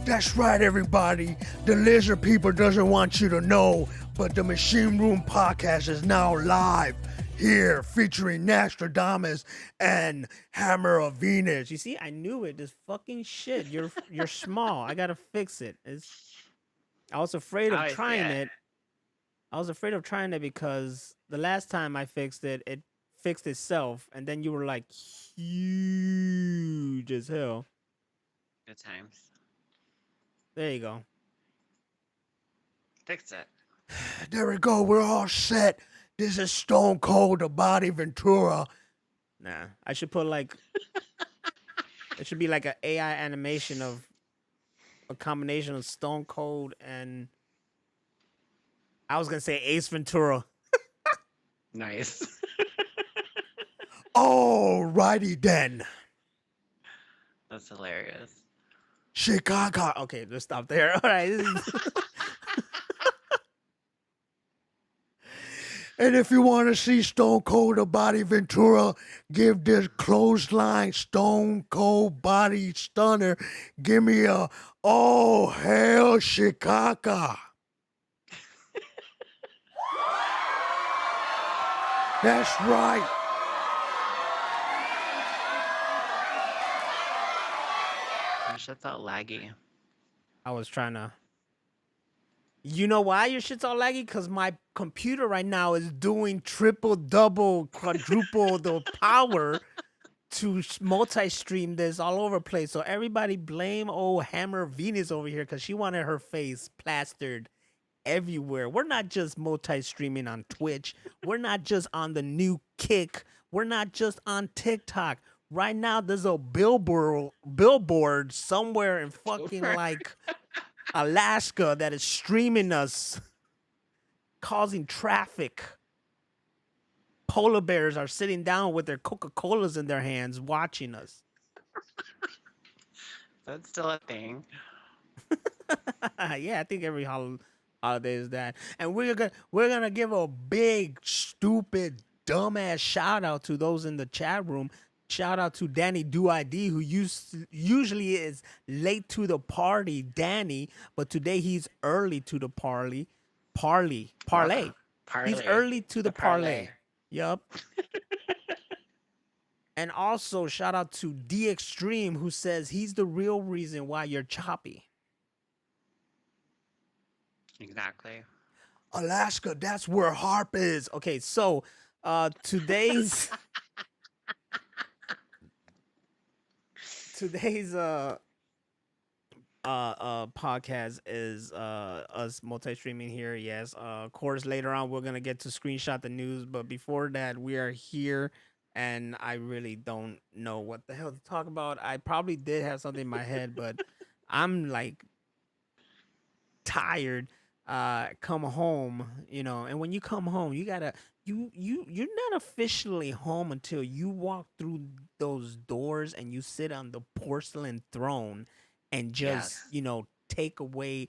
That's right, everybody. The lizard people doesn't want you to know, but the Machine Room podcast is now live here, featuring Nostradamus and Hammer of Venus. You see, I knew it. This fucking shit. You're small. I gotta fix it. I was afraid of I see trying it. it. I was afraid of trying it because the last time I fixed it, it fixed itself, and then you were like huge as hell. Good times. There you go. Fix it. There we go. We're all set. This is Stone Cold, the Body Ventura. Nah, I should put like it should be like an AI animation of a combination of Stone Cold and I was gonna say Ace Ventura. Nice. Alrighty then. That's hilarious. Chicago. Okay, let's stop there. All right. And if you want to see Stone Cold the Body Ventura, give this clothesline Stone Cold Body Stunner. Give me a oh hell Chicago. That's right. My shit's all laggy. I was trying to. You know why your shit's all laggy? Because my computer right now is doing triple, double, quadruple the power to multi-stream this all over the place. So everybody blame old Hammer Venus over here because she wanted her face plastered everywhere. We're not just multi-streaming on Twitch. We're not just on the new Kick. We're not just on TikTok. Right now, there's a billboard somewhere in fucking like Alaska that is streaming us, causing traffic. Polar bears are sitting down with their Coca-Colas in their hands watching us. That's still a thing. Yeah, I think every holiday is that. And we're gonna give a big, stupid, dumbass shout out to those in the chat room. Shout out to Danny Do ID, who usually is late to the party, Danny, but today he's early to the parlay. Welcome. He's Parlay. early to the parlay. parlay. Yup. And also shout out to D Extreme, who says he's the real reason why you're choppy. Exactly. Alaska, that's where Harp is. Okay, so today's podcast is us multi-streaming here. Yes, of course later on we're gonna get to screenshot the news, but before that we are here and I really don't know what the hell to talk about. I probably did have something in my head, but I'm like tired. Come home, and when you come home you gotta you're not officially home until you walk through those doors and you sit on the porcelain throne and just Yes. take away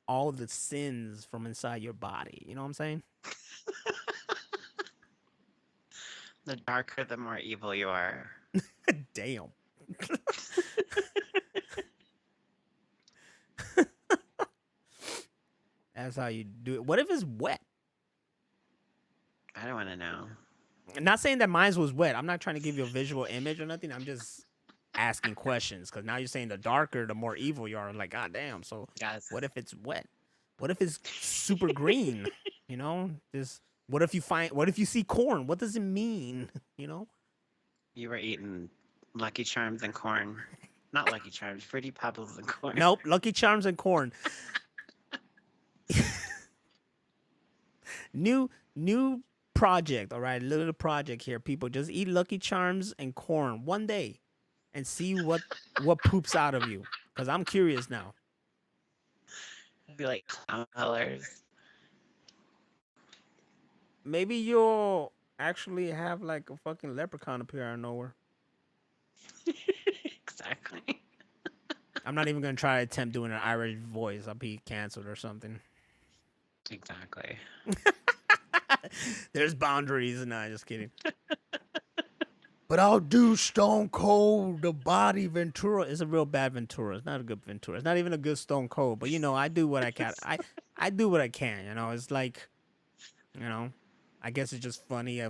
all the sins from inside your body. You know what I'm saying? The darker, the more evil you are. Damn. That's how you do it. What if it's wet? I don't want to know. I'm not saying that mine was wet. I'm not trying to give you a visual image or nothing. I'm just asking questions because now you're saying the darker, the more evil you are. I'm like, God damn. So Yes. what if it's wet? What if it's super green? Just what if you see corn? What does it mean? You were eating Lucky Charms and corn. Not Lucky Charms, Fruity Pebbles and corn. Nope, Lucky Charms and corn. New project, all right, little project here. People just eat Lucky Charms and corn one day, and see what poops out of you. Cause I'm curious now. It'd be like clown colors. Maybe you'll actually have like a fucking leprechaun appear out of nowhere. Exactly. I'm not even gonna try to attempt doing an Irish voice. I'll be canceled or something. Exactly. There's boundaries. Nah, just kidding. but I'll do Stone Cold the Body Ventura Ventura. is a real bad Ventura. It's not a good Ventura. It's not even a good Stone Cold. But I do what I can. I do what I can. It's like you know. I guess it's just funny.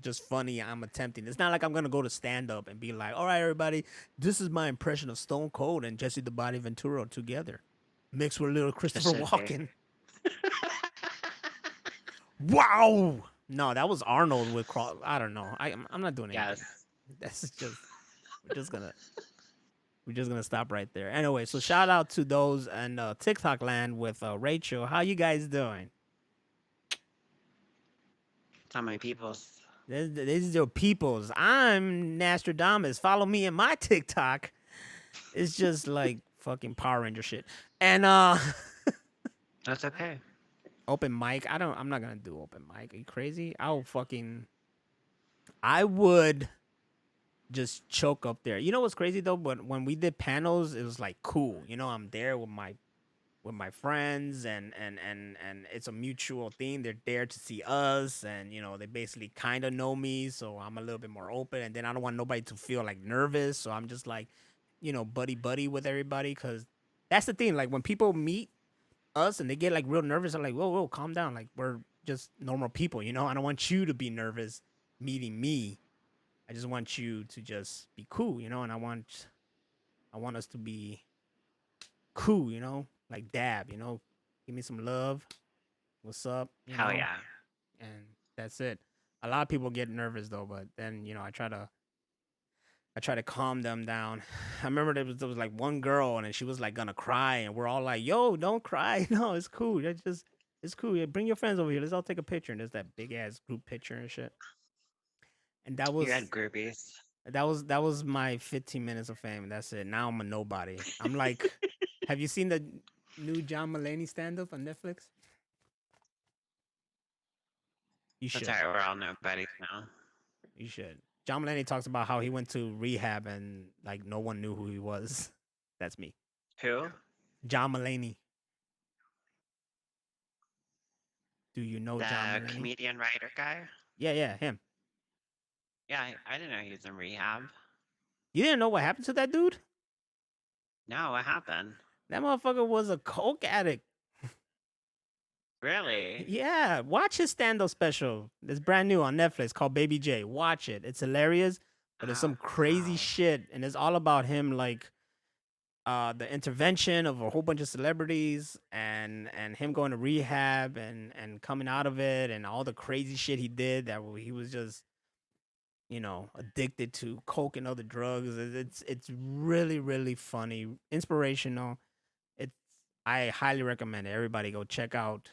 Just funny. I'm attempting. It's not like I'm gonna go to stand up and be like, "All right, everybody, this is my impression of Stone Cold and Jesse the Body Ventura together, mixed with a little It Christopher should be. Walken." Wow. No, that was Arnold with Cross. I don't know. I'm not doing anything. Yes. That's just we're just gonna stop right there. Anyway, so shout out to those and TikTok land with Rachel. How you guys doing? So many people's. This is your peoples. I'm Nostradamus. Follow me in my TikTok. It's just like fucking Power Ranger shit. And That's okay. open mic. I'm not gonna do open mic. Are you crazy? I would just choke up there. You know what's crazy though? But when we did panels, it was like cool. I'm there with my friends and it's a mutual thing. They're there to see us and they basically kind of know me, so I'm a little bit more open and then I don't want nobody to feel like nervous, so I'm just like, buddy buddy with everybody cuz that's the thing, like when people meet us and they get like real nervous, I'm like, "Whoa, calm down. Like we're just normal people, I don't want you to be nervous meeting me. I just want you to just be cool, and I want us to be cool, like dab, give me some love. What's up, Hell yeah. and that's it. A lot of people get nervous though, but then I try to calm them down. I remember there was like one girl and she was like gonna cry, and we're all like, "Yo, don't cry. No, it's cool. It's cool. Yeah, bring your friends over here. Let's all take a picture." And there's that big ass group picture and shit. And that You had was groupies. that was my 15 minutes of fame. That's it. Now I'm a nobody. I'm like, have you seen the new John Mulaney stand up on Netflix? You That's should. alright, we're all nobodies now. You should. John Mulaney talks about how he went to rehab and like no one knew who he was. That's me. Who? John Mulaney. Do you know John The Mulaney? comedian writer guy? Yeah, him. Yeah, I didn't know he was in rehab. You didn't know what happened to that dude? No, what happened? That motherfucker was a coke addict. Really? Yeah, watch his stand-up special. It's brand new on Netflix called Baby J. Watch it. It's hilarious, but it's some crazy Oh. shit, and it's all about him like the intervention of a whole bunch of celebrities and him going to rehab and coming out of it and all the crazy shit he did that he was just addicted to coke and other drugs. It's really really funny, inspirational. It's I highly recommend it. Everybody go check out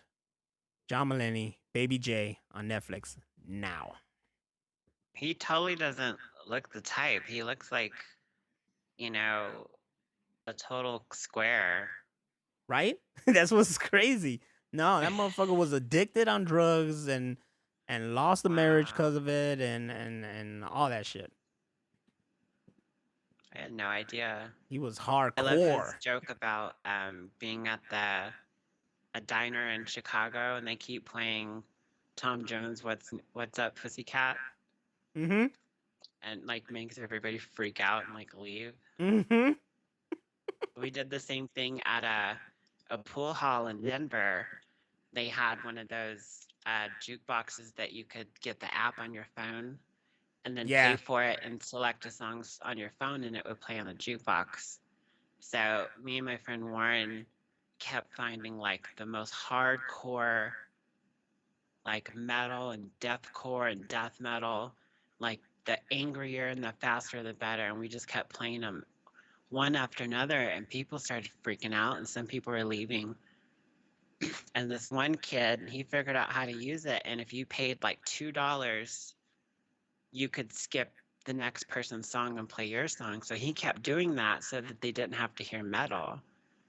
John Mulaney, Baby J on Netflix now. He totally doesn't look the type. He looks like, you know, a total square. Right? That's what's crazy. No, that motherfucker was addicted on drugs and lost the marriage Wow. because of it and all that shit. I had no idea. He was I love his hardcore. joke about being at a diner in Chicago and they keep playing Tom Jones' What's Up Pussycat Mm-hmm. and like makes everybody freak out and like leave. Mm-hmm. We did the same thing at a pool hall in Denver. They had one of those jukeboxes that you could get the app on your phone and then Yeah. pay for it and select the songs on your phone and it would play on the jukebox. So me and my friend Warren kept finding like the most hardcore like metal and deathcore and death metal, like the angrier and the faster the better, and we just kept playing them one after another and people started freaking out and some people were leaving. And this one kid, he figured out how to use it, and if you paid like $2, you could skip the next person's song and play your song. So he kept doing that so that they didn't have to hear metal.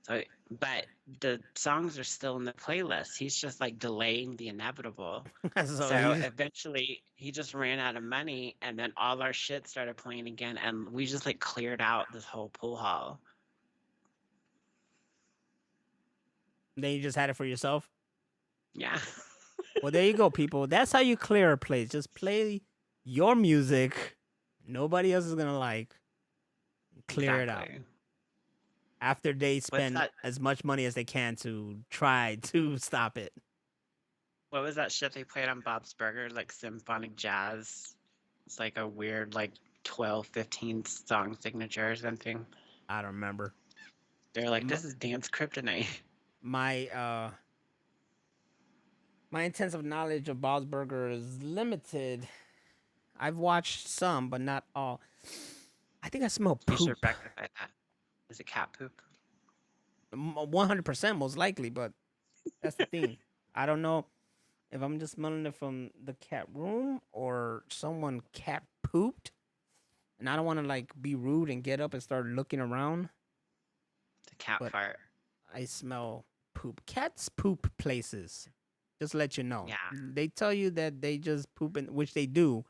So, but the songs are still in the playlist. He's just like delaying the inevitable. So So he's eventually he just ran out of money and then all our shit started playing again and we just like cleared out this whole pool hall. then you just had it for yourself. Yeah. Well, there you go, people. That's how you clear a place. Just play your music, Nobody else is gonna like clear it out Exactly. after they What's spend that? as much money as they can to try to stop it. What was that shit they played on Bob's Burgers? Like symphonic jazz. It's like a weird, like 12, 15 song signature or something. I don't remember. They're like, M- this is dance kryptonite. My my intensive knowledge of Bob's Burger is limited. I've watched some, but not all. I think I smell You should poop. rectify that. Is it cat poop? 100% most likely, but that's the thing. I don't know if I'm just smelling it from the cat room or someone cat pooped. And I don't want to like be rude and get up and start looking around, The cat but fart. I smell poop. Cats poop places. Just let you know. Yeah. They tell you that they just poop in, which they do,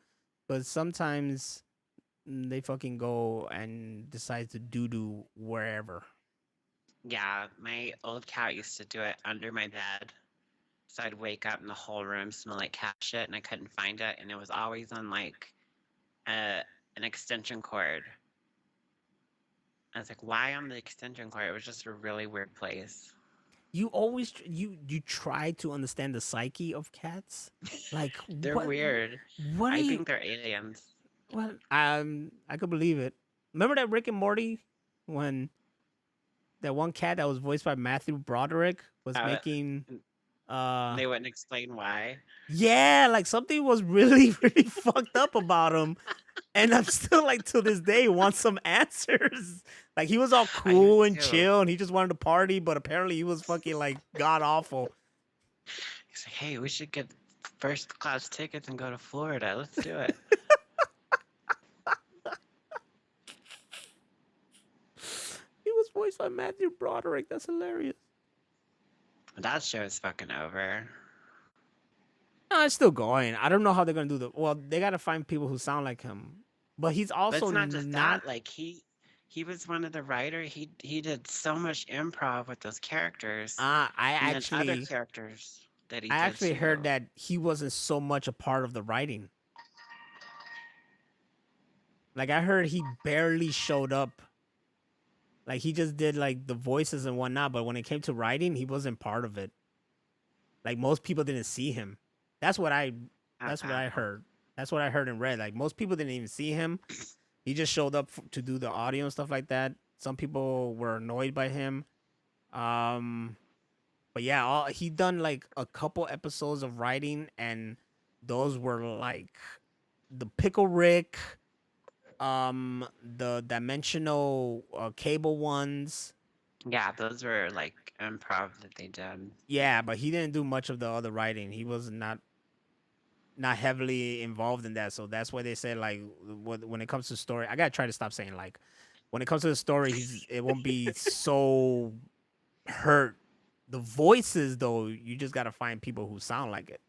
but sometimes they fucking go and decide to doo doo wherever. Yeah, my old cat used to do it under my bed. So I'd wake up and the whole room smelled like cat shit and I couldn't find it. And it was always on like a, an extension cord. I was like, why on the extension cord? It was just a really weird place. You always you try to understand the psyche of cats. Like They're weird. what are I you think they're aliens. what I could believe it. Remember that Rick and Morty when that one cat that was voiced by Matthew Broderick was Uh, making and they wouldn't explain why. yeah, like something was really really fucked up about him. And I'm still like to this day want some answers. Like he was all I do cool and too. chill and he just wanted to party, but apparently he was fucking like god awful. He's like, hey, we should get first class tickets and go to Florida. Let's do it. He was voiced by Matthew Broderick. That's hilarious. That show is fucking over. No, it's still going. I don't know how they're gonna do the. Well, they gotta find people who sound like him, but he's But also it's not just not. that. Like he was one of the writers. He did so much improv with those characters, I and then other actually, characters that he I did actually heard too. that he wasn't so much a part of the writing. Like I heard he barely showed up. Like he just did like the voices and whatnot, but when it came to writing, he wasn't part of it. Like most people didn't see him. That's what I. That's what Okay. I heard. That's what I heard and read. Like most people didn't even see him. He just showed up to do the audio and stuff like that. Some people were annoyed by him. Um, but yeah, he done like a couple episodes of writing, and those were like the Pickle Rick, the dimensional cable ones. Yeah, those were like improv that they did. Yeah, but he didn't do much of the other writing. He was not heavily involved in that. So that's why they said like when it comes to story, I gotta try to stop saying like when it comes to the story, it won't be so hurt. The voices though, you just gotta find people who sound like it.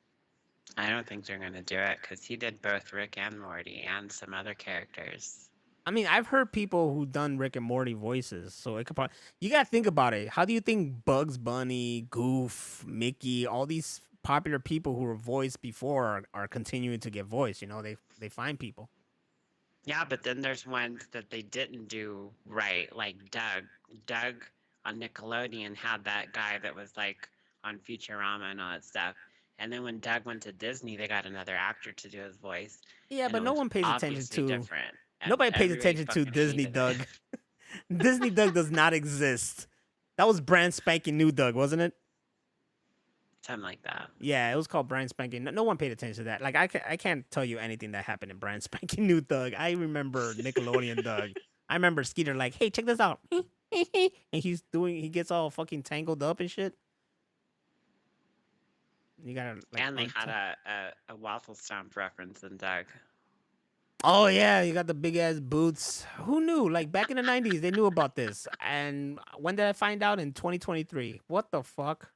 I don't think they're gonna do it because he did both Rick and Morty and some other characters. I mean, I've heard people who done Rick and Morty voices, so it could probably. You gotta think about it. How do you think Bugs Bunny, Goof, Mickey, all these popular people who were voiced before are continuing to get voiced? You know, they find people. Yeah, but then there's ones that they didn't do right, like Doug. Doug on Nickelodeon had that guy that was like on Futurama and all that stuff. And then when Doug went to Disney, they got another actor to do his voice, Yeah, and it but no was one pays attention obviously to. different. And Nobody pays everybody attention to fucking Disney hated it. Doug. Disney Doug does not exist. That was brand spanking new Doug, wasn't it? Something like that. Yeah, it was called brand spanking. No one paid attention to that. Like I can't tell you anything that happened in brand spanking new Doug. I remember Nickelodeon Doug. I remember Skeeter like, hey, check this out, and he gets all fucking tangled up and shit. You gotta like And they had a waffle stomp reference in Doug. Oh yeah, you got the big ass boots. Who knew? Like back in the 90s, they knew about this. And when did I find out? In 2023. What the fuck?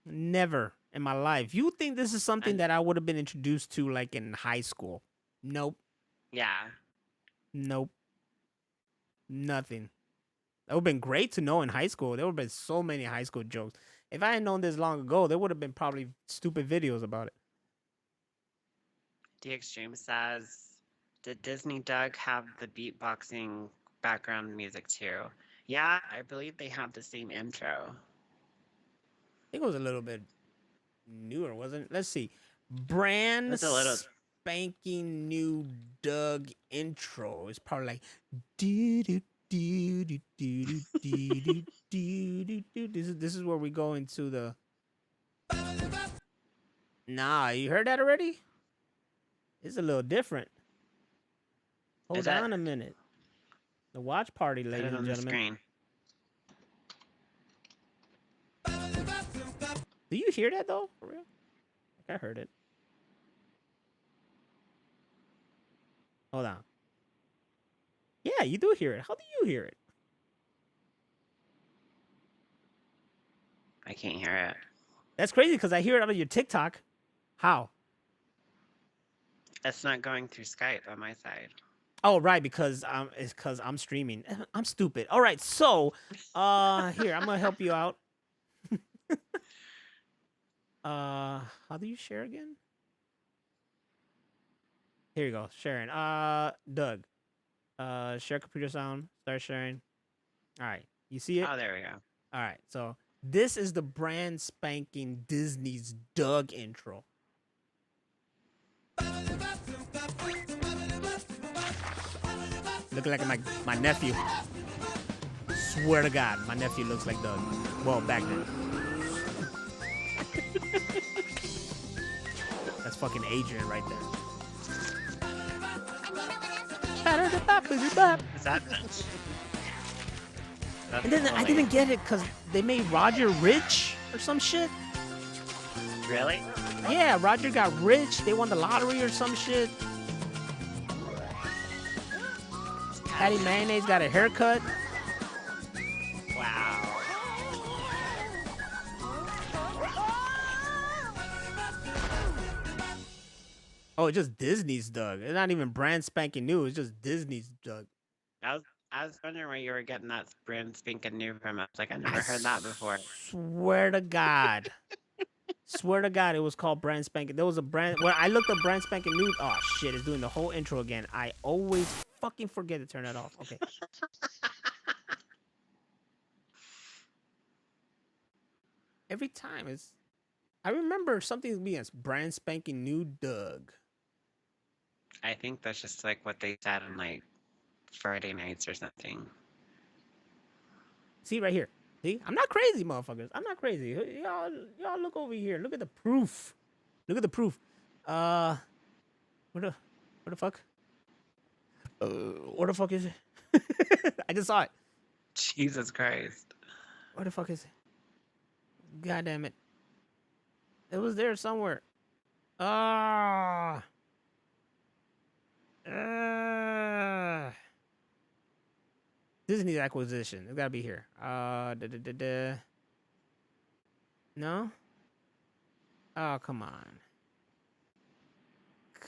Never in my life. You think this is something And that I would have been introduced to like in high school? Nope. yeah, Nope. Nothing. That would have been great to know in high school. There would have been so many high school jokes. If I had known this long ago, there would have been probably stupid videos about it. D Extreme says Did Disney Doug have the beatboxing background music too? Yeah, I believe they have the same intro. I think it was a little bit newer, wasn't it? Let's see. It Brand was a little. spanking new Doug intro. It's probably like do do do do do do do do do. This is where we go into the. Nah, you heard that already? It's a little different. Hold Is that on a minute. The watch party, put ladies it and on the gentlemen. screen? Do you hear that though? For real? Like I heard it. Hold on. Yeah, you do hear it. How do you hear it? I can't hear it. That's crazy because I hear it out of your TikTok. How? It's not going through Skype on my side. Oh, right, because it's because I'm streaming. I'm stupid. All right, so here, I'm gonna help you out. How do you share again? Here you go, sharing. Doug. Share computer sound. Start sharing. All right, you see it? Oh, there we go. All right, so this is the brand spanking Disney's Doug intro. Looking like my nephew. Swear to God, my nephew looks like Doug. Well, back then. That's fucking Adrian right there. Is that? And then I didn't get it because they made Roger rich or some shit. Really? Yeah, Roger got rich. They won the lottery or some shit. Patty Mayonnaise got a haircut. Wow. Oh, it's just Disney's Doug. It's not even brand spanking new. It's just Disney's Doug. I was wondering where you were getting that brand spanking new from. I was like, I never heard that before. Swear to God. Swear to God, it was called brand spanking. There was a brand. When I looked up brand spanking new. Oh shit! It's doing the whole intro again. I always fucking forget to turn that off. Okay. Every time it's. I remember something being brand spanking new Doug. I think that's just like what they said on like Friday nights or something. See right here. See, I'm not crazy, motherfuckers. I'm not crazy. Y'all look over here. Look at the proof. Look at the proof. Where the fuck? Where the fuck is it? I just saw it. Jesus Christ. Where the fuck is it? God damn it. It was there somewhere. Ah. Disney's acquisition. It's gotta be here. No? Oh, come on.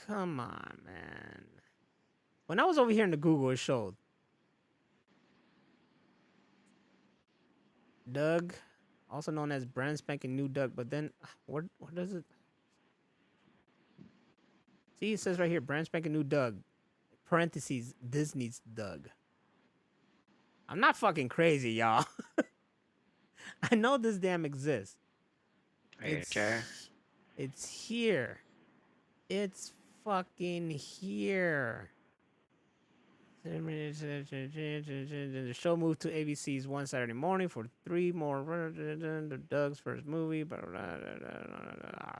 Come on, man. When I was over here in the Google, it showed. Doug, also known as brand spanking new Doug, but then what does it? See, it says right here, brand spanking new Doug. Parentheses, Disney's Doug. I'm not fucking crazy, y'all. I know this damn exists. Are you sure? It's here. It's fucking here. The show moved to ABC's one Saturday morning for 3 more. Doug's first movie.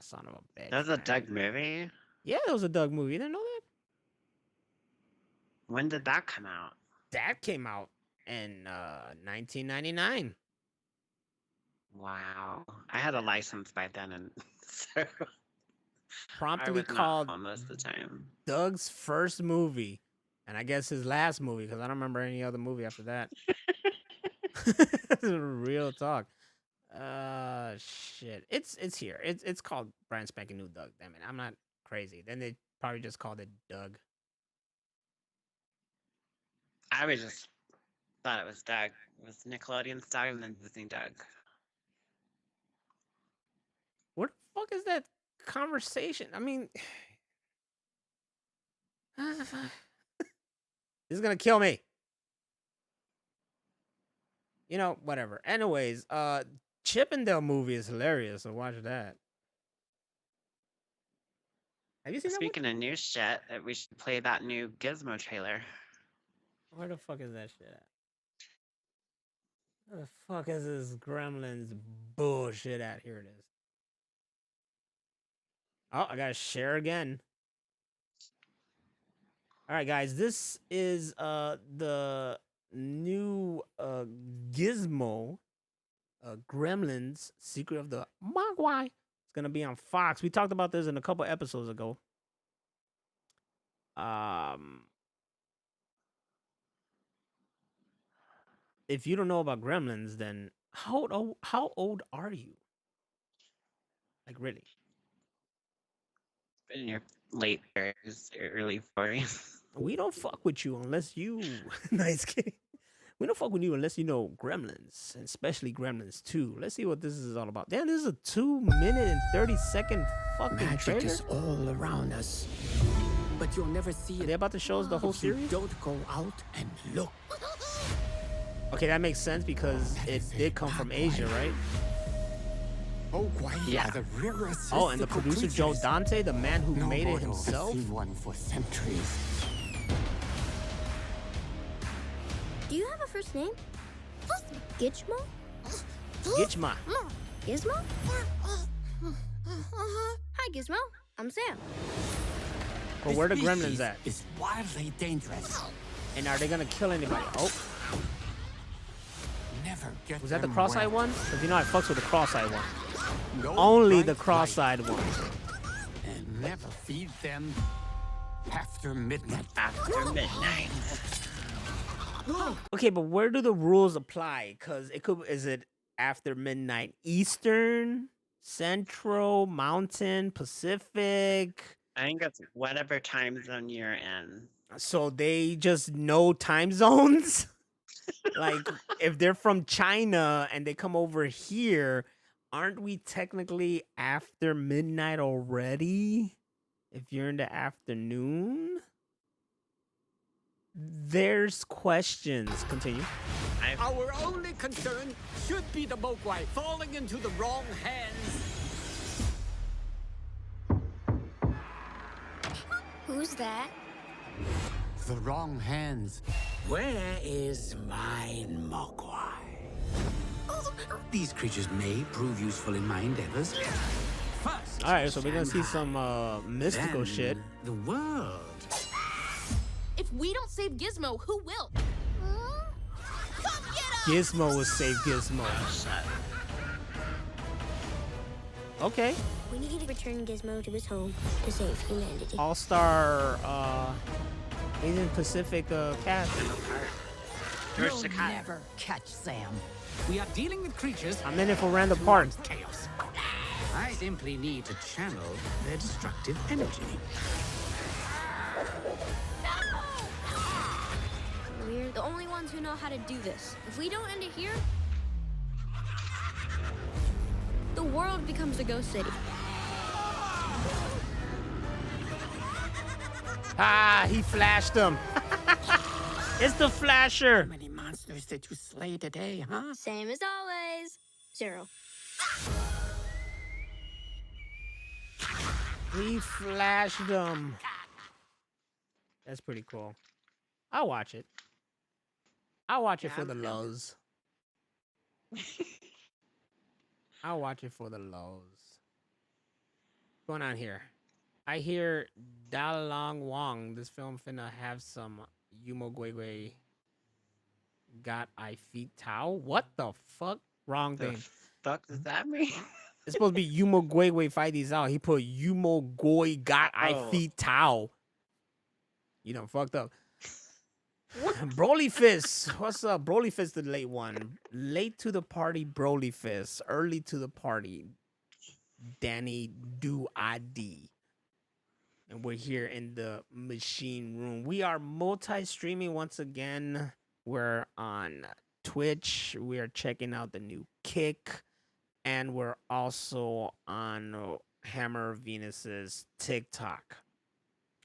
Son of a bitch. That was a Doug movie? Yeah, it was a Doug movie. You didn't know that? When did that come out? That came out in 1999. Wow. I had a license by then, and so Promptly I was called not home most of the time. Doug's first movie, and I guess his last movie because I don't remember any other movie after that. Real talk. Shit. It's here. It's called brand spanking new Doug. Damn it, I'm not crazy. Then they probably just called it Doug. I was just thought it was Doug. It was Nickelodeon's Doug and then Disney Doug. What the fuck is that conversation? I mean, This is gonna kill me. You know, whatever. Anyways, Chippendale movie is hilarious, so watch that. Have you seen that one? Speaking of new shit, we should play that new Gizmo trailer. Where the fuck is that shit at? Where the fuck is this Gremlins bullshit at? Here it is. Oh, I gotta share again. All right, guys, this is the new Gizmo Gremlins Secret of the Mogwai. It's gonna be on Fox. We talked about this in a couple episodes ago. If you don't know about Gremlins, then how old are you? Like really? In your late 30s, early 40s. We don't fuck with you unless you. Nice kidding. We don't fuck with you unless you know Gremlins, and especially Gremlins 2. Let's see what this is all about. Damn, this is a 2-minute and 30-second fucking Magic trailer. is all around us, but you'll never see Are it. they about to show us the whole if you series? don't go out and look. Okay, that makes sense because it did come from Asia, right? Mogwai Yeah. are the rarest. Oh, and the producer Joe Dante, the man who no made it mortal has himself. seen one for centuries. Do you have a first name? Gizmo? Gitchma. Gizmo? Hi, Gizmo. I'm Sam. But where the This Gremlins species at? is wildly dangerous. And are they gonna kill anybody? Oh, Never get was that the them cross-eyed wet. one? Because you know I fucks with the cross-eyed one. No Only bright the light, cross-eyed one. and never feed them after midnight. After midnight. Okay, but where do the rules apply? Cause is it after midnight Eastern, Central, Mountain, Pacific? I think it's whatever time zone you're in. So they just know time zones? Like if they're from China and they come over here, aren't we technically after midnight already? If you're in the afternoon? There's questions. Continue. Our only concern should be the Mogwai falling into the wrong hands. Who's that? The wrong hands. Where is mine Mogwai? These creatures may prove useful in my endeavors. First, All right, so we're gonna see Shanghai, some mystical then shit. The world. If we don't save Gizmo, who will? Come get us! Gizmo will save Gizmo. Okay. We need to return Gizmo to his home to save humanity. All-star Asian Pacific cast. George You'll Takei. never catch Sam. We are dealing with creatures. I'm in it for Randall Park. Chaos. I simply need to channel their destructive energy. We're the only ones who know how to do this. If we don't end it here, the world becomes a ghost city. Ah, he flashed him. It's the flasher. How many monsters did you slay today, huh? Same as always. 0. He flashed him. That's pretty cool. I'll watch it. I'll watch it Yeah, for I'm the down. lows. I'll watch it for the lows. What's going on here? I hear Dalong Wong. This film finna have some Yumo Gwegwe got I feet Tao. What the fuck? Wrong The thing. fuck does that mean? It's supposed to be Yumo Gwegwe fight these out. He put Yumo Goi got I Oh. feet Tao. You done fucked up. Broly Fist. What's up? Broly Fist, the late one. Late to the party, Broly Fist. Early to the party, Danny Do ID. And we're here in the machine room. We are multi-streaming once again. We're on Twitch. We are checking out the new Kick. And we're also on Hammer Venus's TikTok.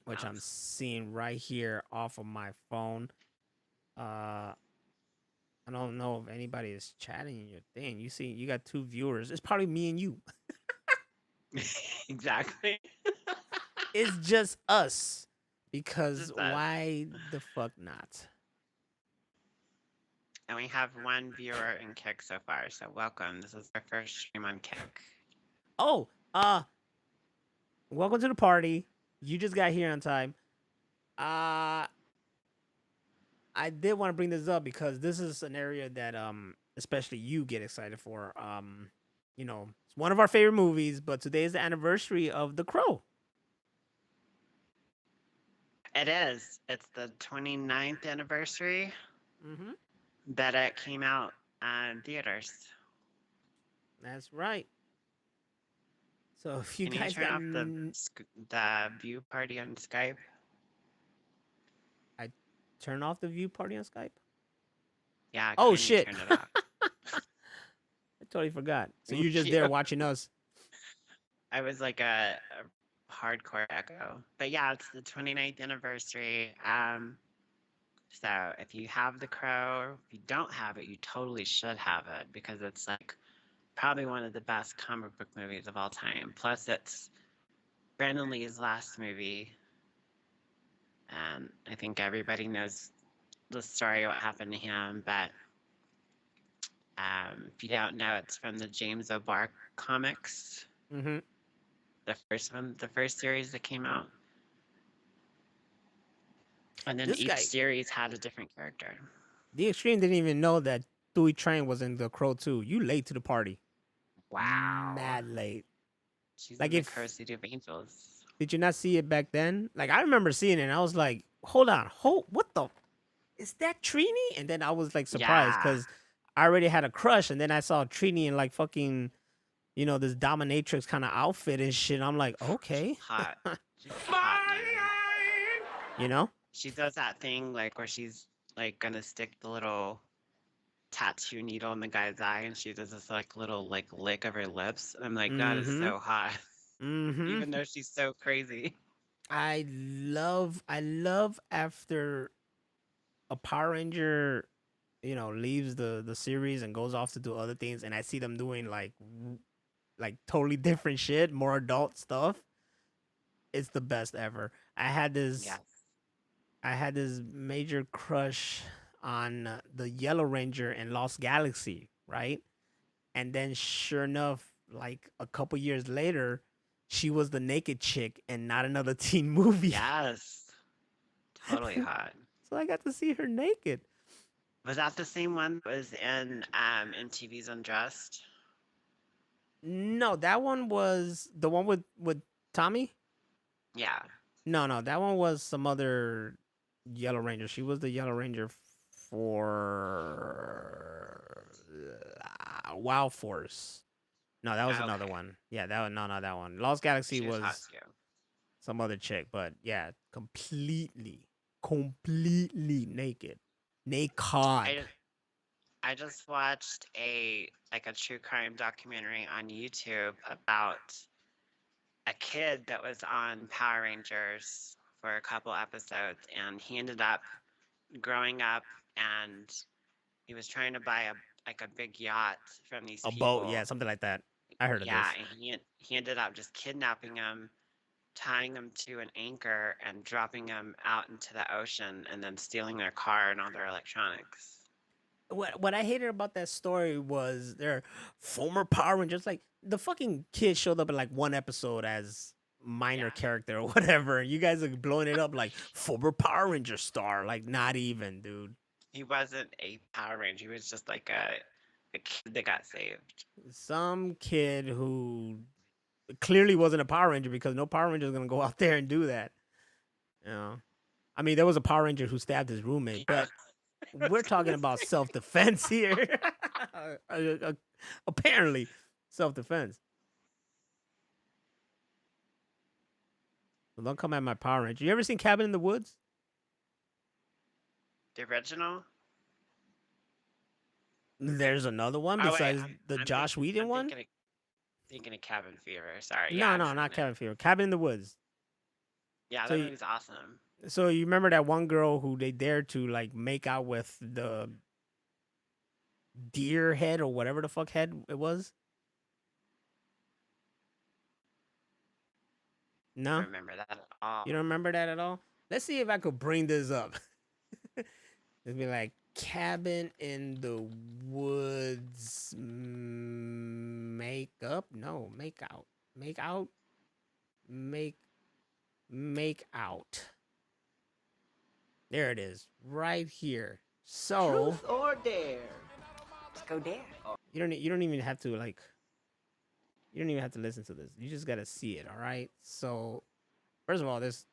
which I'm else. seeing right here off of my phone. I don't know if anybody is chatting in your thing. You see, you got 2 viewers. It's probably me and you. Exactly. It's just us. Because Just us. why the fuck not? And we have one viewer in Kick so far, so welcome. This is our first stream on Kick. Oh, welcome to the party. You just got here on time. I did want to bring this up because this is an area that especially you get excited for. It's one of our favorite movies, but today is the anniversary of The Crow. It is. It's the 29th anniversary Mm-hmm. that it came out in theaters. That's right. So if you Can you guys turn got off the view party on Skype? turn off the view party on Skype. Yeah. Oh, can you shit. Turn it off? I totally forgot. So Thank you're just you. there watching us. I was like a hardcore echo. But yeah, it's the 29th anniversary. So if you have The Crow, if you don't have it, you totally should have it because it's like probably one of the best comic book movies of all time. Plus, it's Brandon Lee's last movie. And I think everybody knows the story, what happened to him. But if you don't know, it's from the James O'Barr comics. Mm-hmm. The first one, the first series that came out. And then This each guy- series had a different character. The Extreme didn't even know that Dewey Train was in The Crow too. You late to the party. Wow. Mad late. She's Like in the if- Crow City of Angels. Did you not see it back then? Like I remember seeing it and I was like, hold on, what the is that Trini? And then I was like surprised Yeah. because I already had a crush and then I saw Trini in like fucking, this dominatrix kind of outfit and shit. I'm like, okay. Hot. She's hot, man. You know? She does that thing like where she's like gonna stick the little tattoo needle in the guy's eye and she does this like little like lick of her lips. And I'm like, that is so hot. Mm-hmm. Even though she's so crazy. I love after a Power Ranger, leaves the series and goes off to do other things, and I see them doing like totally different shit, more adult stuff. It's the best ever. I had this major crush on the Yellow Ranger in Lost Galaxy, right? And then sure enough, like a couple years later, she was the naked chick and not another teen movie. Yes. Totally hot. So I got to see her naked. Was that the same one that was in TV's Undressed? No, that one was the one with Tommy. Yeah. No, that one was some other Yellow Ranger. She was the Yellow Ranger for Wild Force. No, that was another Okay. one. Yeah, that one. Lost Galaxy She was hot was too. some other chick, but yeah, completely naked. I just watched a true crime documentary on YouTube about a kid that was on Power Rangers for a couple episodes, and he ended up growing up, and he was trying to buy a big yacht from these A people. boat, yeah, something like that. I heard of Yeah, this. and he ended up just kidnapping him, tying them to an anchor, and dropping them out into the ocean, and then stealing their car and all their electronics. What I hated about that story was their former Power Rangers. Like the fucking kid showed up in like one episode as minor character or whatever. And you guys are blowing it up like former Power Ranger star. Like not even, dude. He wasn't a Power Ranger. He was just like a kid that got saved. Some kid who clearly wasn't a Power Ranger because no Power Ranger is gonna go out there and do that. I mean, there was a Power Ranger who stabbed his roommate, but we're talking about self-defense here. Apparently, self-defense. So don't come at my Power Ranger. You ever seen Cabin in the Woods? The original? There's another one Oh, wait, besides I'm- the I'm Josh think- Whedon I'm one. Thinking of Cabin Fever. Sorry. No, yeah, I've no, seen not it. Cabin Fever. Cabin in the Woods. Yeah, So that you, movie's awesome. so you remember that one girl who they dared to like make out with the deer head or whatever the fuck head it was? I don't No, remember that at you all. don't remember that at all. Let's see if I could bring this up. It'd be like cabin in the woods, make up? No, make out, make out, make make out. There it is, right here. So or dare? Let's go dare. you don't even have to like you don't even have to listen to this. You just gotta see it. All right. So first of all, there's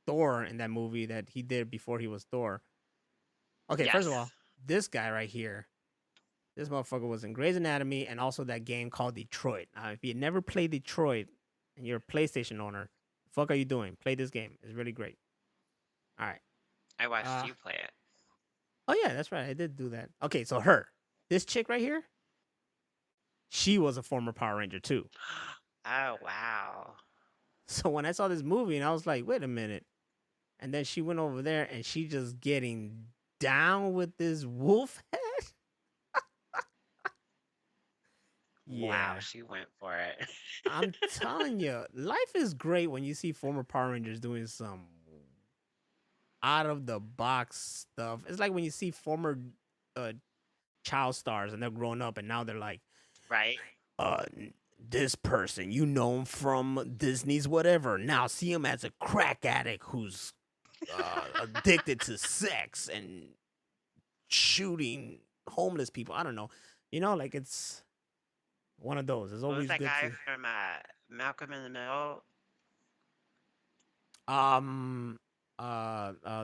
Thor in that movie that he did before he was Thor. Okay, first of all, Yes. this guy right here, this motherfucker was in Grey's Anatomy and also that game called Detroit. Now, if you never played Detroit and you're a PlayStation owner, the fuck are you doing? Play this game. It's really great. All right. I watched Uh, you play it. oh yeah, that's right. I did do that. Okay, so her, this chick right here, she was a former Power Ranger too. Oh, wow. So when I saw this movie and I was like, wait a minute. And then she went over there and she just getting down with this wolf head. Wow, she went for it. I'm telling you, life is great when you see former Power Rangers doing some out of the box stuff. It's like when you see former uh, child stars and they're grown up and now they're like, Right? uh, this person, you know him from Disney's whatever. Now see him as a crack addict who's addicted to sex and shooting homeless people. I don't know. You know, like it's one of those. It's What was always that good guy to from Malcolm in the Middle?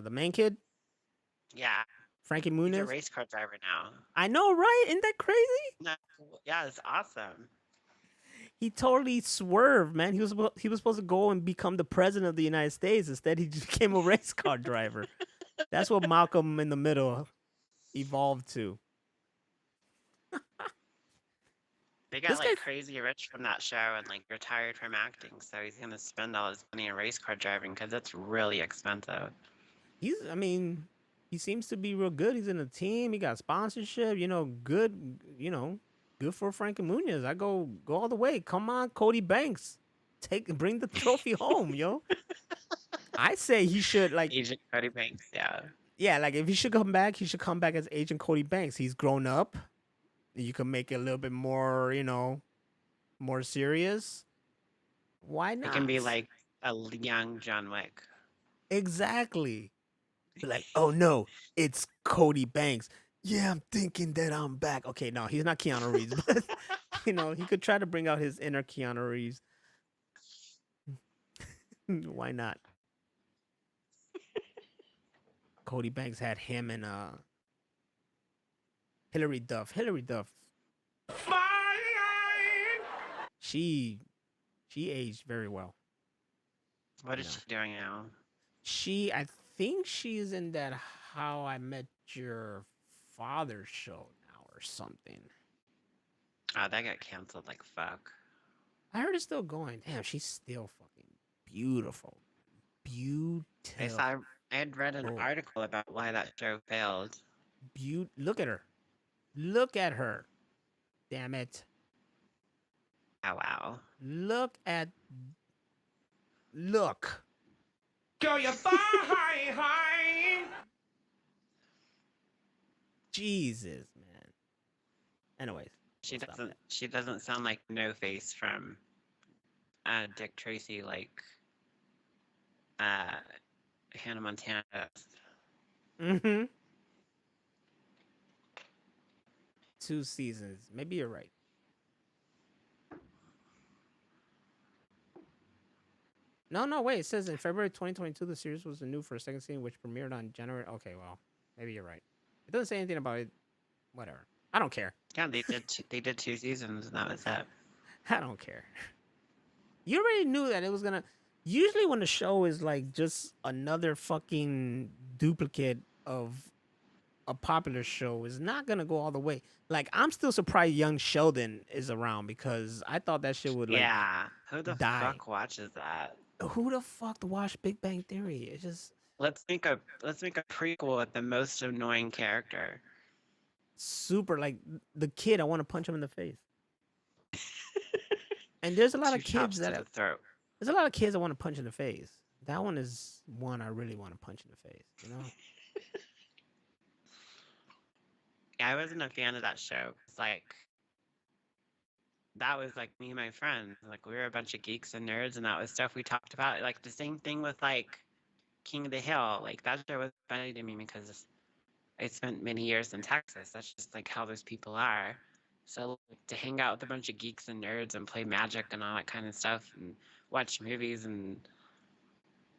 the main kid, Yeah, Frankie he's a Muniz. race car driver now. I know, right? Isn't that crazy? No, yeah, it's awesome. He totally swerved, man. He was supposed to go and become the president of the United States. Instead, he just became a race car driver. That's what Malcolm in the Middle evolved to. They got This guy, like crazy rich from that show and like retired from acting, so he's gonna spend all his money on race car driving because it's really expensive. I mean, he seems to be real good. He's in a team. He got sponsorship. Good. Good for Frankie Muniz. I go all the way. Come on, Cody Banks, bring the trophy home, yo. I say he should like, Agent Cody Banks, yeah. yeah, like if he should come back as Agent Cody Banks. He's grown up. You can make it a little bit more, more serious. Why It not? can be like a young John Wick. Exactly. Be like, oh no, it's Cody Banks. Yeah, I'm thinking that I'm back. Okay, no, he's not Keanu Reeves, but he could try to bring out his inner Keanu Reeves. Why not? Cody Banks had him and Hillary Duff. Hillary Duff. She aged very well. What is No. she doing now? I think she's in that How I Met Your Father show now or something. Oh, that got canceled like fuck. I heard it's still going. Damn, she's still fucking beautiful. Beautiful. I had read an article about why that show failed. Look at her. Look at her. Damn it. Oh wow. Look. Go you fine. Jesus, man. Anyways. She we'll stop doesn't that. she doesn't sound like No Face from Dick Tracy like Hannah Montana does. Mm-hmm. 2 seasons. Maybe you're right. No, wait. It says in February 2022, the series was renewed for a second season, which premiered on January. Okay, well, maybe you're right. It doesn't say anything about it. Whatever. I don't care. Yeah, they did 2 seasons and that was it. I don't care. You already knew that it was gonna. Usually, when the show is like just another fucking duplicate of a popular show, is not gonna go all the way. Like, I'm still surprised Young Sheldon is around because I thought that shit would like Yeah. Who the die. fuck watches that? Who the fuck watched Big Bang Theory? It just Let's make a prequel with the most annoying character. super like the kid. I want to punch him in the face. And there's a lot Two of kids chops to that the throat. there's a lot of kids I want to punch in the face. That one is one I really want to punch in the face. You know. Yeah, I wasn't a fan of that show. It's like that was like me and my friends. Like we were a bunch of geeks and nerds, and that was stuff we talked about. Like the same thing with like King of the Hill. Like that show was funny to me because I spent many years in Texas. That's just like how those people are. So like, to hang out with a bunch of geeks and nerds and play Magic and all that kind of stuff, and watch movies and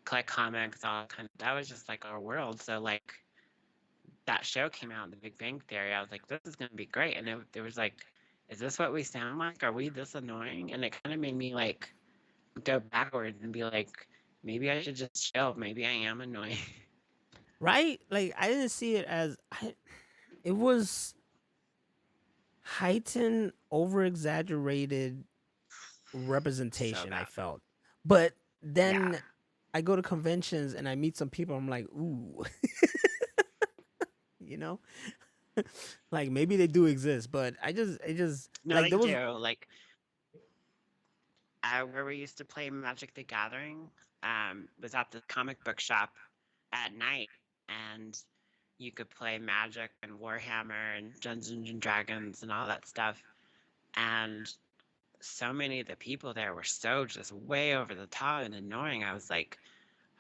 collect comics, all that kind of that was just like our world. So like that show came out, The Big Bang Theory. I was like, this is gonna be great, and it was like, is this what we sound like? Are we this annoying? And it kind of made me like go backwards and be like, maybe I should just chill. Maybe I am annoying. Right? Like I didn't see it as it was heightened, over exaggerated So representation. I bad. felt, but Yeah. then I go to conventions and I meet some people. I'm like, ooh, you know, like maybe they do exist, but it just No, like they there was do. Like where we used to play Magic the Gathering, was at the comic book shop at night, and you could play Magic and Warhammer and Dungeons and Dragons and all that stuff. And so many of the people there were so just way over the top and annoying. I was like,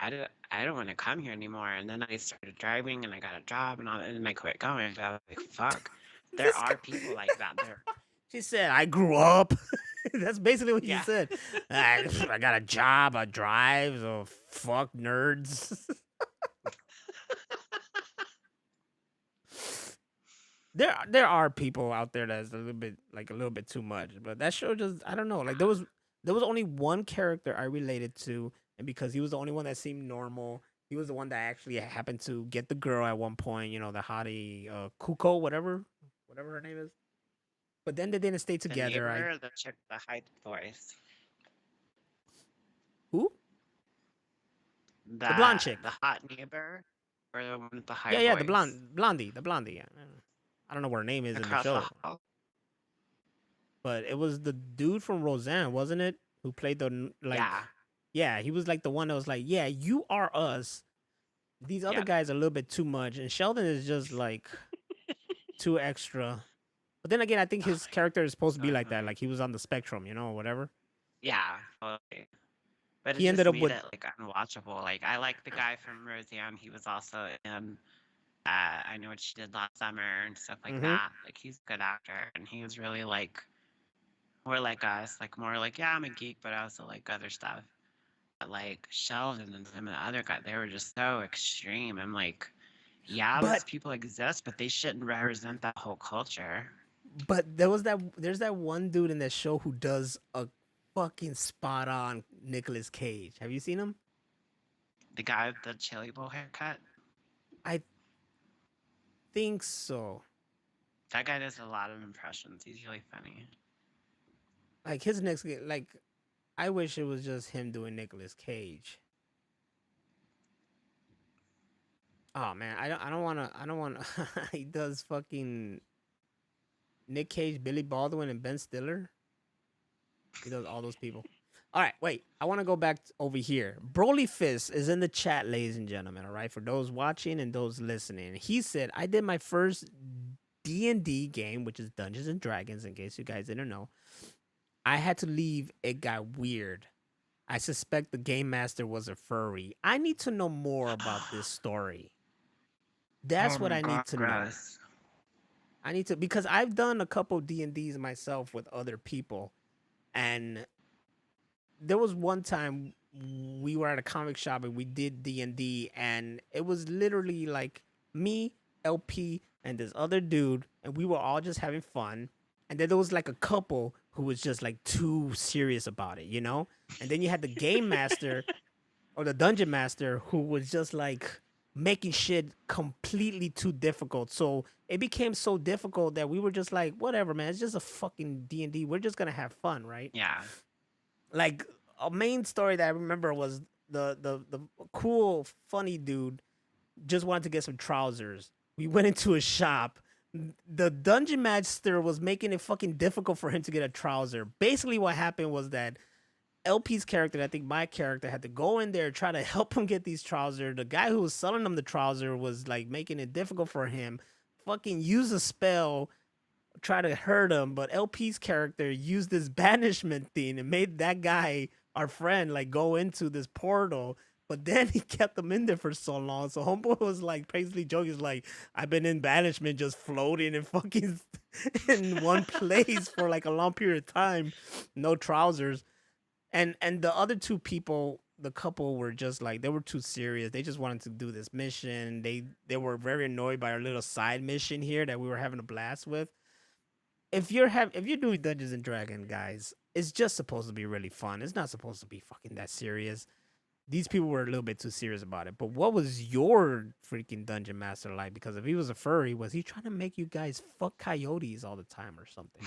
I don't want to come here anymore. And then I started driving and I got a job and all that, and I quit going. But I was like, fuck, there this are people like that there. She said, I grew up. That's basically what Yeah. she said. I got a job, I drive, so fuck nerds. There are people out there that's a little bit too much, but that show just I don't know. Like there was only one character I related to, and because he was the only one that seemed normal, he was the one that actually happened to get the girl at one point. You know, the hottie Kuko, whatever her name is. But then they didn't stay The together. neighbor or the chick with the high voice? Who? The blonde chick. The hot neighbor? Or the one with the high Yeah, voice? the blondie. Yeah. I don't know what her name is in the Across show, the hall? but it was the dude from Roseanne, wasn't it? Who played Yeah. yeah, he was like the one that was like, yeah, you are us. These other Yep. guys are a little bit too much, and Sheldon is just like too extra. But then again, I think his character is supposed to be So like that, annoying. like he was on the spectrum, you know, or whatever. Yeah, totally. But it He ended just up made with it like unwatchable. Like I like the guy from Roseanne. He was also in I Know What She Did Last Summer and stuff like Mhm. that. Like he's a good actor, and he was really like more like us, like more like, yeah, I'm a geek, but I also like other stuff. But like Sheldon and some of the other guys, they were just so extreme. I'm like, yeah, those But people exist, but they shouldn't represent that whole culture. there's that one dude in that show who does a fucking spot on Nicolas Cage. Have you seen him? The guy with the chili bowl haircut, I think so. that guy does a lot of impressions. He's really funny. Like his next like I wish it was just him doing Nicolas Cage. Oh man, I don't want to he does fucking Nick Cage, Billy Baldwin and Ben Stiller. He does all those people. All right, wait. I want to go back over here. Broly Fist is in the chat, ladies and gentlemen. All right, for those watching and those listening. He said, "I did my first D&D game, which is Dungeons and Dragons. In case you guys didn't know, I had to leave. It got weird. I suspect the game master was a furry. I need to know more about this story. That's Oh what my I need God, to know. gross. I need to because I've done a couple D&Ds myself with other people, and there was one time we were at a comic shop and we did D&D, and it was literally like me, LP, and this other dude, and we were all just having fun. And then there was like a couple who was just like too serious about it, you know? And then you had the game master or the dungeon master who was just like making shit completely too difficult. So it became so difficult that we were just like, whatever, man, it's just a fucking D&D. We're just going to have fun, right? Yeah. Like a main story that I remember was the cool funny dude just wanted to get some trousers. We went into a shop. The dungeon master was making it fucking difficult for him to get a trouser. Basically, what happened was that LP's character, I think my character, had to go in there try to help him get these trousers. The guy who was selling him the trouser was like making it difficult for him. Fucking use a spell, try to hurt him, but LP's character used this banishment thing and made that guy, our friend, like go into this portal. But then he kept him in there for so long. So Homeboy was like crazily joking. He's like, I've been in banishment just floating and fucking in one place for like a long period of time. No trousers. And the other two people, the couple, were just like, they were too serious. They just wanted to do this mission. They were very annoyed by our little side mission here that we were having a blast with. If you're doing Dungeons and Dragons, guys, it's just supposed to be really fun. It's not supposed to be fucking that serious. These people were a little bit too serious about it. But what was your freaking dungeon master like? Because if he was a furry, was he trying to make you guys fuck coyotes all the time or something?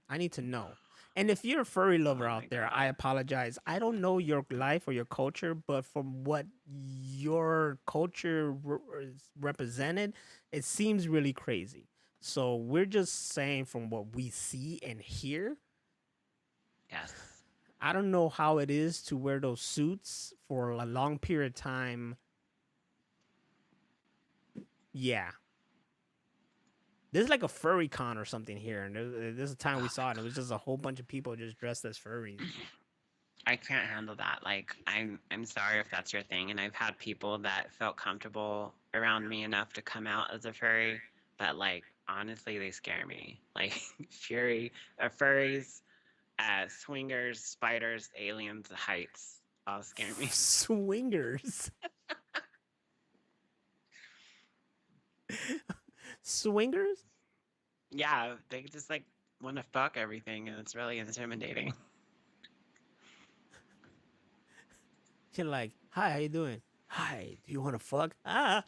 I need to know. And if you're a furry lover out there, I apologize. I don't know your life or your culture, but from what your culture represented, it seems really crazy. So we're just saying from what we see and hear. Yes. I don't know how it is to wear those suits for a long period of time. Yeah. There's like a furry con or something here, and there's a time we saw it. And it was just a whole bunch of people just dressed as furries. I can't handle that. Like, I'm sorry if that's your thing, and I've had people that felt comfortable around me enough to come out as a furry, but like honestly, they scare me. Like furries, swingers, spiders, aliens, heights, all scare me. Swingers. Swingers? Yeah, they just like want to fuck everything, and it's really intimidating. You're like, hi, how you doing? Hi, do you want to fuck? Ah.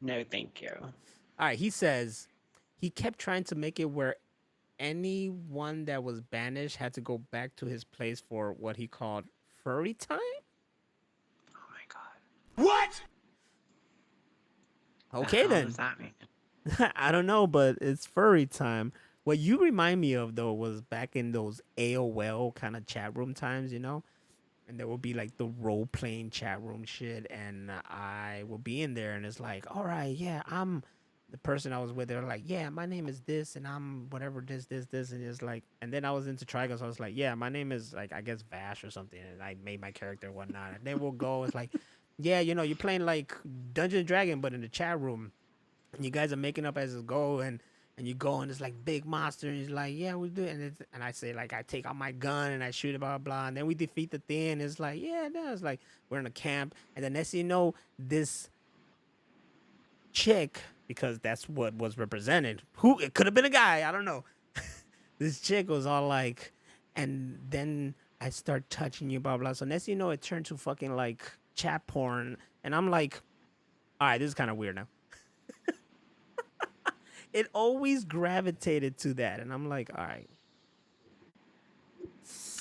No, thank you. All right, he says he kept trying to make it where anyone that was banished had to go back to his place for what he called furry time. Oh my god. What? Okay, What then. does that mean? I don't know, but it's furry time. What you remind me of, though, was back in those AOL kind of chat room times, you know? And there would be like the role playing chat room shit. And I would be in there and it's like, all right, yeah, I'm the person I was with. They're like, yeah, my name is this and I'm whatever, this. And it's like, and then I was into Trigon. So I was like, yeah, my name is like, I guess Vash or something. And I made my character and whatnot. And then we'll go, it's like, yeah, you know, you're playing like Dungeon and Dragon, but in the chat room. And you guys are making up as you go, and you go, and it's like big monster, and he's like, yeah, we do it. And I say, like, I take out my gun, and I shoot it, blah, blah, blah. And then we defeat the thing, and it's like, yeah, it does. Like, we're in a camp, and then next thing you know, this chick, because that's what was represented, who, it could have been a guy, I don't know. This chick was all like, and then I start touching you, blah, blah. So next thing you know, it turned to fucking, like, chat porn, and I'm like, all right, this is kind of weird now. It always gravitated to that, and I'm like, all right.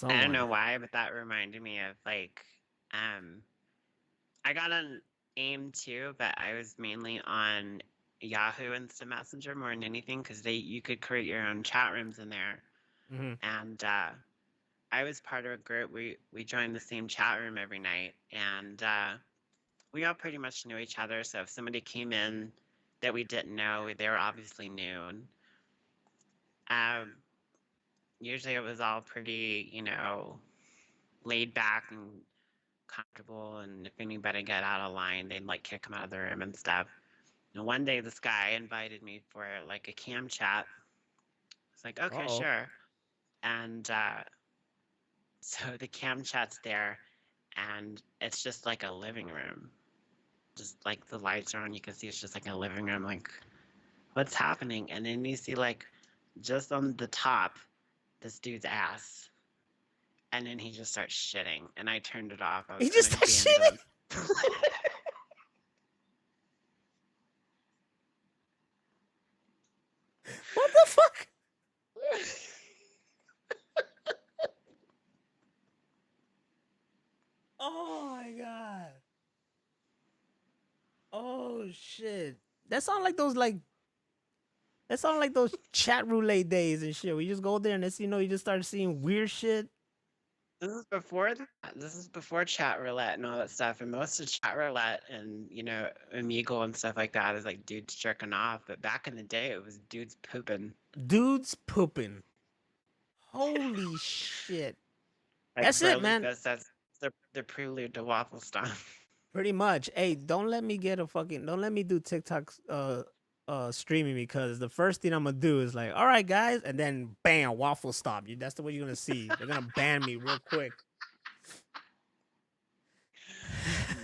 I don't know why, but that reminded me of like, I got on AIM too, but I was mainly on Yahoo Instant Messenger more than anything because you could create your own chat rooms in there, and I was part of a group. We joined the same chat room every night, and we all pretty much knew each other. So if somebody came in that we didn't know, they were obviously new. And, usually it was all pretty, you know, laid back and comfortable. And if anybody got out of line, they'd like kick them out of the room and stuff. And one day this guy invited me for like a cam chat. It's like, okay, sure. And so the cam chat's there, and it's just like a living room. Just like the lights are on, you can see it's just like a living room. Like, what's happening? And then you see like just on the top, this dude's ass, and then he just starts shitting. And I turned it off. He just starts shitting. What the fuck? Oh my god. Oh shit. That sound like those like that sound like those chat roulette days and shit. We just go there and it's you just start seeing weird shit. This is before that. This is before chat roulette and all that stuff. And most of chat roulette and Omegle and stuff like that is like dudes jerking off. But back in the day, it was dudes pooping. Dudes pooping. Holy shit. Like That's it, Burly man. Fist, that's the prelude to waffle stomp. Pretty much. Hey, don't let me do TikTok streaming because the first thing I'm gonna do is like, all right guys, and then bam, waffle stop. That's the way you're gonna see. They're gonna ban me real quick.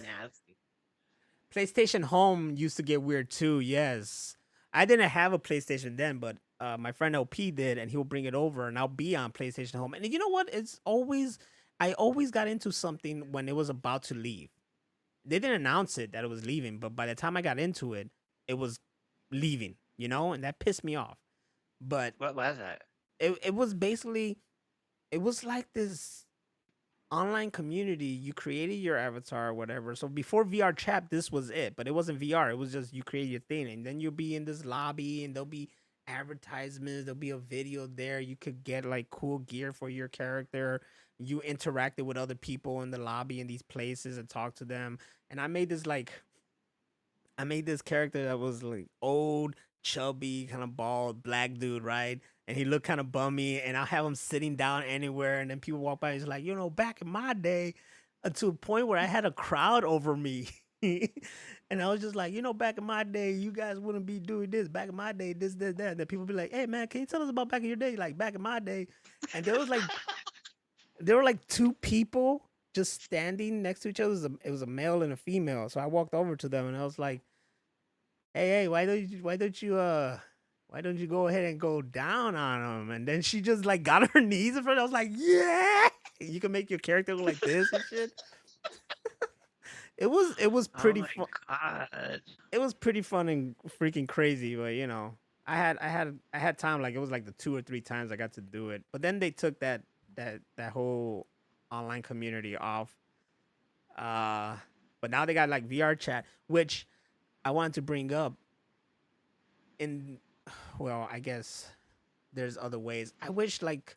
Nasty. PlayStation Home used to get weird too. Yes, I didn't have a PlayStation then, but my friend LP did, and he'll bring it over, and I'll be on PlayStation Home. And you know what? I always got into something when it was about to leave. They didn't announce it that it was leaving, but by the time I got into it, it was leaving. And that pissed me off. But What was it? it was basically it was like this online community. You created your avatar or whatever. So before VR chat, this was it, but it wasn't VR. It was just you create your thing, and then you'll be in this lobby, and there'll be advertisements. There'll be a video there. You could get like cool gear for your character. You interacted with other people in the lobby in these places and talk to them. And I made this character that was like old, chubby, kind of bald, black dude, right? And he looked kind of bummy, and I'll have him sitting down anywhere, and then people walk by, and he's like, back in my day, to a point where I had a crowd over me. And I was just like, back in my day, you guys wouldn't be doing this. Back in my day, this, that. And then people be like, hey man, can you tell us about back in your day? Like back in my day. And there were like two people just standing next to each other. It was a male and a female. So I walked over to them and I was like, hey, why don't you go ahead and go down on them? And then she just like got on her knees in front. I was like, yeah, you can make your character look like this and shit. It was Oh pretty my fun. god. It was pretty fun and freaking crazy, but I had time. Like it was like the 2 or 3 times I got to do it. But then they took that whole online community off. But now they got like VR chat, which I wanted to bring up. In Well, I guess there's other ways. I wish like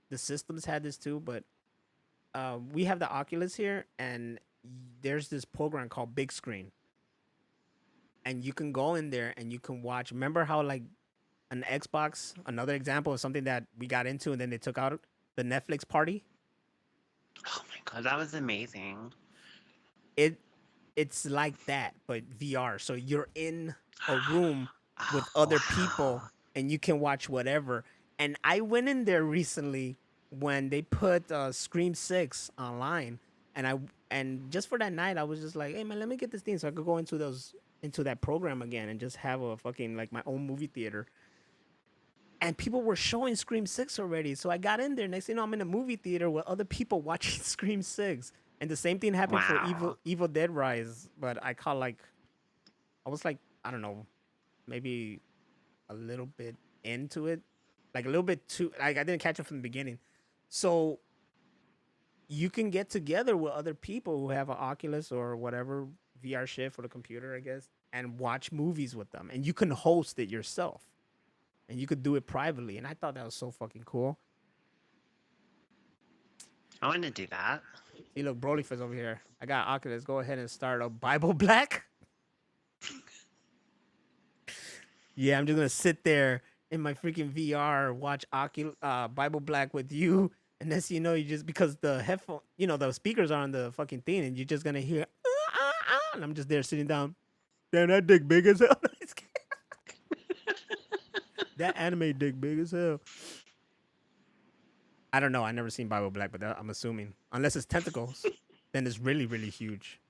the systems had this too, but we have the Oculus here, and there's this program called Big Screen, and you can go in there and you can watch. Remember how like an Xbox, another example of something that we got into and then they took out, the Netflix party. Oh my god, that was amazing. It's like that, but VR. So you're in a room with other people Wow. and you can watch whatever. And I went in there recently when they put Scream 6 online, and just for that night I was just like, hey man, let me get this thing so I could go into that program again and just have a fucking like my own movie theater. And people were showing Scream 6 already. So I got in there. Next thing you know, I'm in a movie theater with other people watching Scream 6. And the same thing happened for Wow. Evil Dead Rise. But I was like, I don't know, maybe a little bit into it. Like a little bit too, like I didn't catch it from the beginning. So you can get together with other people who have an Oculus or whatever VR shit for the computer, I guess, and watch movies with them. And you can host it yourself. And you could do it privately. And I thought that was so fucking cool. I want to do that. See, look, Brolyface over here. I got Oculus. Go ahead and start a Bible Black. Yeah, I'm just gonna sit there in my freaking VR, watch Bible Black with you, and next thing you know, you just because the headphone, the speakers are on the fucking thing, and you're just gonna hear, and I'm just there sitting down. Damn, that dick big as hell. That anime dick big as hell. I don't know. I never seen Bible Black, but I'm assuming unless it's tentacles, then it's really really huge.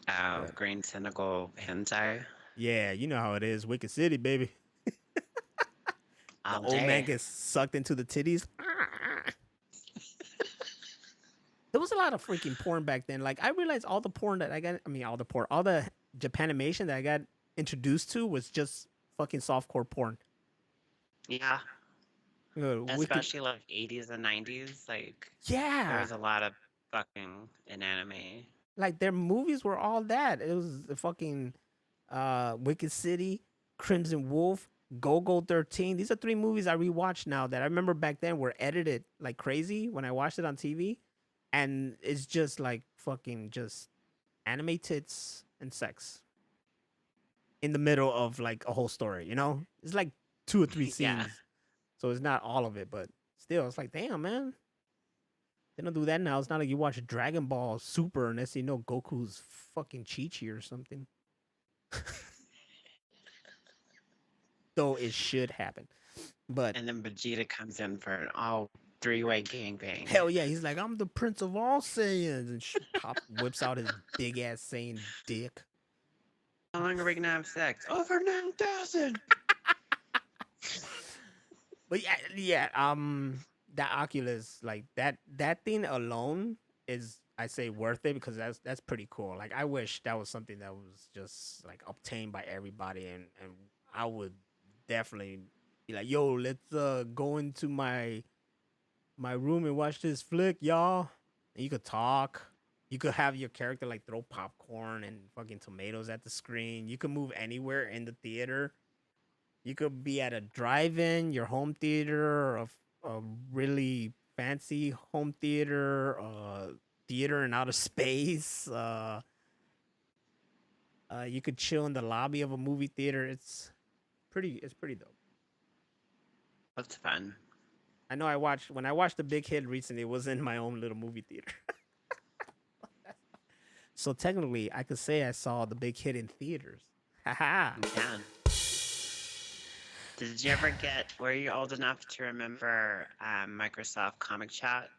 Oh, green tentacle hentai. Yeah, you know how it is. Wicked City, baby. The All old man day. gets sucked into the titties. There was a lot of freaking porn back then. Like I realized all the porn that I got. I mean, all the Japanimation that I got introduced to was just fucking softcore porn. Yeah, Wicked. especially like 80s and 90s. Like there Yeah. was a lot of fucking an anime. Like their movies were all that. It was the fucking Wicked City, Crimson Wolf, Go 13. These are 3 movies I rewatched now that I remember back then were edited like crazy when I watched it on TV. And it's just like fucking just anime tits and sex in the middle of like a whole story, you know? It's like 2 or 3 Yeah. scenes. So it's not all of it, but still, it's like, damn, man. They don't do that now. It's not like you watch Dragon Ball Super and you know Goku's fucking Chi-Chi or something. Though it should happen. But And then Vegeta comes in for an all 3-way gangbang. hell yeah, he's like, I'm the prince of all Saiyans. And whips out his big ass Saiyan dick. How long are we gonna have sex? Over 9,000. But yeah, that Oculus, like that thing alone is, I say, worth it because that's pretty cool. Like I wish that was something that was just like obtained by everybody, and I would definitely be like, yo, let's go into my room and watch this flick, y'all. And you could talk. You could have your character like throw popcorn and fucking tomatoes at the screen. You could move anywhere in the theater. You could be at a drive-in, your home theater, or a really fancy home theater, theater in outer space. You could chill in the lobby of a movie theater. It's pretty dope. That's fun. I know when I watched The Big Hit recently, it was in my own little movie theater. So technically, I could say I saw The Big Hit in theaters. Haha. You can. Did you ever were you old enough to remember Microsoft Comic Chat?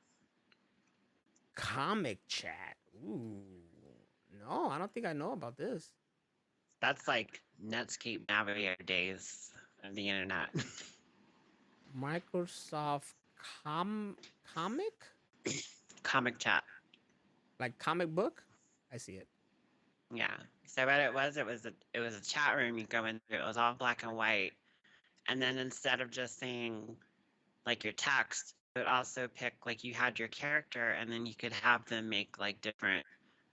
Comic Chat. Ooh. No, I don't think I know about this. That's like Netscape Navigator days of the internet. Microsoft comic? Comic Chat. Like comic book? I see it. Yeah. So what it was a chat room you go into. It was all black and white. And then instead of just saying like your text, it would also pick like you had your character and then you could have them make like different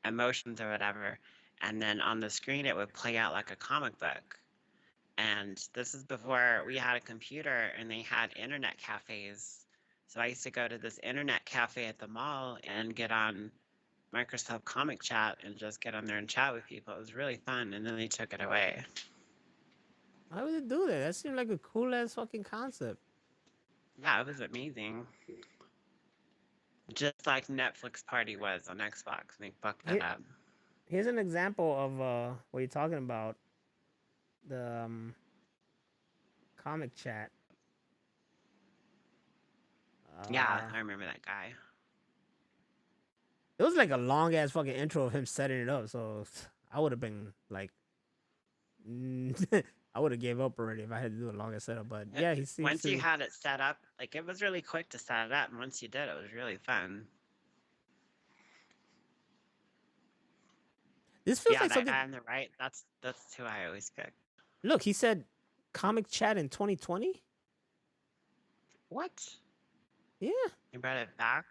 emotions or whatever. And then on the screen it would play out like a comic book. And this is before we had a computer and they had internet cafes. So I used to go to this internet cafe at the mall and get on Microsoft Comic Chat and just get on there and chat with people. It was really fun. And then they took it away. Why would they do that? That seemed like a cool ass fucking concept. Yeah, it was amazing. Just like Netflix Party was on Xbox. They fucked that up. Here's an example of what you're talking about. The comic chat. Yeah, I remember that guy. It was like a long ass fucking intro of him setting it up, so I would have been like, I would have gave up already if I had to do a longer setup. But yeah, he seems Once you had it set up, like it was really quick to set it up, and once you did, it was really fun. This feels Yeah, like that something. guy on the right, that's who I always pick. Look, he said comic chat in 2020. What? Yeah. You brought it back?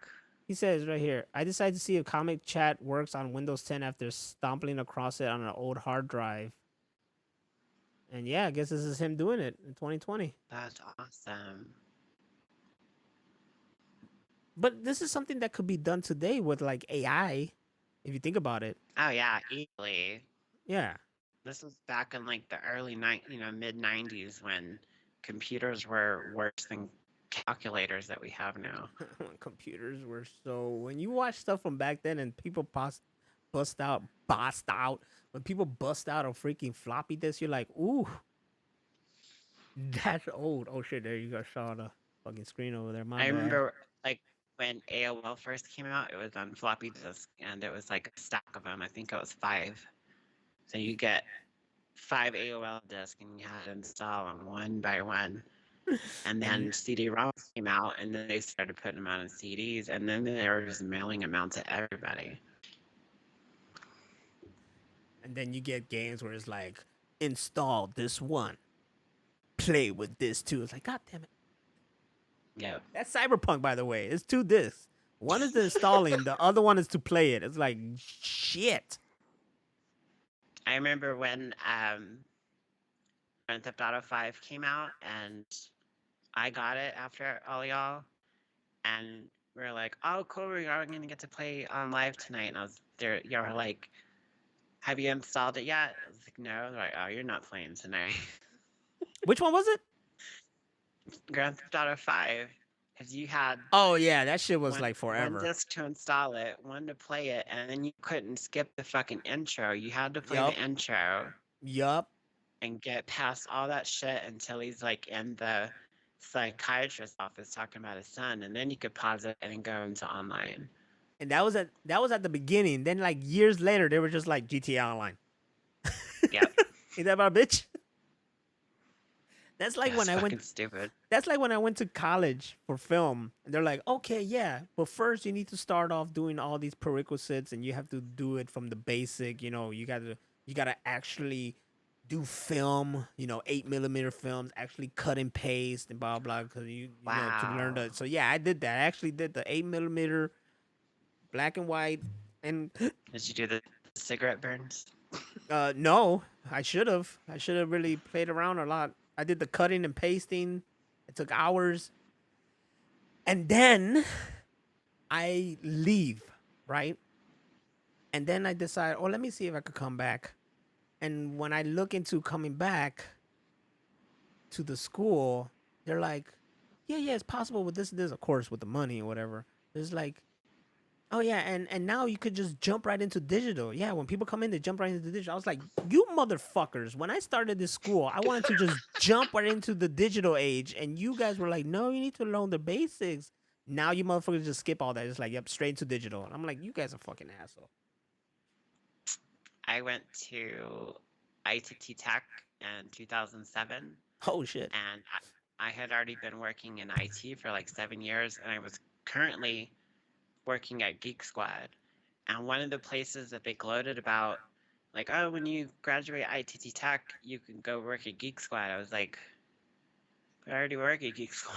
He says right here, I decided to see if comic chat works on Windows 10 after stomping across it on an old hard drive. And yeah, I guess this is him doing it in 2020. That's awesome. But this is something that could be done today with like AI, if you think about it. Oh yeah, easily. Yeah. This was back in like the early mid 90s when computers were worse than calculators that we have now. Computers were so, when you watch stuff from back then and people bust out when people bust out a freaking floppy disk, you're like, ooh, that's old. Oh shit, there you go, saw the fucking screen over there. I remember like when AOL first came out, it was on floppy disk and it was like a stack of them. I think it was 5. So you get 5 AOL disks and you had to install them one by one. And then CD-ROMs came out, and then they started putting them out on CDs, and then they were just mailing them out to everybody. And then you get games where it's like, install this one, play with this too. It's like, god damn it. Yeah. That's Cyberpunk, by the way. It's 2 discs. One is the installing, the other one is to play it. It's like shit. I remember when Grand Theft Auto 5 came out, and I got it after all y'all, and we were like, "Oh, cool, we're all gonna get to play on live tonight." And I was there. Y'all were like, "Have you installed it yet?" I was like, "No." They're like, "Oh, you're not playing tonight." Which one was it? Grand Theft Auto 5, because you had Oh yeah, that shit was one like one forever. disc to install it, one to play it, and then you couldn't skip the fucking intro. You had to play Yup. the intro Yup. and get past all that shit until he's like in the psychiatrist's office talking about his son, and then you could pause it and go into online. And that was at the beginning. Then like years later, they were just like GTA Online. Yep. Ain't that about a bitch? That's like That's when I fucking went. stupid. That's like when I went to college for film. And they're like, okay, yeah, but first you need to start off doing all these prerequisites, and you have to do it from the basic. You gotta actually do film. 8mm films, actually cut and paste and blah blah. Because you know to learn Wow. the. So yeah, I did that. I actually did the 8mm black and white, and Did you do the cigarette burns? no, I should have. I should have really played around a lot. I did the cutting and pasting. It took hours. And then I leave, right? And then I decide, oh, let me see if I could come back. And when I look into coming back to the school, they're like, yeah, it's possible with this, of course, with the money or whatever. There's like, oh yeah, and now you could just jump right into digital. Yeah, when people come in, they jump right into digital. I was like, you motherfuckers! When I started this school, I wanted to just jump right into the digital age, and you guys were like, no, you need to learn the basics. Now you motherfuckers just skip all that. It's like, yep, straight into digital. And I'm like, you guys are fucking asshole. I went to ITT Tech in 2007, Oh shit. and I had already been working in IT for like 7 years, and I was currently working at Geek Squad. And one of the places that they gloated about, like, oh, when you graduate ITT Tech, you can go work at Geek Squad. I was like, I already work at Geek Squad.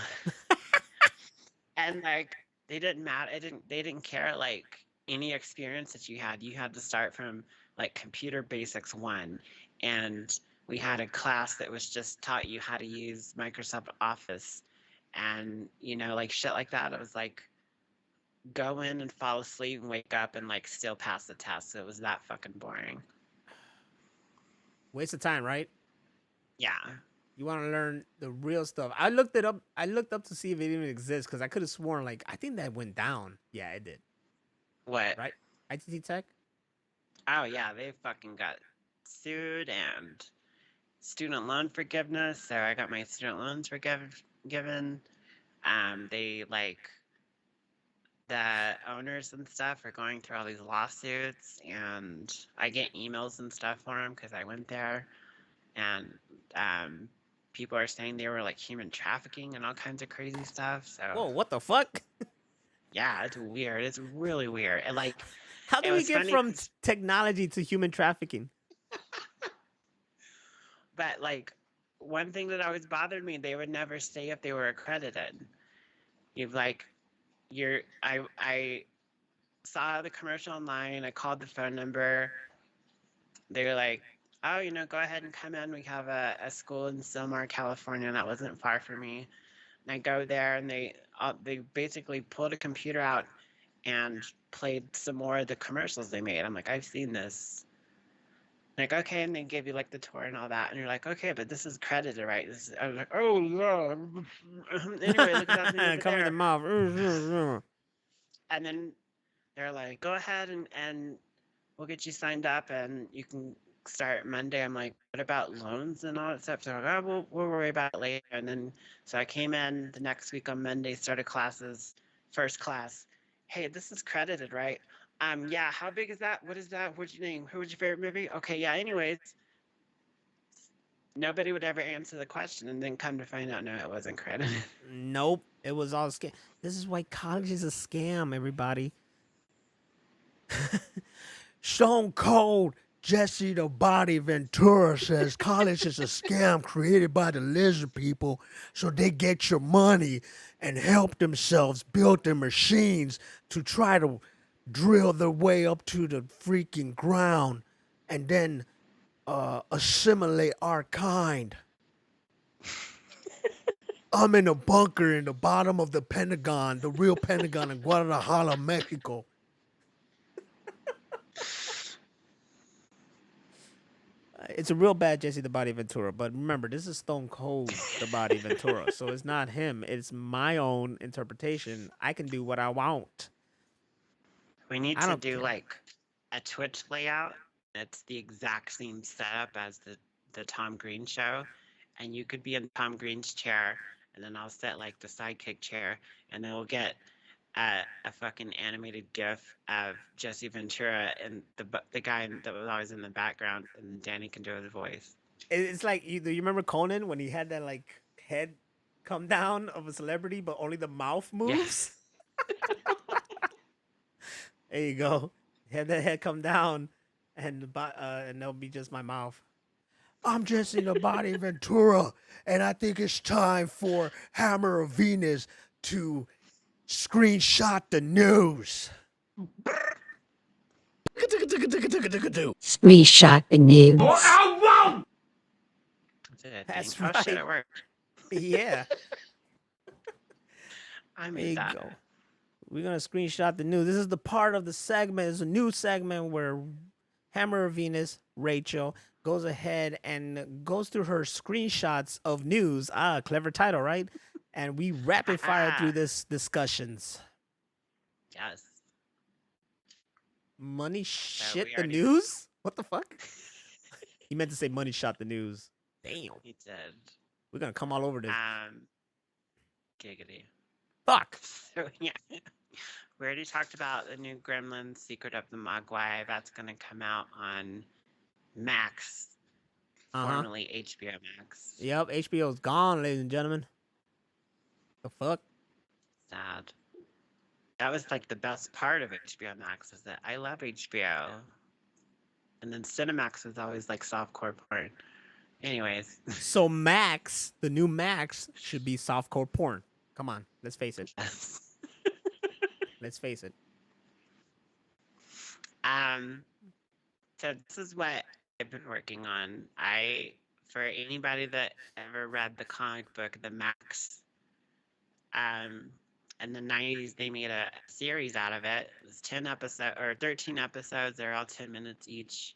And like, they didn't matter. They didn't care like any experience that you had. You had to start from like Computer Basics 1, and we had a class that was just taught you how to use Microsoft Office, and like shit like that. I was like, go in and fall asleep and wake up and like still pass the test. So it was that fucking boring. Waste of time, right? Yeah. You want to learn the real stuff. I looked it up. I looked up to see if it even exists because I could have sworn like I think that went down. Yeah, it did. What? Right? ITT Tech. Oh yeah, they fucking got sued and student loan forgiveness. So I got my student loans given. They like the owners and stuff are going through all these lawsuits, and I get emails and stuff for them because I went there, and people are saying they were like human trafficking and all kinds of crazy stuff. So Whoa, what the fuck? yeah, it's weird. It's really weird. And like, How it do we was get funny from 'cause- technology to human trafficking? but like, one thing that always bothered me, they would never say if they were accredited. You've like, I saw the commercial online. I called the phone number. They were like, oh, go ahead and come in. We have a school in Silmar, California, and that wasn't far from me. And I go there, and they basically pulled a computer out and played some more of the commercials they made. I'm like, I've seen this. Like, okay, and they give you like the tour and all that, and you're like, okay, but this is credited, right? I was like, oh yeah. Anyway, look at that thing over Come in there. the mouth. And then they're like, go ahead and we'll get you signed up and you can start Monday. I'm like, what about loans and all that stuff? So they're like, oh, we'll worry about it later. And then, so I came in the next week on Monday, started classes, first class. Hey, this is credited, right? Yeah, how big is that? What is that? What's your name? Who was your favorite movie? Okay, yeah, anyways. Nobody would ever answer the question, and then come to find out, no, it wasn't credited. Nope, it was all scam. This is why college is a scam, everybody. Stone Cold Jesse the Body Ventura says college is a scam created by the lizard people so they get your money and help themselves build their machines to try to drill their way up to the freaking ground and then assimilate our kind. I'm in a bunker in the bottom of the Pentagon, the real Pentagon in Guadalajara, Mexico. It's a real bad Jesse the Body Ventura, but remember, this is Stone Cold the Body Ventura, so it's not him. It's my own interpretation. I can do what I want. We need I to don't do care. like a Twitch layout. It's the exact same setup as the Tom Green show, and you could be in Tom Green's chair, and then I'll set like the sidekick chair, and then we'll get a fucking animated GIF of Jesse Ventura and the guy that was always in the background, and Danny can do his voice. It's like do you remember Conan when he had that like head come down of a celebrity, but only the mouth moves? There you go. Had that head come down, and and that'll be just my mouth. I'm Jesse the Body Ventura, and I think it's time for Hammer of Venus to screenshot the news. Screenshot the news. That's it. That's Oh shit, right. it worked. Yeah, I there made you that. go. We're gonna screenshot the news. This is the part of the segment. It's a new segment where Hammer of Venus, Rachel, goes ahead and goes through her screenshots of news. Ah, clever title, right? And we rapid fire through this discussions. Yes. Money shit we the already- news? What the fuck? He meant to say money shot the news. Damn. He did. We're gonna come all over this. Giggity. Fuck. So yeah, we already talked about the new Gremlins, Secret of the Mogwai. That's gonna come out on Max, formerly HBO Max. Yep, HBO's gone, ladies and gentlemen. The fuck? Sad. That was like the best part of HBO Max is that I love HBO. And then Cinemax was always like softcore porn. Anyways. So Max, the new Max, should be softcore porn. Come on, let's face it. Let's face it. So this is what I've been working on. For anybody that ever read the comic book, The Max, in the 90s, they made a series out of it. It was 13 episodes. They're all 10 minutes each.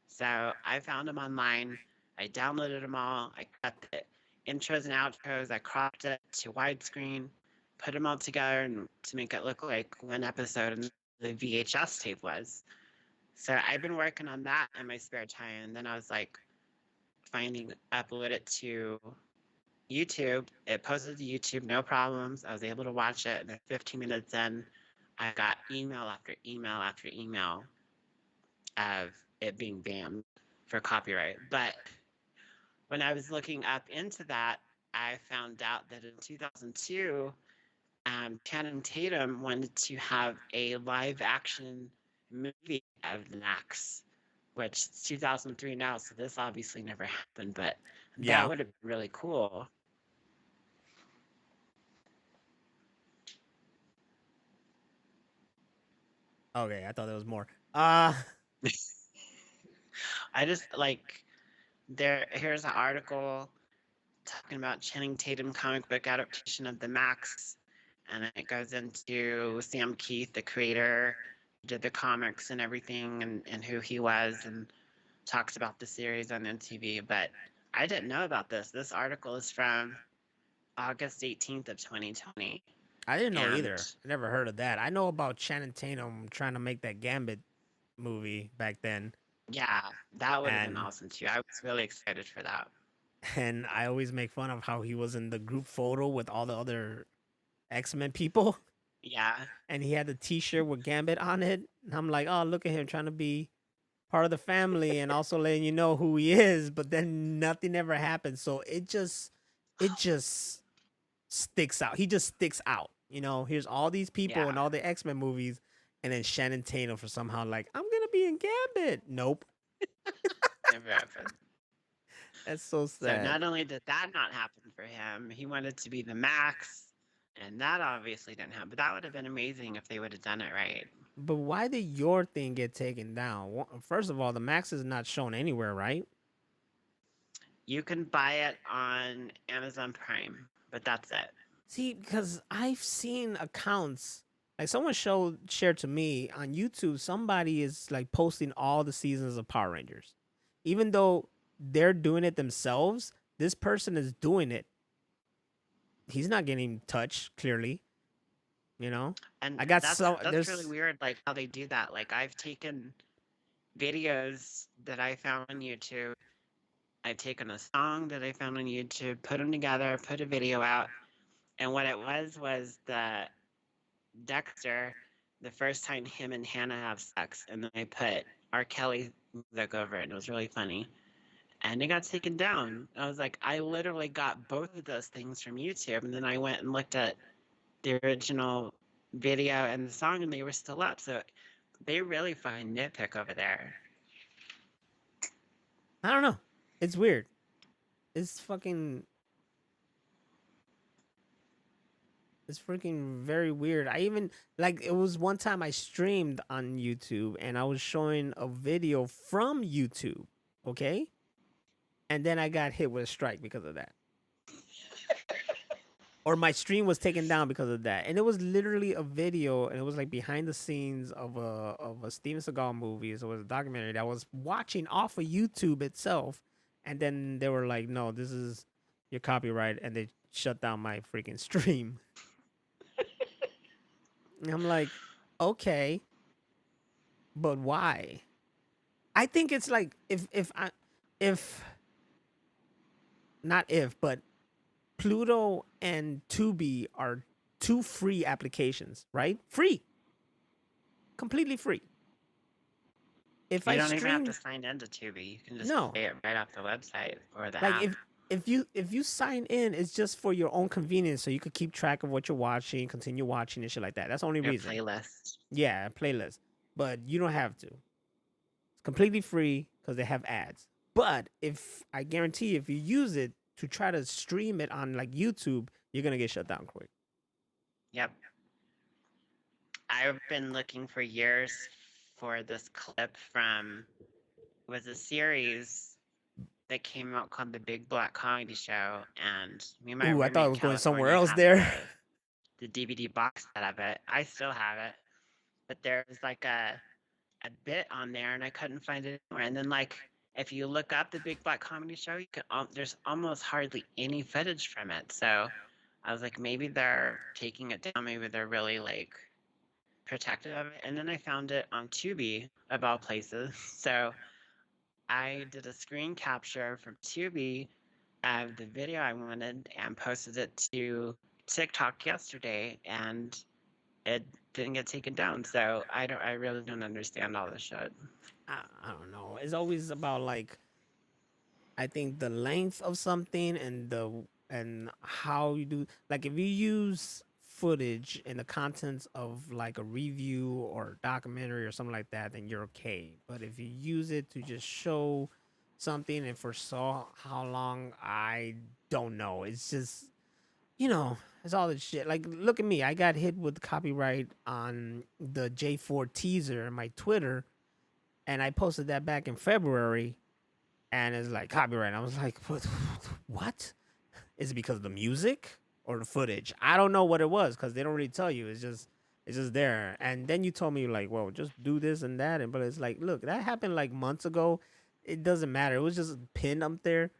So I found them online. I downloaded them all. I cut the intros and outros. I cropped it to widescreen, put them all together and to make it look like one episode and the VHS tape was. So I've been working on that in my spare time. And then I was like, upload it to YouTube. It posted to YouTube, no problems. I was able to watch it. And then 15 minutes in, I got email after email after email of it being banned for copyright. But when I was looking up into that, I found out that in 2002, Channing Tatum wanted to have a live action movie of the Max, which is 2003 now, so this obviously never happened, but that would have been really cool. Okay, I thought there was more. I just like here's an article talking about Channing Tatum comic book adaptation of the Max, and it goes into Sam Keith, the creator, who did the comics and everything, and who he was, and talks about the series on MTV. But I didn't know about this. This article is from August 18th of 2020. I didn't know either. I never heard of that. I know about Channing Tatum trying to make that Gambit movie back then. Yeah, that would have been awesome too. I was really excited for that. And I always make fun of how he was in the group photo with all the other X-Men people. Yeah. And he had the t-shirt with Gambit on it. And I'm like, oh, look at him trying to be part of the family and also letting you know who he is. But then nothing ever happened. So it just sticks out. He just sticks out. You know, here's all these people in all the X-Men movies. And then Channing Tatum for somehow like, I'm going to be in Gambit. Nope. Never happened. That's so So sad. not only did that not happen for him, he wanted to be the Max, and that obviously didn't happen. But that would have been amazing if they would have done it right. But why did your thing get taken down? First of all, the Max is not shown anywhere, right? You can buy it on Amazon Prime, but that's it. See, because I've seen accounts like someone shared to me on YouTube. Somebody is like posting all the seasons of Power Rangers, even though they're doing it themselves. This person is doing it. He's not getting touched. Clearly, you know. And I got that's some. that's really There's weird, like how they do that. Like I've taken videos that I found on YouTube. I've taken a song that I found on YouTube, put them together, put a video out, and what it was the Dexter, the first time him and Hannah have sex, and then I put R. Kelly music over it, and it was really funny. And it got taken down. I was like, I literally got both of those things from YouTube, and then I went and looked at the original video and the song, and they were still up. So they really find nitpick over there. I don't know. It's weird. It's fucking. It's freaking very weird. I even like it was one time I streamed on YouTube and I was showing a video from YouTube, okay? And then I got hit with a strike because of that. Or my stream was taken down because of that. And it was literally a video and it was like behind the scenes of a Steven Seagal movie. So it was a documentary that I was watching off of YouTube itself. And then they were like, "No, this is your copyright," and they shut down my freaking stream. And I'm like, okay, but why? I think it's like if not if, but Pluto and Tubi are two free applications, right? Free. Completely free. If You I don't even have to stream sign into Tubi. You can just no, play it right off the website or the like app. if you sign in, it's just for your own convenience, so you could keep track of what you're watching, continue watching and shit like that. That's the only Your reason. playlist. Yeah, playlist. But you don't have to. It's completely free because they have ads. But if I guarantee if you use it to try to stream it on like YouTube, you're gonna get shut down quick. Yep. I've been looking for years for this clip from it was a series that came out called The Big Black Comedy Show, and me and my Ooh, I roommate thought it in was going somewhere California else have there. the DVD box set of it. I still have it, but there's like a bit on there, and I couldn't find it anywhere. And then like if you look up The Big Black Comedy Show, you can there's almost hardly any footage from it. So I was like, maybe they're taking it down. Maybe they're really like protective of it. And then I found it on Tubi, of all places. So I did a screen capture from Tubi of the video I wanted and posted it to TikTok yesterday, and it didn't get taken down. So I really don't understand all this shit. I don't know. It's always about like I think the length of something and how you do like if you use footage in the contents of like a review or documentary or something like that, then you're okay. But if you use it to just show something and for so how long, I don't know. It's just it's all this shit. Like look at me. I got hit with copyright on the J4 teaser in my Twitter and I posted that back in February and it's like copyright. I was like, what? Is it because of the music or the footage? I don't know what it was because they don't really tell you. It's just there. And then you told me like, well, just do this and that. And but it's like, look, that happened like months ago. It doesn't matter. It was just pinned up there.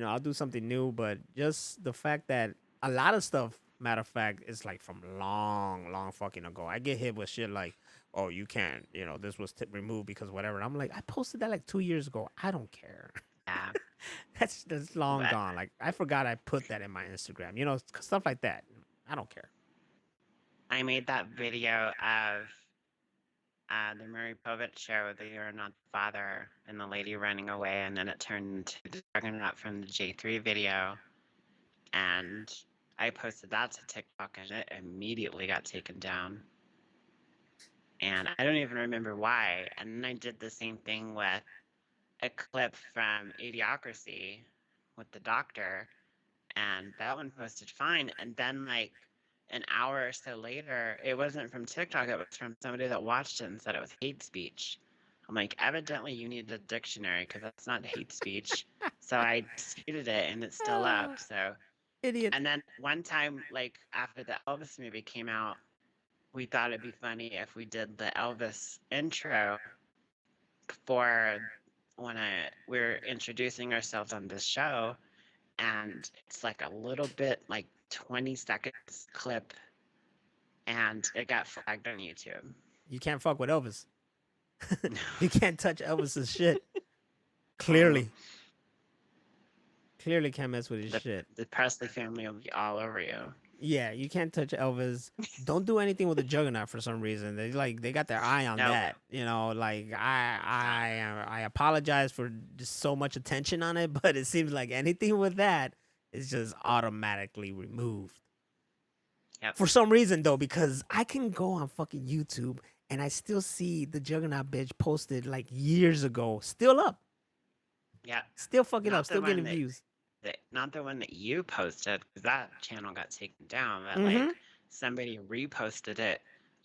I'll do something new. But just the fact that a lot of stuff, matter of fact, is like from long, long fucking ago. I get hit with shit like, oh, you can't. This was removed because whatever. And I'm like, I posted that like 2 years ago. I don't care. Yeah. That's long But gone. Like I forgot I put that in my Instagram. Stuff like that. I don't care. I made that video of the Murray Povich show, the You're Not the Father, and the lady running away, and then it turned into the Juggernaut from the J3 video. And I posted that to TikTok, and it immediately got taken down. And I don't even remember why. And then I did the same thing with a clip from Idiocracy with the doctor, and that one posted fine. And then, like, an hour or so later, it wasn't from TikTok, it was from somebody that watched it and said it was hate speech. I'm like, evidently you need a dictionary because that's not hate speech. So I disputed it and it's still up. So, Idiot. and then one time, like, after the Elvis movie came out, we thought it'd be funny if we did the Elvis intro for when we're introducing ourselves on this show, and it's like a little bit, like 20 seconds clip, and it got flagged on YouTube. You can't fuck with Elvis. You can't touch Elvis's shit. Clearly. Clearly can't mess with his shit. The Presley family will be all over you. Yeah, you can't touch Elvis. Don't do anything with the Juggernaut for some reason. They got their eye on that. You know, like I apologize for just so much attention on it, but it seems like anything with that is just automatically removed. Yep. For some reason though, because I can go on fucking YouTube and I still see the Juggernaut bitch posted like years ago, still up. Yeah. Still fucking up, still getting views. Not the one that you posted, because that channel got taken down, but like somebody reposted it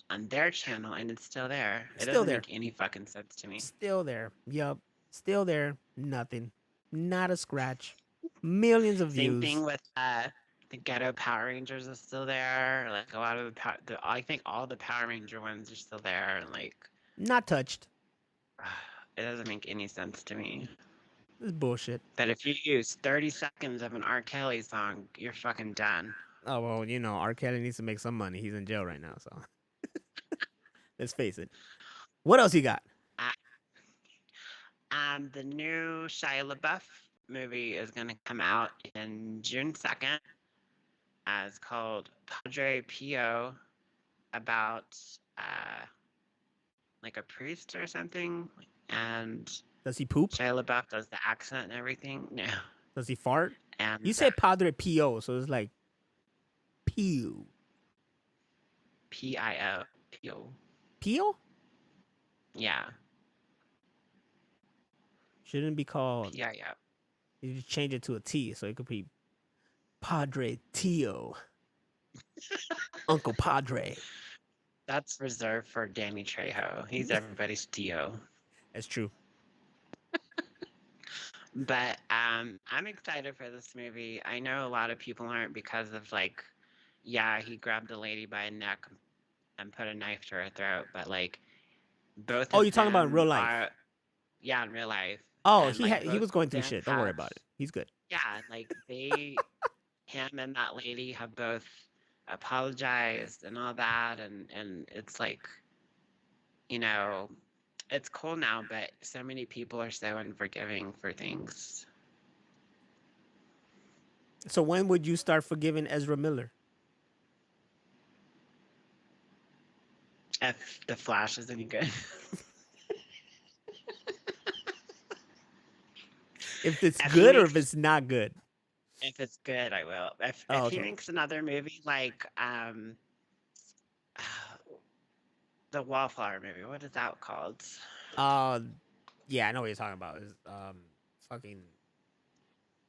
on their channel and it's still there. It doesn't make any fucking sense to me. Still there. Yup. Still there. Nothing. Not a scratch. Millions of views. Same thing with the Ghetto Power Rangers is still there. Like a lot of I think all the Power Ranger ones are still there. And like, not touched. It doesn't make any sense to me. This is bullshit. That if you use 30 seconds of an R. Kelly song, you're fucking done. Oh, well, you know, R. Kelly needs to make some money. He's in jail right now, so. Let's face it. What else you got? The new Shia LaBeouf movie is going to come out in June 2nd. It's called Padre Pio, about like a priest or something. And does he poop? Shia LaBeouf does the accent and everything. No. Does he fart? And you say Padre Pio, so it's like Pio. P-I-O. Pio. Pio? Yeah. Shouldn't be called. Yeah. You just change it to a T, so it could be Padre Tio. Uncle Padre. That's reserved for Danny Trejo. He's everybody's Tio. That's true. But I'm excited for this movie. I know a lot of people aren't because of like, yeah, he grabbed a lady by a neck and put a knife to her throat. But like, both. Oh, you're talking about in real life? Yeah, in real life. Oh, and, he was going through shit. Don't worry about it. He's good. Yeah, like him and that lady have both apologized and all that, and it's like, you know, it's cool now, but so many people are so unforgiving for things. So when would you start forgiving Ezra Miller? If The Flash is any good. If it's good or if it's not good? If it's good, I will. If he makes another movie like the Wallflower movie, what is that called? Yeah, I know what you're talking about. Is fucking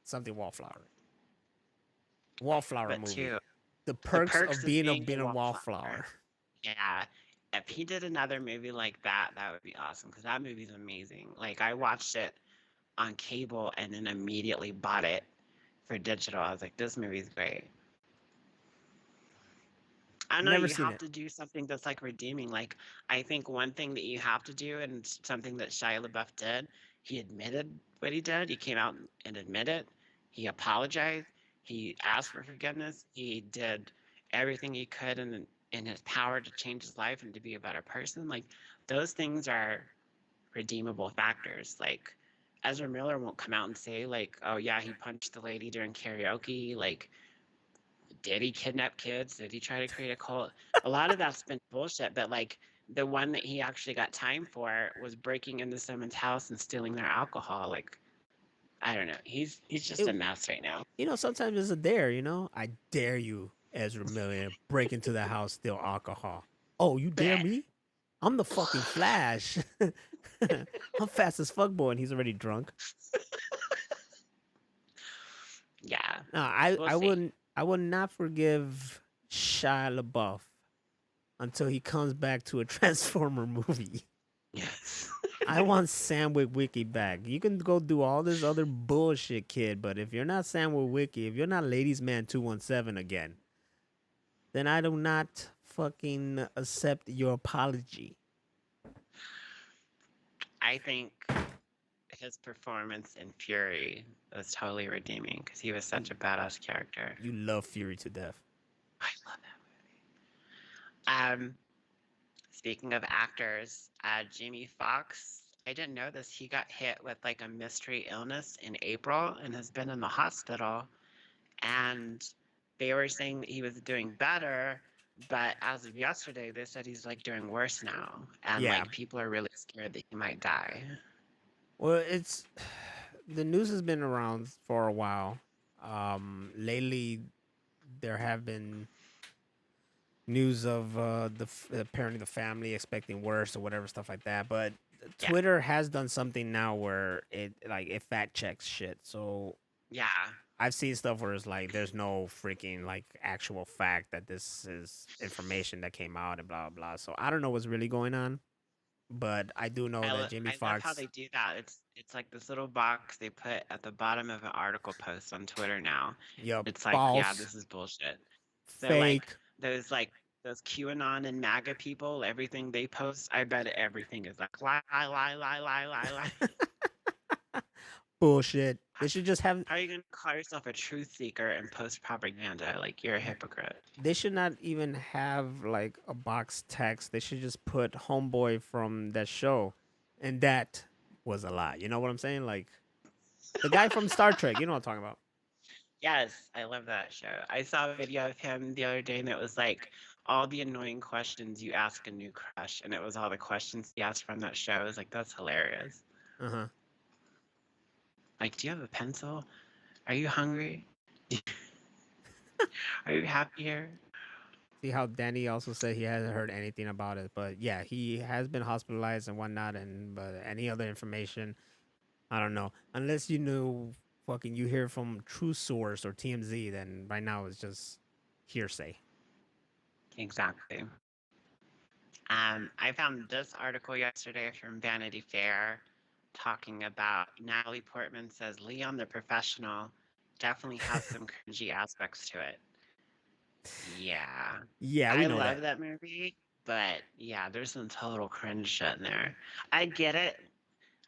something Wallflower. Wallflower movie. Too, the perks of being a wallflower. Yeah. If he did another movie like that, that would be awesome, because that movie's amazing. Like, I watched it on cable and then immediately bought it for digital. I was like, this movie's great. I know you have to do something that's like redeeming. Like, I think one thing that you have to do, and something that Shia LaBeouf did, he admitted what he did. He came out and admitted. He apologized. He asked for forgiveness. He did everything he could in his power to change his life and to be a better person. Like, those things are redeemable factors. Like, Ezra Miller won't come out and say, like, oh yeah, he punched the lady during karaoke. Like, did he kidnap kids? Did he try to create a cult? A lot of that's been bullshit, but like, the one that he actually got time for was breaking into someone's house and stealing their alcohol. Like, I don't know. He's just a mess right now. You know, sometimes it's a dare, you know? I dare you, Ezra Miller, break into the house, steal alcohol. Oh, you dare me? I'm the fucking Flash. I'm fast as fuck, boy, and he's already drunk. Yeah, No, I we'll I see. wouldn't. I would not forgive Shia LaBeouf until he comes back to a Transformer movie. Yes. I want Sam Witwicky back. You can go do all this other bullshit, kid, but if you're not Sam Witwicky, if you're not Ladies Man 217 again, then I do not fucking accept your apology. I think his performance in Fury was totally redeeming because he was such a badass character. You love Fury to death. I love that movie. Speaking of actors, Jamie Foxx, I didn't know this. He got hit with like a mystery illness in April and has been in the hospital. And they were saying that he was doing better, but as of yesterday, they said he's like doing worse now. And Yeah. like people are really scared that he might die. Well, it's the news has been around for a while. Lately, there have been news of apparently the family expecting worse or whatever stuff like that. But Yeah. Twitter has done something now where it fact checks shit. So Yeah. I've seen stuff where it's like there's no freaking like actual fact that this is information that came out and blah blah. So I don't know what's really going on, but I do know that Jamie I love how Foxx. they do that. It's like this little box they put at the bottom of an article post on Twitter now. Yup, It's like, yeah, false, this is bullshit. So fake. like those QAnon and MAGA people, everything they post, I bet everything is like lie, lie, lie, lie, lie, lie. Bullshit. They should just have. How are you gonna call yourself a truth seeker and post propaganda? Like you're a hypocrite. They should not even have like a box text. They should just put homeboy from that show, and that was a lie. You know what I'm saying? Like the guy from Star Trek. You know what I'm talking about? Yes, I love that show. I saw a video of him the other day and it was like all the annoying questions you ask a new crush, and it was all the questions he asked from that show. I was like, that's hilarious. Uh huh. Like, do you have a pencil? Are you hungry? Are you happy here? See how Danny also said he hasn't heard anything about it, but yeah, he has been hospitalized and whatnot. And but any other information, I don't know. Unless you know, fucking, you hear from True Source or TMZ, then right now it's just hearsay. Exactly. I found this article yesterday from Vanity Fair talking about Natalie Portman says Leon the Professional definitely has some cringy aspects to it. Yeah. Yeah, we I know love that. that movie, but yeah, there's some total cringe shit in there. I get it.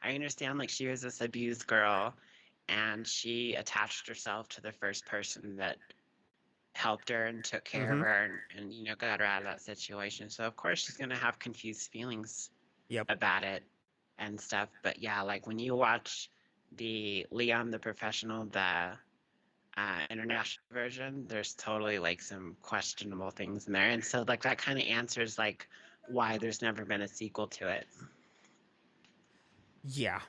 I understand like she was this abused girl and she attached herself to the first person that helped her and took care of Mm-hmm. her and you know got her out of that situation. So of course she's gonna have confused feelings Yep. about it and stuff. But yeah, like when you watch the Leon the Professional, the international version, there's totally like some questionable things in there, and so like that kind of answers like why there's never been a sequel to it. Yeah.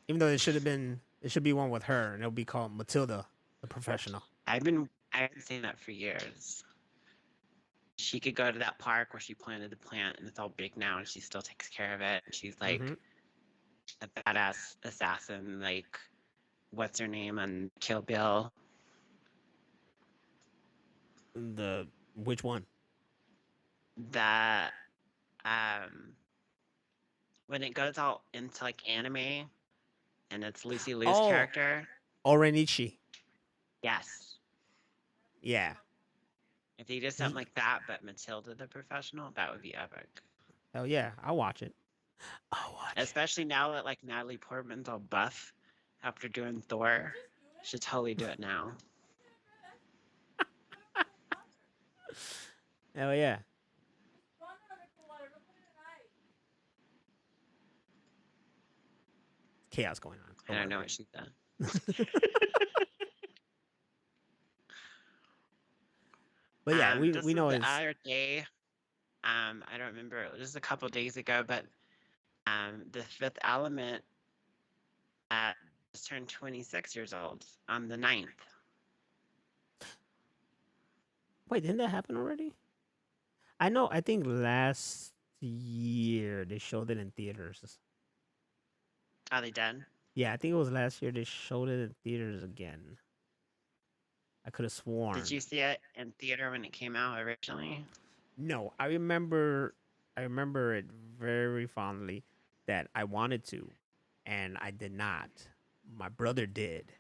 Even though it should be one with her, and it'll be called Matilda, the Professional. I've been saying that for years. She could go to that park where she planted the plant, and it's all big now, and she still takes care of it. And she's like Mm-hmm. a badass assassin, like what's her name on Kill Bill? The which one? That when it goes all into like anime, and it's Lucy Liu's Oh, character. Orenichi. Yes. Yeah. If they did something like that, but Matilda the Professional, that would be epic. Hell yeah, I'll watch it. I'll watch it. Especially now that like Natalie Portman's all buff after doing Thor. Should totally do it now. Hell yeah. Chaos going on. I don't know what she done. But yeah, we know the it's other day. I don't remember. It was just a couple days ago, but the Fifth Element just turned 26 years old on the 9th. Wait, didn't that happen already? I know. I think last year they showed it in theaters. Are they done? Yeah, I think it was last year they showed it in theaters again. I could have Did sworn. you see it in theater when it came out originally? No, I remember it very fondly that I wanted to and I did not. My brother did.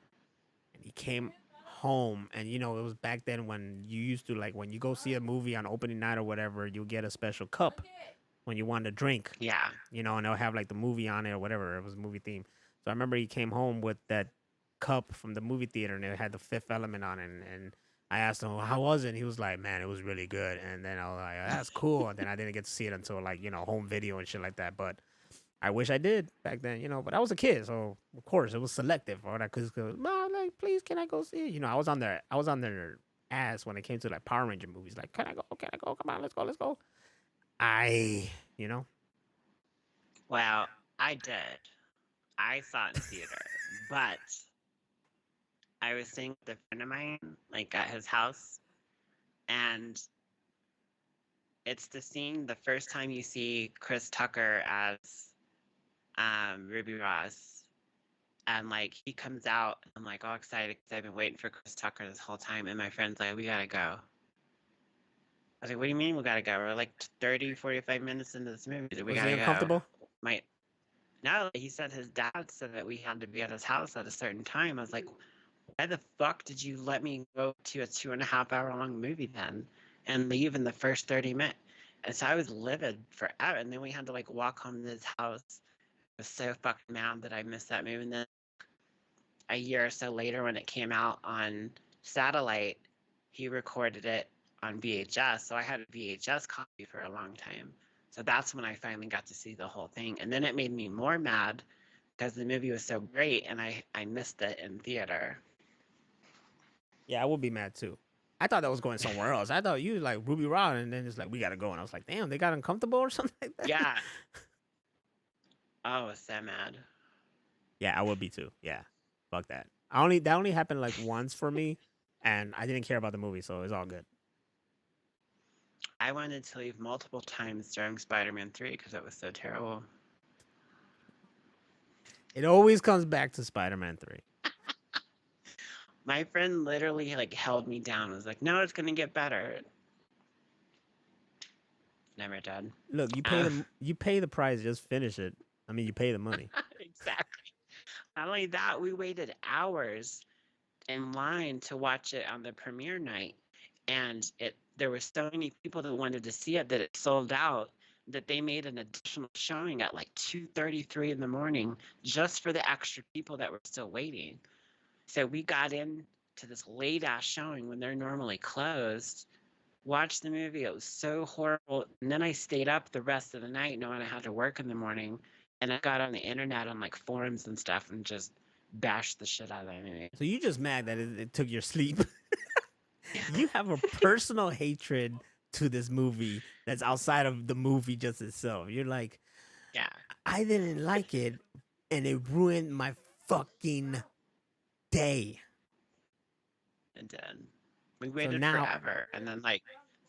And he came home and it was back then when you used to like when you go see a movie on opening night or whatever, you get a special cup when you want to drink, Yeah. and they'll have like the movie on it or whatever. It was movie theme. So I remember he came home with that cup from the movie theater and it had the Fifth Element on it. And I asked him, how was it? And he was like, man, it was really good. And then I was like, that's cool. And then I didn't get to see it until like, home video and shit like that. But I wish I did back then, but I was a kid. So of course it was selective. Or I could go, Mom, like, please, can I go see it? I was on their ass when it came to like Power Ranger movies. Like, can I go? Can I go? Come on, let's go. Let's go. I, you know, Well, I did. I saw it in theater, but I was staying with a friend of mine, like at his house, and it's the scene the first time you see Chris Tucker as Ruby Ross, and like he comes out, I'm like all excited because I've been waiting for Chris Tucker this whole time, and my friend's like, we gotta go. I was like, what do you mean we gotta go? We're like 30, 45 minutes into this movie. We was gotta he go. uncomfortable? No, he said his dad said that we had to be at his house at a certain time. I was like, why the fuck did you let me go to a 2.5 hour long movie then and leave in the first 30 minutes? And so I was livid forever. And then we had to like walk home to his house. I was so fucking mad that I missed that movie. And then a year or so later, when it came out on satellite, he recorded it on VHS. So I had a VHS copy for a long time. So that's when I finally got to see the whole thing. And then it made me more mad because the movie was so great and I missed it in theater. Yeah, I would be mad too. I thought that was going somewhere else. I thought you like Ruby Rod, and then it's like we gotta go, and I was like, damn, they got uncomfortable or something like that. Yeah. Oh, I was so mad. Yeah, I would be too. Yeah, fuck that. That only happened like once for me, and I didn't care about the movie, so it's all good. I wanted to leave multiple times during Spider-Man 3 because it was so terrible. It always comes back to Spider-Man 3. My friend literally like held me down. Was like, no, it's gonna get better. Never did. Look, you pay the price, just finish it. I mean, you pay the money. Exactly. Not only that, we waited hours in line to watch it on the premiere night, and there were so many people that wanted to see it that it sold out. That they made an additional showing at like 2:33 in the morning just for the extra people that were still waiting. So we got in to this late ass showing when they're normally closed. Watched the movie. It was so horrible. And then I stayed up the rest of the night knowing I had to work in the morning. And I got on the internet on like forums and stuff and just bashed the shit out of that movie. So you just mad that it took your sleep. You have a personal hatred to this movie that's outside of the movie just itself. You're like, Yeah. I didn't like it, and it ruined my fucking day. And then we waited now- forever. And then like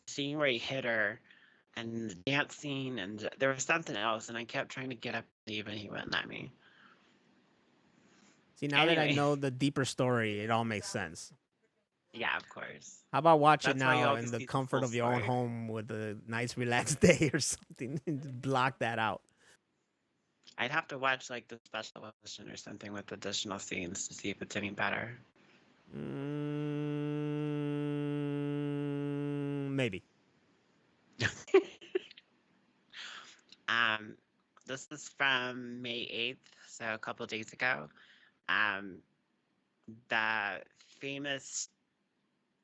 seeing where he hit her and the dance scene and there was something else and I kept trying to get up and leave and he wouldn't let me. See, now that I Anyway. know the deeper story, it all makes sense. Yeah, of course. How about watch it That's why you now always in the see the comfort full of your own story. home with a nice relaxed day or something and block that out? I'd have to watch like the special edition or something with additional scenes to see if it's any better. Maybe. This is from May 8th, so a couple days ago. The famous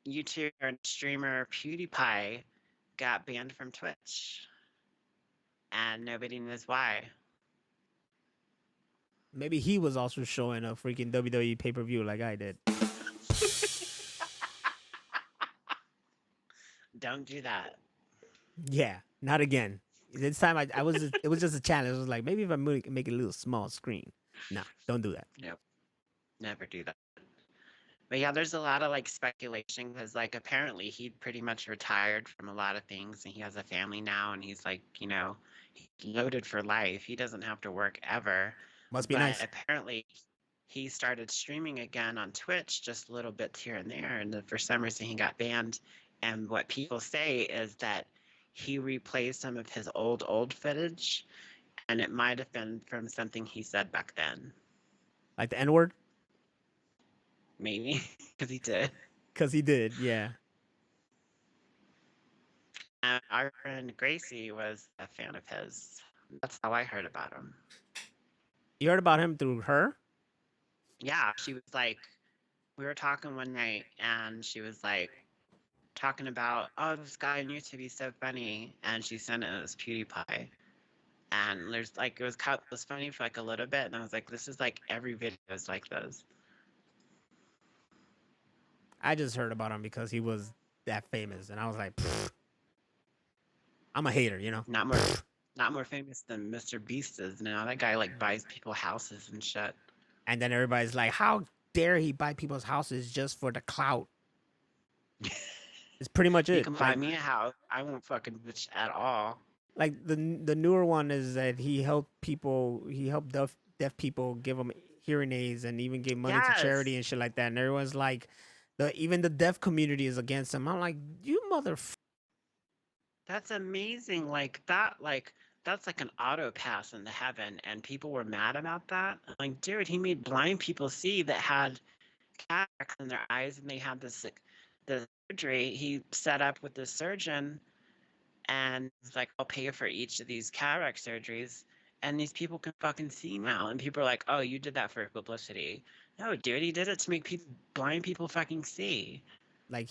YouTuber and streamer PewDiePie got banned from Twitch, and nobody knows why. Maybe he was also showing a freaking WWE pay-per-view like I did. Don't do that. Yeah, not again. This time it was just a challenge. It was like, maybe if I make it a little small screen. No, don't do that. Nope. Never do that. But yeah, there's a lot of like speculation because like apparently he pretty much retired from a lot of things and he has a family now and he's like, he's loaded for life. He doesn't have to work ever. Must be But nice. apparently, he started streaming again on Twitch, just little bits here and there. And then for some reason, he got banned. And what people say is that he replayed some of his old footage, and it might have been from something he said back then. Like the N word, Maybe because he did. because he did. Yeah. And our friend Gracie was a fan of his. That's how I heard about him. You heard about him through her? Yeah, she was like, we were talking one night, and she was like, talking about, oh, this guy on YouTube, he's so funny. And she sent it as PewDiePie. And there's like, it was funny for like a little bit. And I was like, this is like every video is like this. I just heard about him because he was that famous, and I was like, pfft. I'm a hater, you know. Not more famous than Mr. Beast is now. That guy like buys people houses and shit. And then everybody's like, how dare he buy people's houses just for the clout? It's pretty much You it. can buy Like, me a house. I won't fucking bitch at all. like the newer one is that he helped people. He helped deaf people, give them hearing aids, and even gave money to charity Yes. and shit like that. And everyone's like, even the deaf community is against him. I'm like, you That's amazing. That's like an auto pass into heaven, and people were mad about that. I'm like, dude, he made blind people see that had cataracts in their eyes, and they had the surgery. He set up with the surgeon, and it's like, I'll pay for each of these cataract surgeries, and these people can fucking see now. And people are like, oh, you did that for publicity. No, dude, he did it to make blind people fucking see. like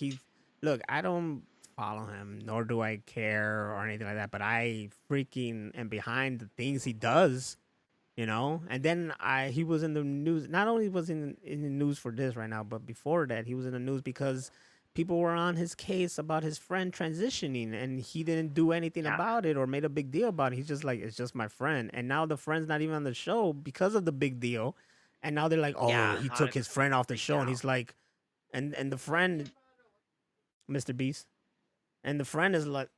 look, I don't follow him, nor do I care or anything like that, but I freaking am behind the things he does, you know. And then he was in the news. Not only was in the news for this right now, but before that he was in the news because people were on his case about his friend transitioning, and he didn't do anything Yeah. about it or made a big deal about it. He's just like, it's just my friend. And now the friend's not even on the show because of the big deal. And now they're like, oh, Yeah, he now took his it's friend off the freaked show. And out. he's like, and the friend, Mr. Beast, and the friend is like,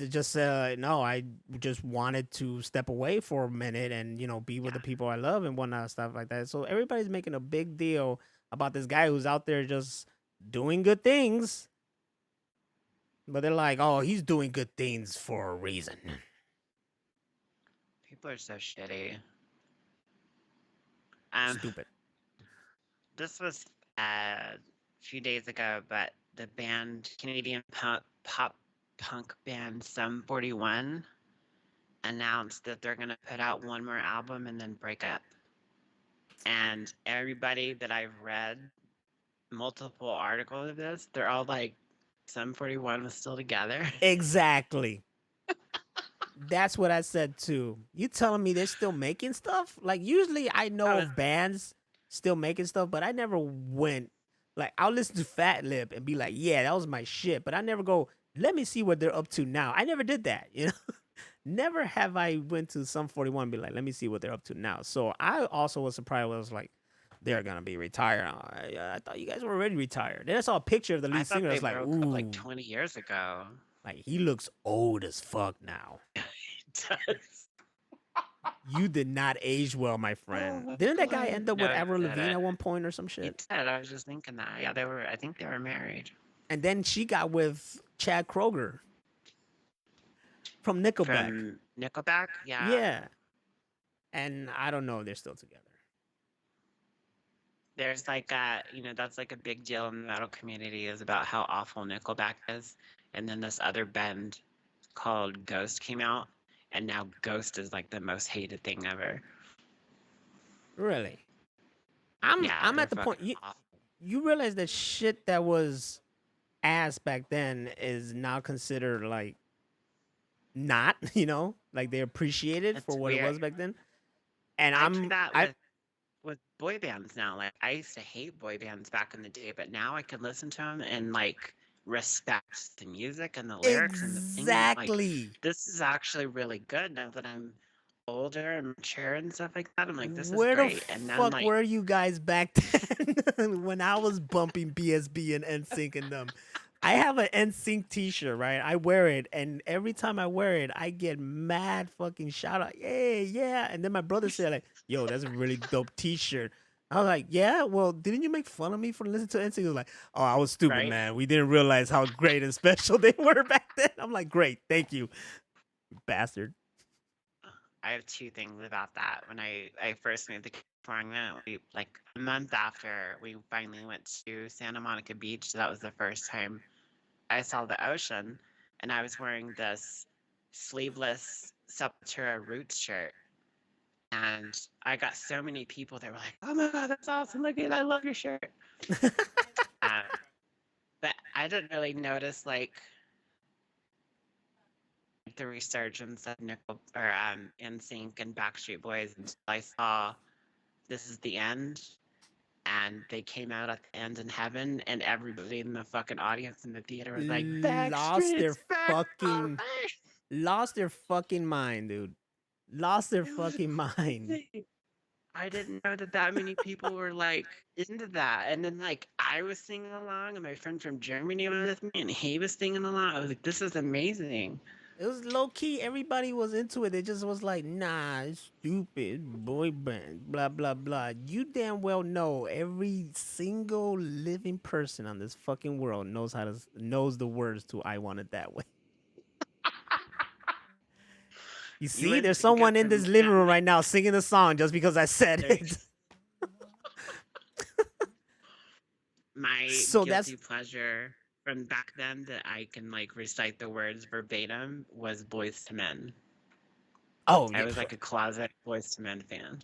just no, I just wanted to step away for a minute and, you know, be with the people I love and whatnot, stuff like that. So everybody's making a big deal about this guy who's out there just doing good things. But they're like, oh, he's doing good things for a reason. People are so shitty. Stupid. This was a few days ago, but the band, Canadian pop punk band Sum 41, announced that they're going to put out one more album and then break up. And everybody that I've read multiple articles of this, they're all like, Sum 41 was still together. Exactly. That's what I said too. You telling me they're still making stuff? Like, usually I know of bands still making stuff, but I never went, like, I'll listen to Fat Lip and be like, yeah, that was my shit. But I never go, let me see what they're up to now. I never did that, you know? Never have I went to Sum 41 and be like, let me see what they're up to now. So I also was surprised when I was like, they're gonna be retired. I thought you guys were already retired. Then I saw a picture of the I lead thought singer. I they was like, broke ooh, up like 20 years ago. like, he looks old as fuck now. It does. You did not age well, my friend. Didn't that guy end up with No, he Avril Lavigne didn't. at one point or some He shit? did. I was just thinking that. Yeah, I think they were married. And then she got with Chad Kroger from Nickelback. From Nickelback? Yeah. Yeah. And I don't know if they're still together. There's like that's like a big deal in the metal community is about how awful Nickelback is. And then this other band called Ghost came out, and now Ghost is like the most hated thing ever. Really? I'm they're at the point fucking awful. you realize that shit that was ass back then is now considered like not, you know? Like they appreciate it It's for what it was weird. back then. And I do that with boy bands now. Like I used to hate boy bands back in the day, but now I can listen to them and like respect the music and the lyrics and the singing. Like, exactly. this is actually really good now that I'm older and mature and stuff like that. I'm like, this is Where the great. And then fuck like, were you guys back then when I was bumping BSB and NSYNC and them? I have an NSYNC t-shirt, right? I wear it, and every time I wear it, I get mad fucking shout out, hey, yeah. And then my brother said, like, yo, that's a really dope t-shirt. I was like, yeah, well, didn't you make fun of me for listening to NSYNC? He was like, oh, I was stupid, Right? man. We didn't realize how great and special they were back then. I'm like, great, thank you, bastard. I have two things about that. When I first moved to California, we like a month after we finally went to Santa Monica Beach. That was the first time I saw the ocean, and I was wearing this sleeveless Sepultura Roots shirt, and I got so many people that were like, "Oh my god, that's awesome! Look at it, I love your shirt." Um, but I didn't really notice like the resurgence of Nickel or NSYNC and Backstreet Boys until I saw This Is the End, and they came out at the end in heaven, and everybody in the fucking audience in the theater was like, Lost their "Backstreet's back, fucking alright!" lost their fucking mind, dude. Lost their It was fucking mind. crazy. I didn't know that many people were like into that, and then like I was singing along, and my friend from Germany was with me, and he was singing along. I was like, "This is amazing." It was low key. Everybody was into it. It just was like, nah, it's stupid boy band, blah blah blah. You damn well know every single living person on this fucking world knows the words to "I Want It That Way." You You see, would there's think someone it's in a this living room family. right now singing the song just because I said it. My So that's guilty pleasure from back then that I can like recite the words verbatim was Boys to Men. oh I yeah. was like a closet Boys to Men fan.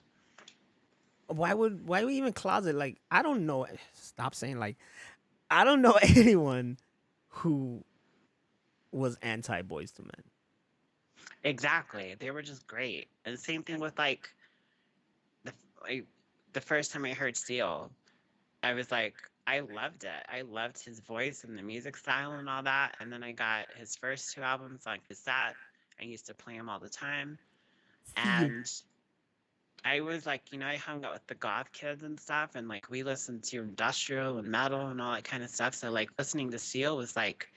Why would we even closet? Like I don't know. Stop saying like I don't know anyone who was anti Boys to Men. Exactly. They were just great. And same thing with the like, the first time I heard Seal, I was like, I loved it. I loved his voice and the music style and all that. And then I got his first two albums on cassette. I used to play them all the time. Seal. And I was like, I hung out with the goth kids and stuff, and like we listened to industrial and metal and all that kind of stuff. So like listening to Seal was like,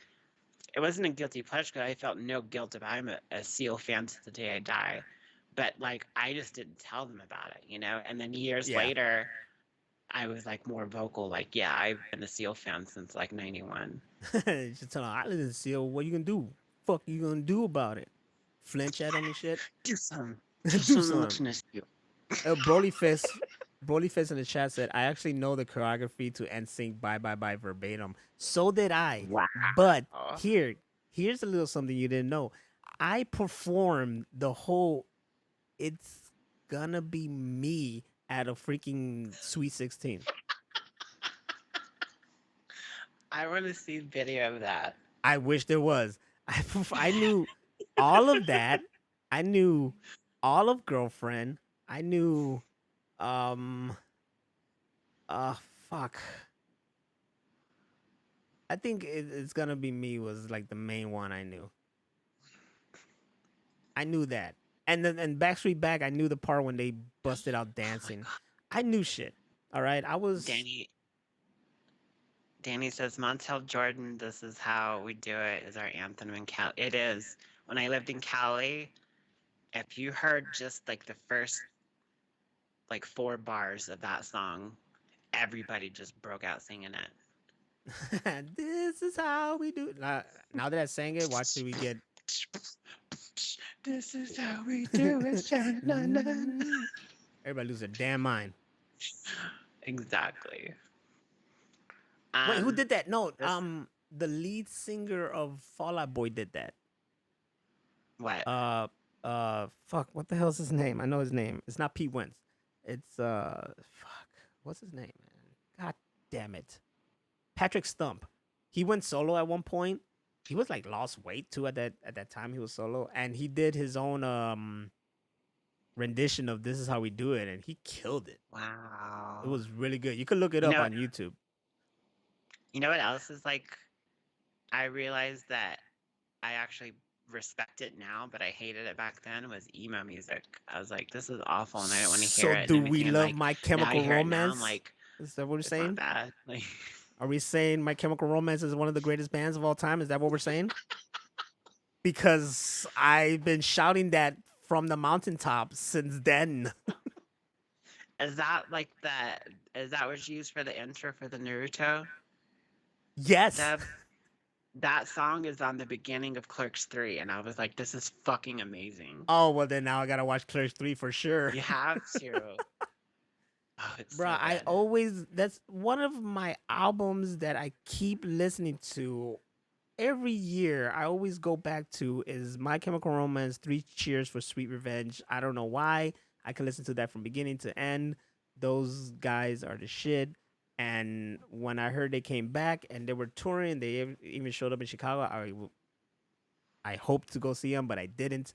it wasn't a guilty pleasure 'cause I felt no guilt if I'm a Seal fan to the day I die. But like I just didn't tell them about it. And then years Yeah. later, I was like more vocal, like, yeah, I've been a Seal fan since like '91. Just tell him I listen to Seal. What you gonna do? Fuck you gonna do about it? Flinch at him and shit. Do some, Do do some something. listen to Seal. Broly Fist in the chat said, I actually know the choreography to NSYNC Bye Bye Bye verbatim. So did I. Wow. But here's a little something you didn't know. I performed the whole It's Gonna Be Me at a freaking Sweet 16. I want to see video of that. I wish there was. I knew all of that. I knew all of Girlfriend. I knew um fuck. I think It's Gonna Be Me was like the main one I knew. I knew that. And then and Backstreet Back, I knew the part when they busted out dancing. I knew shit. All right. I was Danny says, Montel Jordan, This Is How We Do It is our anthem in Cali. It is. When I lived in Cali, if you heard just like the first like 4 bars of that song, everybody just broke out singing it. This is how we do it. Now that I sang it, watch till we get This is how we do it. everybody lose their damn mind. Exactly. Wait, who did that? No, this- the lead singer of Fall Out Boy did that. What? Fuck, what the hell's his name? I know his name. It's not Pete Wentz. It's fuck, what's his name, man? God damn it, Patrick Stump. He went solo at one point. He was like lost weight too at that time. He was solo, and he did his own rendition of "This Is How We Do It," and he killed it. Wow. It was really good. You could look it up on YouTube. You know what else is like? I realized that I actually respect it now, but I hated it back then. Was emo music. I was like, this is awful, and I don't want to hear it. So and do we everything, and, love like, My now I Chemical hear it now, Romance? I'm like, Is that what you're it's saying? not bad. Like, Are we saying My Chemical Romance is one of the greatest bands of all time? Is that what we're saying? Because I've been shouting that from the mountaintop since then. Is that like that? Is that what's used for the intro for the Naruto Yes. dub? That song is on the beginning of Clerks 3, and I was like, this is fucking amazing. Oh, well, then now I gotta watch Clerks 3 for sure. You have to. Oh, it's Bruh, so I good. always, that's one of my albums that I keep listening to every year. I always go back to is My Chemical Romance, Three Cheers for Sweet Revenge. I don't know why. I can listen to that from beginning to end. Those guys are the shit. And when I heard they came back and they were touring, they even showed up in Chicago. I hoped to go see them, but I didn't.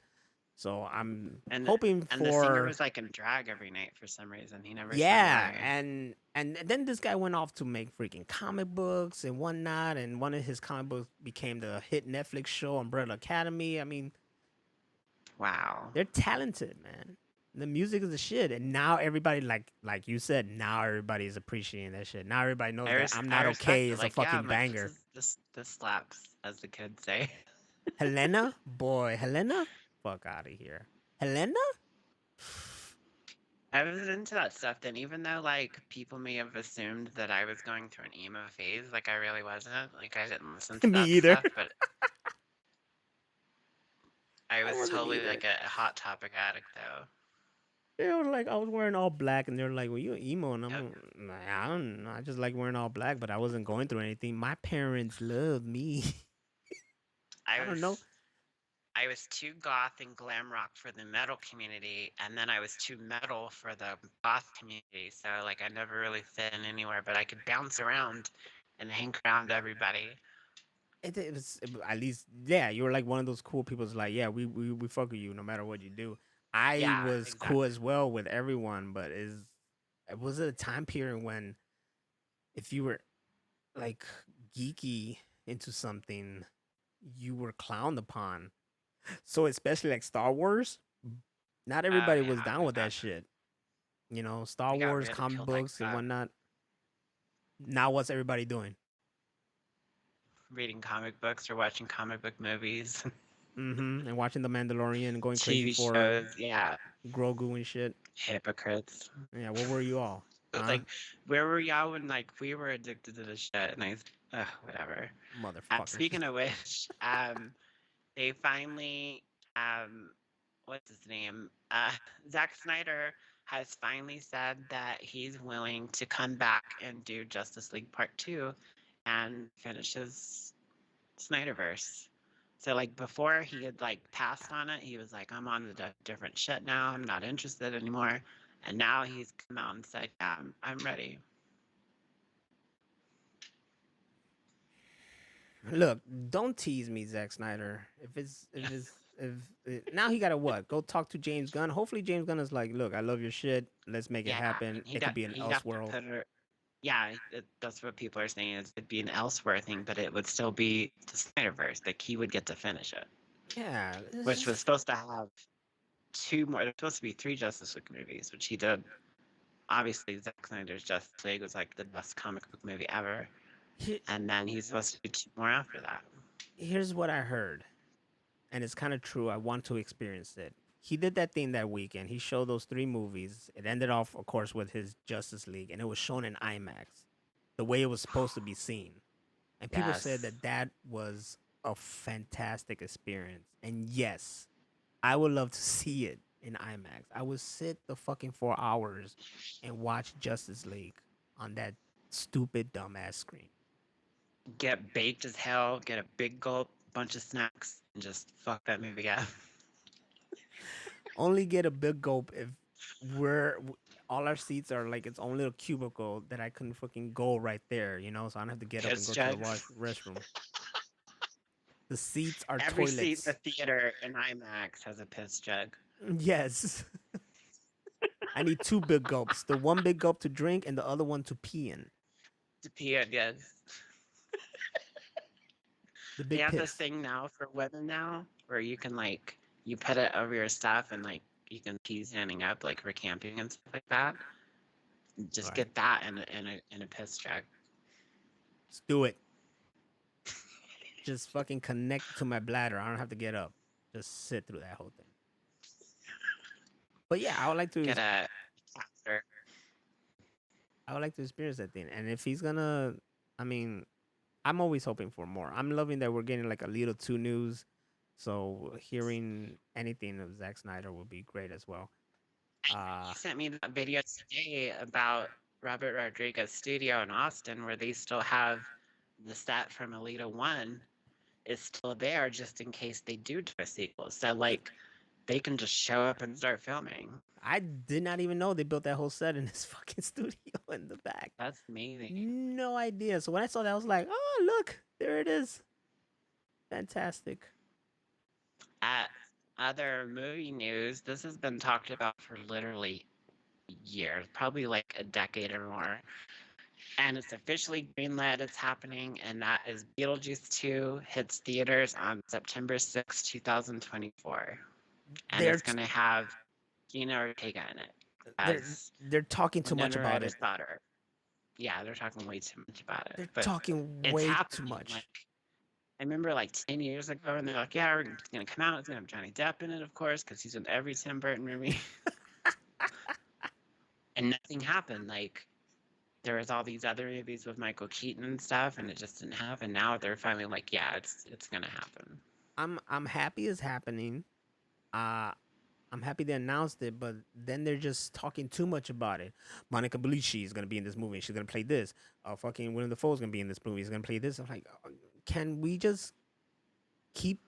So I'm hoping And the singer for was like in drag every night for some reason. He never said yeah, why. and then this guy went off to make freaking comic books and whatnot, and one of his comic books became the hit Netflix show Umbrella Academy. I mean, Wow. they're talented, man. The music is the shit, and now everybody like you said, now everybody is appreciating that shit. Now everybody knows that I'm Not I respect Okay it. is a Like, yeah, fucking I'm like, banger. this slaps, as the kids say. Helena, boy, Helena, fuck out of here, Helena. I was into that stuff then, even though like people may have assumed that I was going through an emo phase, like I really wasn't. Like I didn't listen to Me that either. stuff, but I was wasn't totally either. like a Hot Topic addict though. They were like, I was wearing all black, and they're like, "Well, you emo," and I'm Yep. like, I don't know. I just like wearing all black, but I wasn't going through anything. My parents loved me. I don't know. I was too goth and glam rock for the metal community, and then I was too metal for the goth community. So like I never really fit in anywhere, but I could bounce around and hang around everybody. It was at least, yeah. You were like one of those cool people. It's like, yeah, we fuck with you no matter what you do. I Yeah, was cool exactly. as well with everyone, but was it a time period when if you were like geeky into something, you were clowned upon. So especially like Star Wars, not Oh everybody was yeah, down we with that got shit. You know, Star we got Wars, comic ridiculed like books, and that. whatnot. Now, what's everybody doing? Reading comic books or watching comic book movies, And watching The Mandalorian and going crazy TV for shows. Yeah, Grogu and shit. hypocrites. Yeah, what were you all? But Huh? like, where were y'all when like we were addicted to the shit? And whatever. Motherfuckers. Speaking of which, they finally, um, what's his name? Zack Snyder has finally said that he's willing to come back and do Justice League Part 2 and finish his Snyderverse. So like before he had like passed on it, he was like, I'm on the different shit now. I'm not interested anymore. And now he's come out and said, yeah, I'm ready. Look, don't tease me, Zack Snyder. Now he got to what? Go talk to James Gunn. Hopefully James Gunn is like, look, I love your shit. Let's make it Yeah, happen. It could be an he'd have to Elseworld. put her. Yeah, that's what people are saying. Is it'd be an elsewhere thing, but it would still be the Snyderverse. Like he would get to finish it, Yeah, which was supposed to have two more. There's supposed to be three Justice League movies, which he did. Obviously, Zack Snyder's Justice League was like the best comic book movie ever, and then he's supposed to do two more after that. Here's what I heard, and it's kind of true. I want to experience it. He did that thing that weekend. He showed those three movies. It ended off, of course, with his Justice League, and it was shown in IMAX, the way it was supposed to be seen. And people said Yes. that was a fantastic experience. And yes, I would love to see it in IMAX. I would sit the fucking 4 hours and watch Justice League on that stupid dumbass screen. Get baked as hell. Get a big gulp, bunch of snacks, and just fuck that movie up. Only get a big gulp if all our seats are like its own little cubicle that I couldn't fucking go right there, you know, so I don't have to get up and Piss go to the jugs. restroom. The seats are Every seat toilets. in the theater in IMAX has a piss jug. Yes. I need two big gulps. The one big gulp to drink and the other one to pee in. To pee in, yes. The They big have this piss. thing now for women now where you can like you put it over your stuff and like you can pee standing up like for camping and stuff like that. Just Right. get that in a piss jug. Let's do it. Just fucking connect to my bladder. I don't have to get up. Just sit through that whole thing. But yeah, I would like to. Get a catheter. I would like to experience that thing. And if he's gonna, I mean, I'm always hoping for more. I'm loving that we're getting like a little two news. So hearing anything of Zack Snyder would be great as well. He sent me that video today about Robert Rodriguez studio in Austin where they still have the set from Alita 1 is still there just in case they do a sequel. So like they can just show up and start filming. I did not even know they built that whole set in this fucking studio in the back. That's amazing. No idea. So when I saw that, I was like, oh, look, there it is. Fantastic. At other movie news, this has been talked about for literally years, probably like a decade or more. And it's officially greenlit, it's happening, and that is Beetlejuice 2 hits theaters on September 6, 2024. And They're it's going to have Gina Ortega in it. They're talking too much Winona about Ryder's it. daughter. Yeah, they're talking way too much about it. They're but talking it's way too happening, much. Like, I remember like 10 years ago, and they're like, yeah, it's going to come out. It's going to have Johnny Depp in it, of course, because he's in every Tim Burton movie. And nothing happened. Like, there was all these other movies with Michael Keaton and stuff, and it just didn't happen. Now they're finally like, yeah, it's going to happen. I'm happy it's happening. I'm happy they announced it, but then they're just talking too much about it. Monica Bellucci is gonna be in this movie. She's gonna play this. Fucking Willem Dafoe is gonna be in this movie. He's gonna play this. I'm like, can we just keep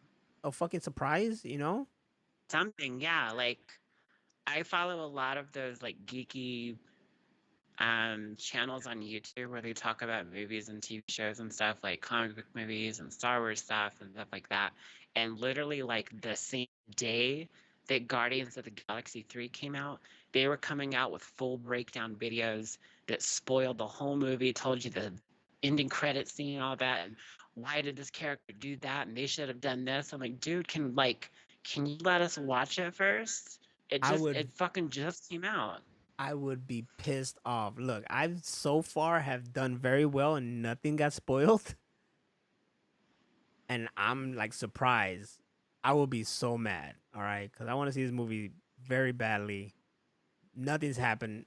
a fucking surprise? You know? Something, yeah. Like, I follow a lot of those like geeky channels on YouTube where they talk about movies and TV shows and stuff, like comic book movies and Star Wars stuff and stuff like that. And literally, like the same day that Guardians of the Galaxy 3 came out, they were coming out with full breakdown videos that spoiled the whole movie, told you the ending credit scene and all that, and why did this character do that, and they should have done this. I'm like, dude, can you let us watch it first? It fucking just came out. I would be pissed off. Look, I've so far have done very well and nothing got spoiled. And I'm like surprised. I will be so mad, all right? Because I want to see this movie very badly. Nothing's happened.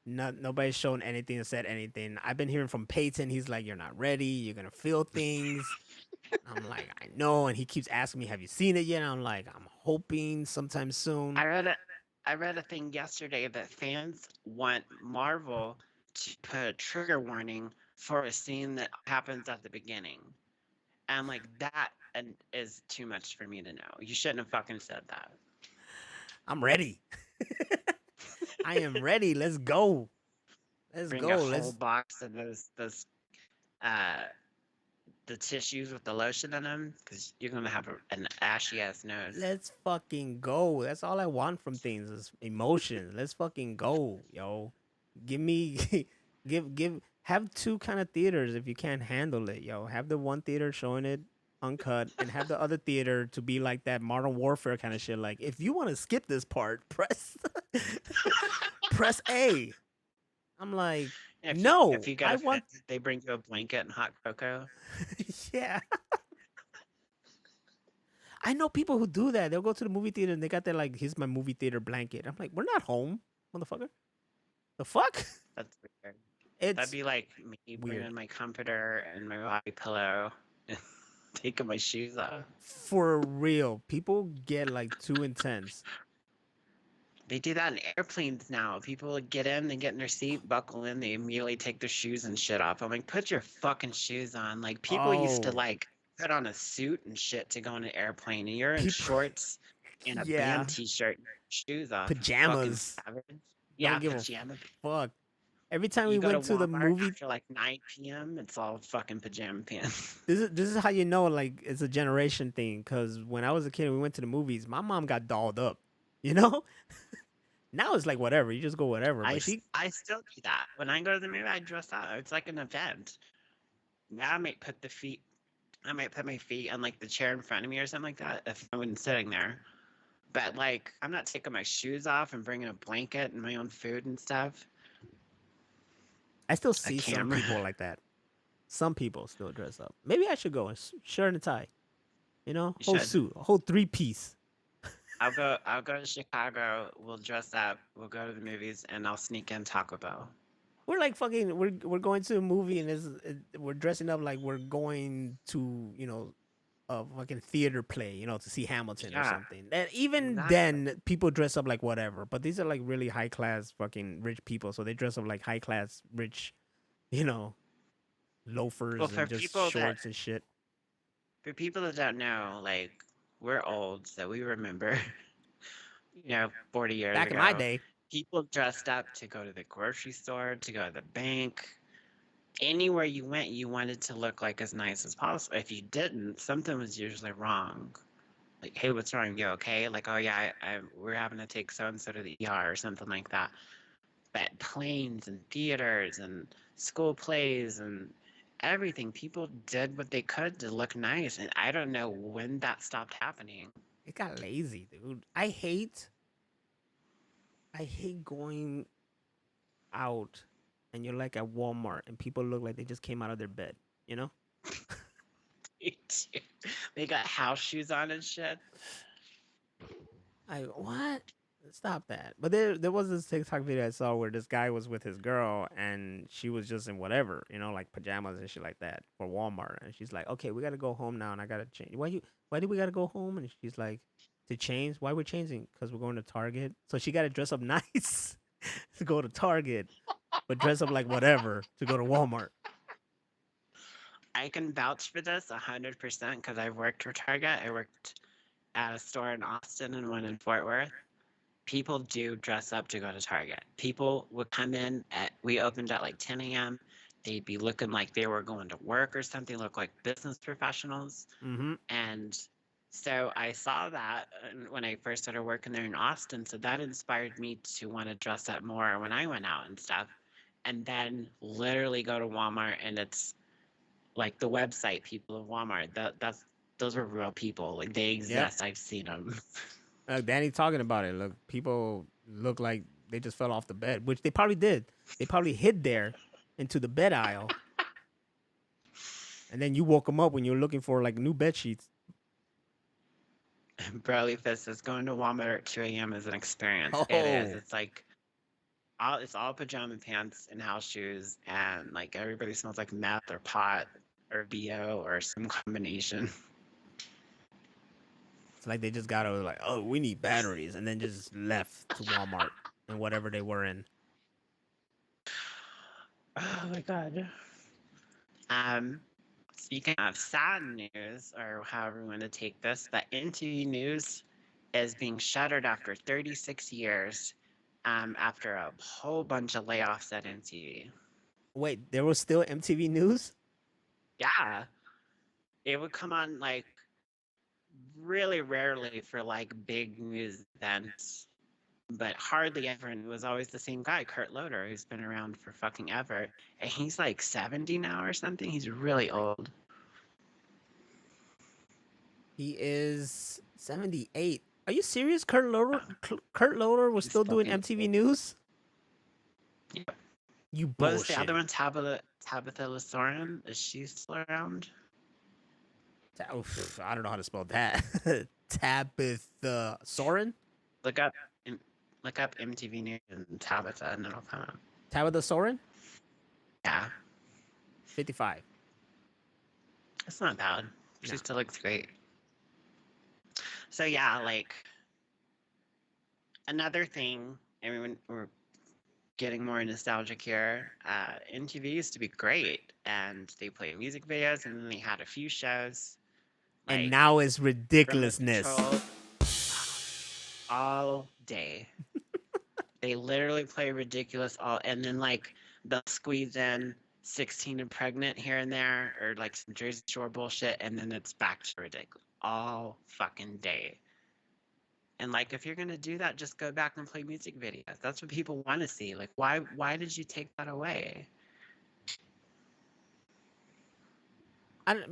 Nobody's shown anything or said anything. I've been hearing from Peyton. He's like, you're not ready. You're going to feel things. I'm like, I know. And he keeps asking me, have you seen it yet? And I'm like, I'm hoping sometime soon. I read a thing yesterday that fans want Marvel to put a trigger warning for a scene that happens at the beginning. And I'm like, that is too much for me to know. You shouldn't have fucking said that. I'm ready. I am ready. Let's go. Bring a whole box of those the tissues with the lotion in them, because you're gonna have an ashy ass nose. Let's fucking go. That's all I want from things is emotion. Let's fucking go, yo. Give me, have two kind of theaters if you can't handle it, yo. Have the one theater showing it uncut, and have the other theater to be like that Modern Warfare kind of shit. Like, if you want to skip this part, press A. I'm like, no. If you got they bring you a blanket and hot cocoa. Yeah. I know people who do that. They'll go to the movie theater and they got their like, here's my movie theater blanket. I'm like, we're not home, motherfucker. The fuck? That's weird. That'd be like me bringing my comforter and my body pillow and taking my shoes off. For real. People get like too intense. They do that in airplanes now. People get in, they get in their seat, buckle in, they immediately take their shoes and shit off. I'm like, put your fucking shoes on. Like, people used to like put on a suit and shit to go on an airplane, and you're in shorts and a band t-shirt, and shoes off. Pajamas. Yeah, pajamas. Fuck. Every time we went to the movie after like 9 p.m., it's all fucking pajama pants. This is how you know, like, it's a generation thing. Because when I was a kid and we went to the movies, my mom got dolled up. You know? Now it's like whatever. You just go whatever. I still do that. When I go to the movie, I dress up. It's like an event. Now I might put my feet on like the chair in front of me or something like that if I wasn't sitting there. But like, I'm not taking my shoes off and bringing a blanket and my own food and stuff. I still see some people like that. Some people still dress up. Maybe I should go in shirt and tie. You know, You whole should. suit, a whole 3-piece. I'll go to Chicago. We'll dress up. We'll go to the movies, and I'll sneak in Taco Bell. We're like fucking. We're going to a movie and we're dressing up like we're going to a fucking theater play, to see Hamilton or Yeah, something. And even exactly. then, people dress up like whatever. But these are like really high class fucking rich people, so they dress up like high class rich, you know, Well, loafers and just shorts and shit. for people that don't know, like we're old, so we remember, 40 years Back in my ago, day, people dressed up to go to the grocery store, to go to the bank. Anywhere you went, you wanted to look like as nice as possible. If you didn't, something was usually wrong. Like, hey, what's wrong? You okay? Like, oh yeah, we're having to take so and so to the ER or something like that. But planes and theaters and school plays and everything, people did what they could to look nice, and I don't know when that stopped happening. it got lazy, dude. I hate going out and you're like at Walmart and people look like they just came out of their bed, you know? They got house shoes on and shit. What? Stop that. But there was this TikTok video I saw where this guy was with his girl and she was just in whatever, like pajamas and shit like that for Walmart. And she's like, okay, we gotta go home now and I gotta change. Why do we gotta go home? And she's like, to change? Why we're changing? Because we're going to Target. So she gotta dress up nice to go to Target, but dress up like whatever to go to Walmart. I can vouch for this 100% because I worked for Target. I worked at a store in Austin and one in Fort Worth. People do dress up to go to Target. People would come in we opened at like 10 a.m. They'd be looking like they were going to work or something, look like business professionals. Mm-hmm. And so I saw that when I first started working there in Austin. So that inspired me to want to dress up more when I went out and stuff. And then literally go to Walmart and it's like the website people of Walmart. Those are real people. Like they Yep. exist. I've seen them. Danny's talking about it. Look, people look like they just fell off the bed, which they probably did. They probably hid there into the bed aisle, and then you woke them up when you were looking for like new bed sheets. Burley Fist is going to Walmart at 2 a.m. is an experience. Oh, It is. It's like it's all pajama pants and house shoes, and like everybody smells like meth or pot or BO or some combination. it's like they just got to like, oh, we need batteries, and then just left to Walmart and whatever they were in. Oh my god. Speaking of sad news, or however you want to take this, that MTV News is being shuttered after 36 years, after a whole bunch of layoffs at MTV. Wait, there was still MTV News? Yeah, it would come on like really rarely for like big news events, but hardly ever. And it was always the same guy, Kurt Loder, who's been around for fucking ever. And he's like 70 now or something. He's really old. He is 78. Are you serious? Kurt Loder was He's still doing fucking MTV old. News? Yep. You What was bullshit. the other one? Tabitha Lauren? Is she still around? I don't know how to spell that. Tabitha Soren? Look up MTV News and Tabitha, and it'll come up. Tabitha Soren? Yeah, 55. it's not bad. She No. still looks great. So yeah, like another thing. I mean, we're getting more nostalgic here. MTV used to be great, and they played music videos, and then they had a few shows. And like now it's Remote ridiculousness. Control all day. They literally play ridiculous and then like they'll squeeze in 16 and pregnant here and there, or like some Jersey Shore bullshit, and then it's back to ridiculous all fucking day. And like, if you're gonna do that, just go back and play music videos. That's what people want to see. Like, why did you take that away?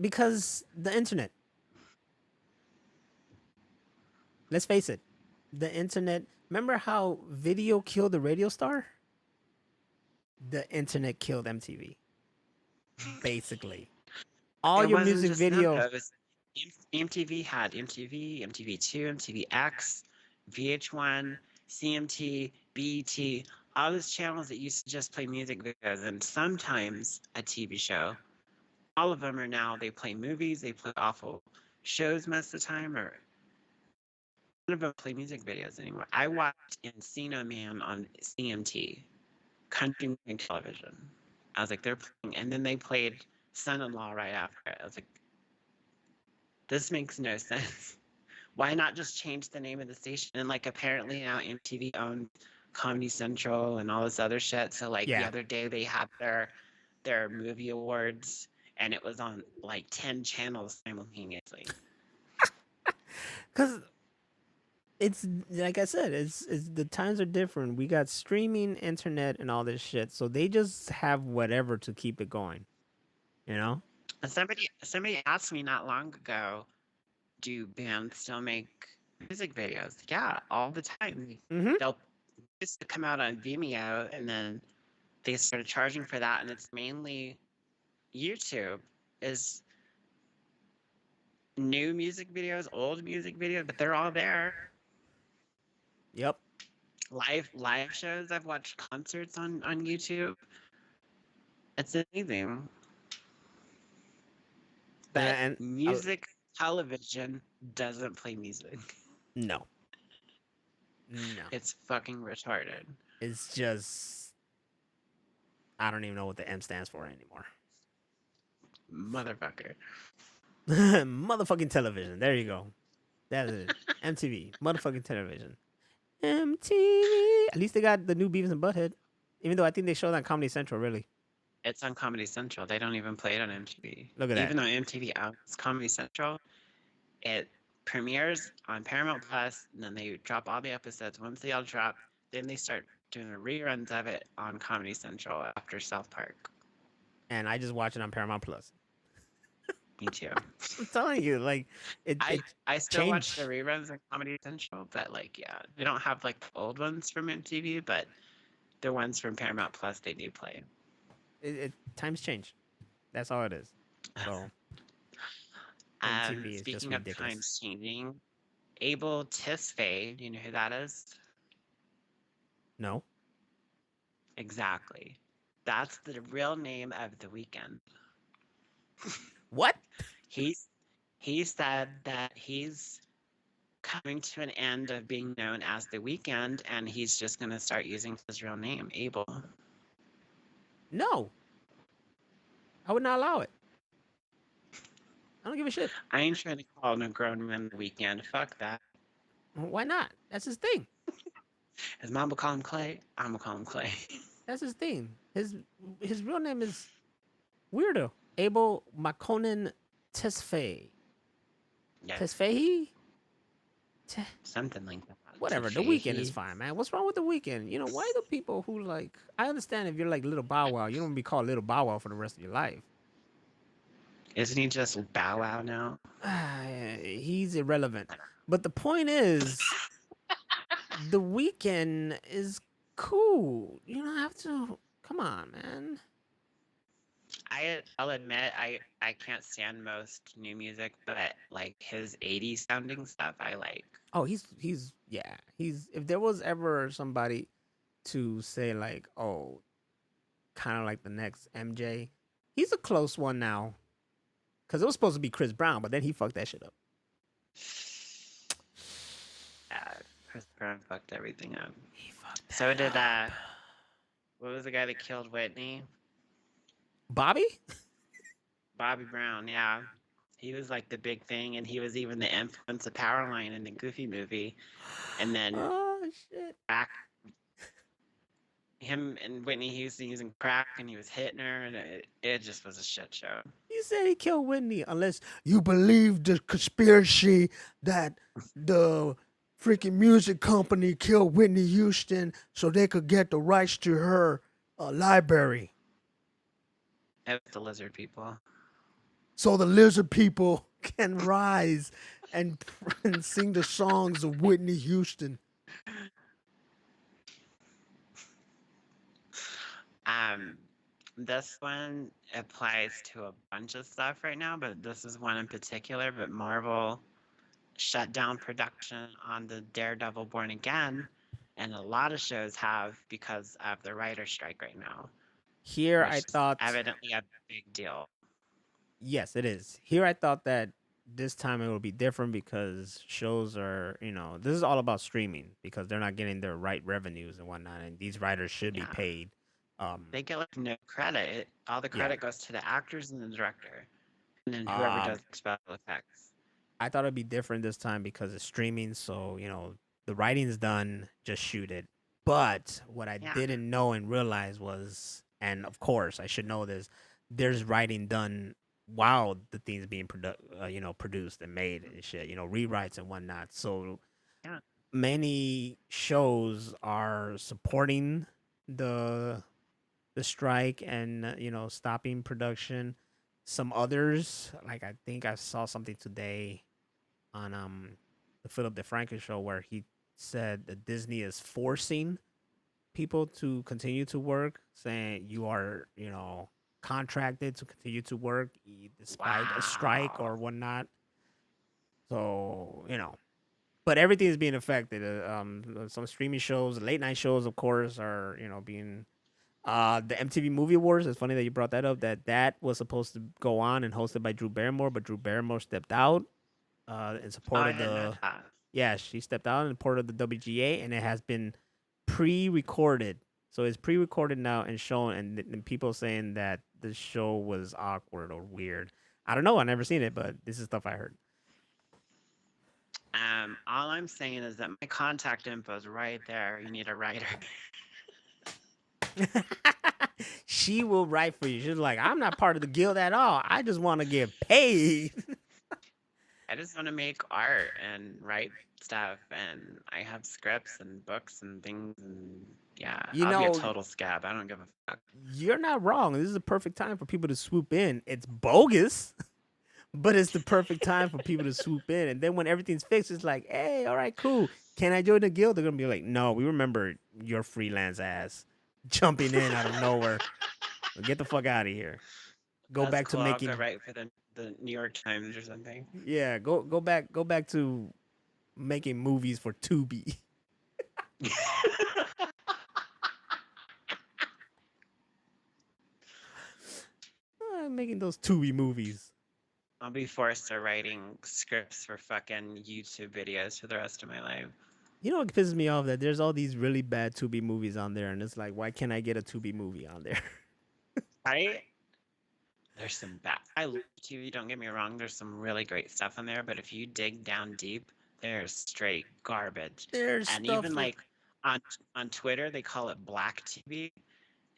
Because the internet. Let's face it. The internet. Remember how video killed the radio star? The internet killed MTV. basically. All It your wasn't music just them though. video. It was MTV had MTV, MTV2, MTVX, VH1, CMT, BET, all those channels that used to just play music videos and sometimes a TV show. All of them are now, they play movies, they play awful shows most of the time, or none of them play music videos anymore. I watched Encino Man on CMT, Country Music Television. I was like, they're playing, and then they played Son in Law right after it. I was like, this makes no sense. Why not just change the name of the station? And like apparently now MTV owns Comedy Central and all this other shit. So like the Yeah. other day they had their movie awards and it was on like 10 channels simultaneously. Because it's like I said, it's the times are different. We got streaming, internet, and all this shit. So they just have whatever to keep it going. You know? And somebody asked me not long ago, do bands still make music videos? Yeah, all the time. Mm-hmm. They'll just come out on Vimeo and then they started charging for that, and it's mainly YouTube is new music videos, old music videos, but they're all there. Yep. Live shows. I've watched concerts on YouTube. It's amazing. But And music television doesn't play music. no. No. It's fucking retarded. It's just I don't even know what the M stands for anymore. Motherfucker. Motherfucking television. There you go. That's it. MTV. Motherfucking television. MTV. At least they got the new Beavis and Butthead. Even though I think they show that on Comedy Central, really. It's on Comedy Central. They don't even play it on MTV. Look at that. Even though MTV owns Comedy Central, it premieres on Paramount Plus, and then they drop all the episodes. Once they all drop, then they start doing reruns of it on Comedy Central after South Park. And I just watch it on Paramount Plus. Me too. I'm telling you, like I still watch the changed. reruns on Comedy Central, but like yeah, they don't have like the old ones from MTV, but the ones from Paramount Plus they do play. Times change. That's all it is. So MTV is just Speaking of ridiculous. times changing, Abel Tisfaye, do you know who that is? No. Exactly. That's the real name of The Weeknd. What? He said that he's coming to an end of being known as The Weeknd, and he's just going to start using his real name, Abel. No. I would not allow it. I don't give a shit. I ain't trying to call no grown man The Weeknd. Fuck that. Why not? That's his thing. His mom will call him Clay. I'm going to call him Clay. That's his thing. His real name is Weirdo. Abel Makonnen Tesfaye. Yeah, Tesfaye? something like that. Whatever. The Weeknd is fine, man. What's wrong with The Weeknd? You know, why do people who like... I understand if you're like Little Bow Wow, you don't be called Little Bow Wow for the rest of your life. Isn't he just Bow Wow now? He's irrelevant. But the point is, The Weeknd is cool. You don't have to... Come on, man. I'll admit I can't stand most new music, but like his 80s sounding stuff I like. Oh, he's if there was ever somebody to say like, oh, kind of like the next MJ, he's a close one now. Cause it was supposed to be Chris Brown, but then he fucked that shit up. Chris Brown fucked everything up. He fucked So did up. what was the guy that killed Whitney? Bobby? Bobby Brown, yeah. He was like the big thing, and he was even the influence of Powerline in the Goofy movie. And then Oh shit. crack. Him and Whitney Houston using crack, and he was hitting her, and it just was a shit show. You said he killed Whitney, unless You believe the conspiracy that the freaking music company killed Whitney Houston so they could get the rights to her library. It was the lizard people. So the lizard people can rise and sing the songs of Whitney Houston. This one applies to a bunch of stuff right now, but this is one in particular. But Marvel shut down production on the Daredevil Born Again, and a lot of shows have because of the writer's strike right now, Here I which is thought, evidently a big deal. yes, it is. Here I thought that this time it would be different because shows are, this is all about streaming because they're not getting their right revenues and whatnot, and these writers should be Yeah, paid. they get like no credit. All the Yeah. credit goes to the actors and the director, and then whoever Um, does special effects. I thought it'd be different this time because it's streaming, so the writing's done, just shoot it. But what I Yeah. didn't know and realize was, and of course I should know this, there's writing done while the thing's being produced and made and shit, rewrites and whatnot. So Yeah. many shows are supporting the the strike and stopping production. Some others, like I think I saw something today on the Philip DeFranco show where he said that Disney is forcing people to continue to work, saying you are contracted to continue to work despite a strike or Wow. whatnot. So but everything is being affected. Some streaming shows, late night shows, of course, are being. The MTV Movie Awards. It's funny that you brought that up. That was supposed to go on and hosted by Drew Barrymore, but Drew Barrymore stepped out in Oh, support I of didn't know the. that. Yeah, she stepped out in support of the WGA, and it has been pre-recorded. So it's pre-recorded now and shown, and people saying that the show was awkward or weird. I don't know. I never seen it, but this is stuff I heard. All I'm saying is that my contact info is right there. You need a writer. She will write for you. She's like, I'm not part of the guild at all. I just want to get paid. I just want to make art and write stuff, and I have scripts and books and things, and yeah, You I'll be a know, total scab. I don't give a fuck. you're not wrong. This is the perfect time for people to swoop in. It's bogus, but it's the perfect time for people to swoop in. And then when everything's fixed, it's like, hey, all right, cool. Can I join the guild? They're gonna be like, no, we remember your freelance ass jumping in out of nowhere. Get the fuck out of here. Go That's back to cool. I'll go making. write for the New York Times or something. Yeah, go back to making movies for Tubi. Making those Tubi movies. I'll be forced to writing scripts for fucking YouTube videos for the rest of my life. You know what pisses me off? That there's all these really bad Tubi movies on there, and it's like, why can't I get a Tubi movie on there? Right? There's some bad. I love TV. Don't get me wrong. There's some really great stuff on there, but if you dig down deep, there's straight garbage. There's And stuff even like on Twitter, they call it Black TV.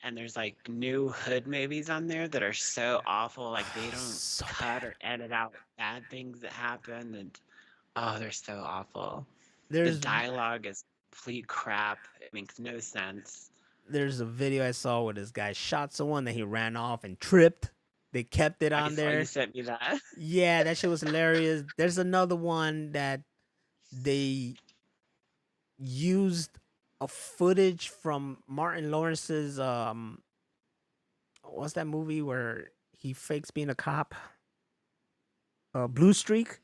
And there's like new hood movies on there that are so awful. Like they don't so cut bad. or edit out bad things that happen, and oh, they're so awful. The There's dialogue is complete crap. It makes no sense. there's a video I saw where this guy shot someone, then he ran off and tripped. They kept it I on saw you there. sent me that. Yeah, that shit was hilarious. There's another one that they used a footage from Martin Lawrence's what's that movie where he fakes being a cop? Blue Streak.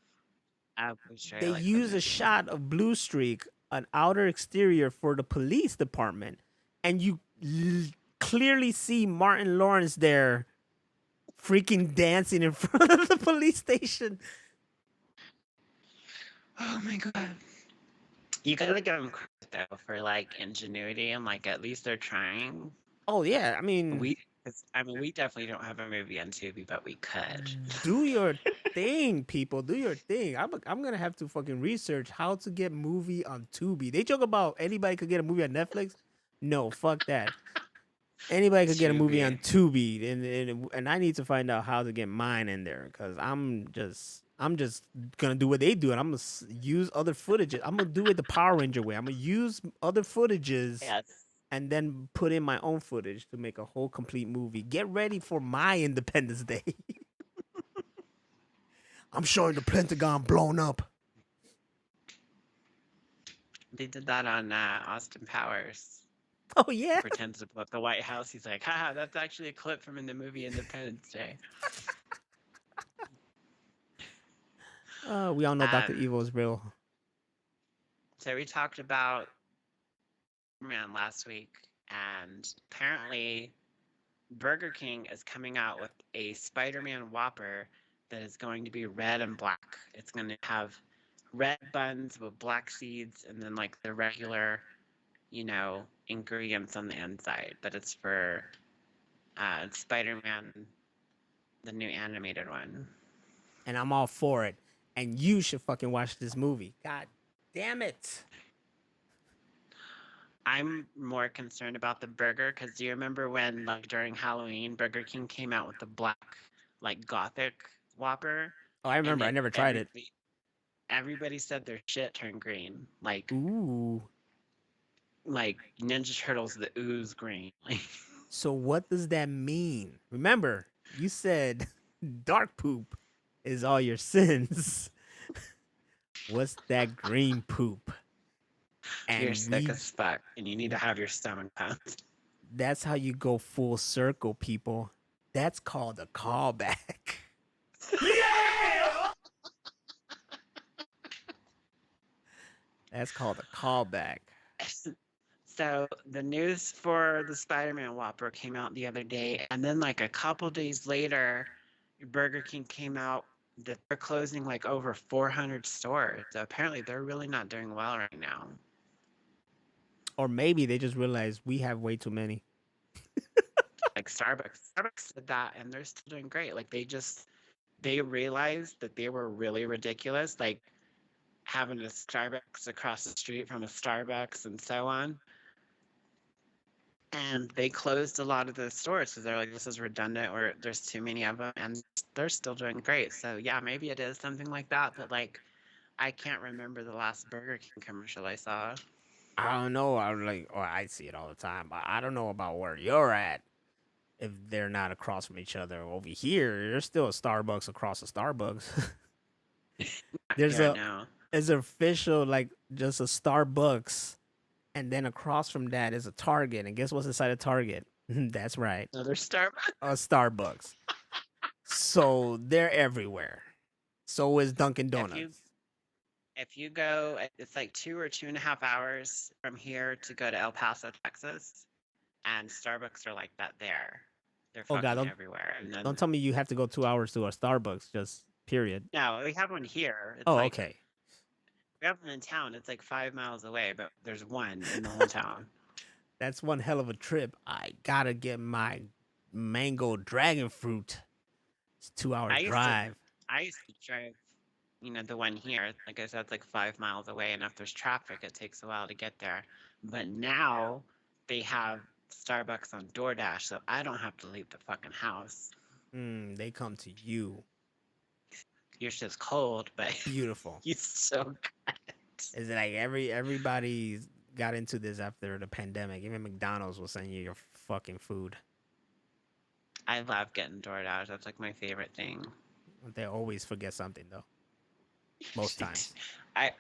I was sure I They like that use a movie. shot of Blue Streak, an outer exterior for the police department, and you clearly see Martin Lawrence there freaking dancing in front of the police station. Oh my god. You gotta give them credit though for like ingenuity and like at least they're trying. Oh yeah, I mean, We definitely don't have a movie on Tubi, but we could. do your thing, people. Do your thing. I'm gonna have to fucking research how to get movie on Tubi. They joke about anybody could get a movie on Netflix. No, fuck that. Anybody could get a movie on Tubi, and I need to find out how to get mine in there because I'm just gonna do what they do, and I'm gonna use other footages. I'm gonna do it the Power Ranger way. I'm gonna use other footages Yes. and then put in my own footage to make a whole complete movie. Get ready for my Independence Day. I'm showing the Pentagon blown up. They did that on Austin Powers. Oh yeah. pretends to blow up the White House. He's like, haha, that's actually a clip from in the movie Independence Day. We all know Dr. Um, Evil is real. so we talked about Man last week, and apparently Burger King is coming out with a Spider-Man Whopper that is going to be red and black. It's going to have red buns with black seeds and then like the regular, ingredients on the inside. But it's for Spider-Man, the new animated one. And I'm all for it. And you should fucking watch this movie. God damn it. I'm more concerned about the burger because do you remember when, like, during Halloween, Burger King came out with the black, like, gothic Whopper? Oh, I remember. I never tried it. Everybody said their shit turned green, Ooh. like Ninja Turtles, the ooze green. So what does that mean? Remember, you said dark poop is all your sins. What's that green poop? And You're sick as fuck, and you need to have your stomach pumped. That's how you go full circle, people. That's called a callback. Yeah! That's called a callback. So the news for the Spider-Man Whopper came out the other day, and then like a couple days later, Burger King came out that they're closing like over 400 stores. So apparently they're really not doing well right now. Or maybe they just realized we have way too many. Like Starbucks did that, and they're still doing great. Like they realized that they were really ridiculous, like having a Starbucks across the street from a Starbucks and so on. And they closed a lot of the stores because they're like, this is redundant, or there's too many of them, and they're still doing great. So yeah, maybe it is something like that. But like, I can't remember the last Burger King commercial I saw. I don't know. I see it all the time, but I don't know about where you're at. If they're not across from each other over here, there's still a Starbucks across a Starbucks. There's Yeah, a no. There's official like just a Starbucks, and then across from that is a Target. And guess what's inside a Target? That's right, Another Starbucks. a Starbucks. So they're everywhere. So is Dunkin' Donuts. If you go, it's like 2.5 hours from here to go to El Paso, Texas, and Starbucks are like that there. They're Oh fucking God, everywhere. And then, don't tell me you have to go 2 hours to a Starbucks. Just period. no, we have one here. It's Oh, like, okay. we have one in town. It's like 5 miles away, but there's one in the whole town. That's one hell of a trip. I gotta get my mango dragon fruit. It's a 2 hour I used to- drive. I used to drive, the one here. Like I said, it's like 5 miles away, and if there's traffic, it takes a while to get there. But now they have Starbucks on DoorDash, so I don't have to leave the fucking house. They come to you. Your shit's cold, but Beautiful. it's so good. Is it like everybody got into this after the pandemic? Even McDonald's will send you your fucking food. I love getting DoorDash. That's like my favorite thing. They always forget something though. Most times. I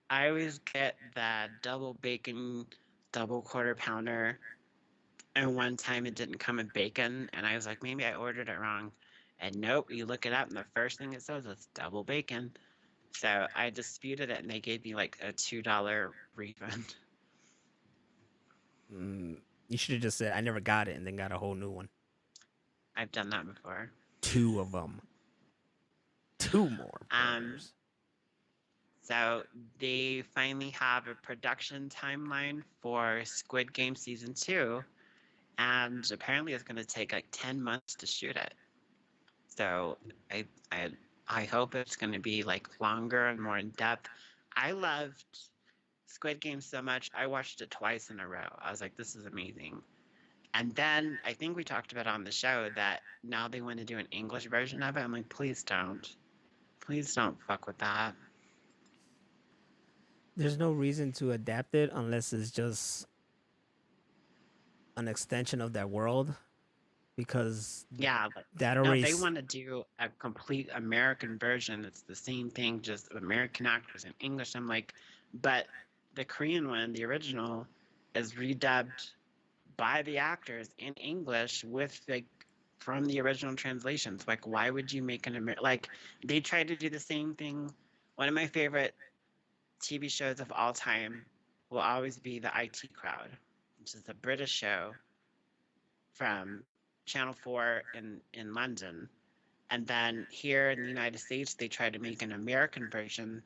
always get that double bacon, double quarter pounder. And one time it didn't come with bacon, and I was like, maybe I ordered it wrong. And nope, you look it up, and the first thing it says is double bacon. So I disputed it, and they gave me like a $2 refund. You should have just said I never got it and then got a whole new one. I've done that before. 2 of them. 2 more burgers. So they finally have a production timeline for Squid Game Season 2, and apparently it's going to take like 10 months to shoot it. So I hope it's going to be like longer and more in depth. I loved Squid Game so much, I watched it twice in a row. I was like, this is amazing. And then I think we talked about on the show that now they want to do an English version of it. I'm like, please don't. Please don't fuck with that. There's no reason to adapt it unless it's just an extension of that world. Because Yeah, that no, already they want to do a complete American version. It's the same thing, just American actors in English. I'm like, but the Korean one, the original, is redubbed by the actors in English with like from the original translations. Like, why would you make like they tried to do the same thing? One of my favorite TV shows of all time will always be the IT Crowd, which is a British show from Channel 4 in London. And then here in the United States, they tried to make an American version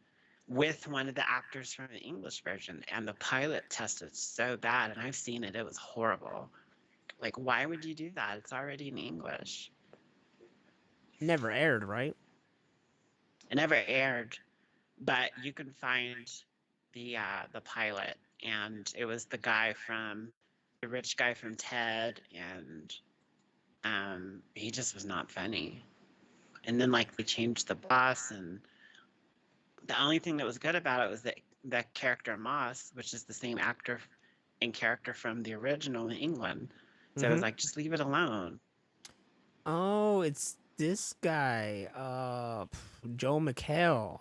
with one of the actors from the English version. And the pilot tested so bad, and I've seen it, it was horrible. Like, why would you do that? It's already in English. Never aired, right? It never aired, but you can find the pilot, and it was the rich guy from Ted, and he just was not funny. And then like they changed the boss, and the only thing that was good about it was that character Moss, which is the same actor and character from the original in England. So it was like, just leave it alone. Oh, it's this guy, Joe McHale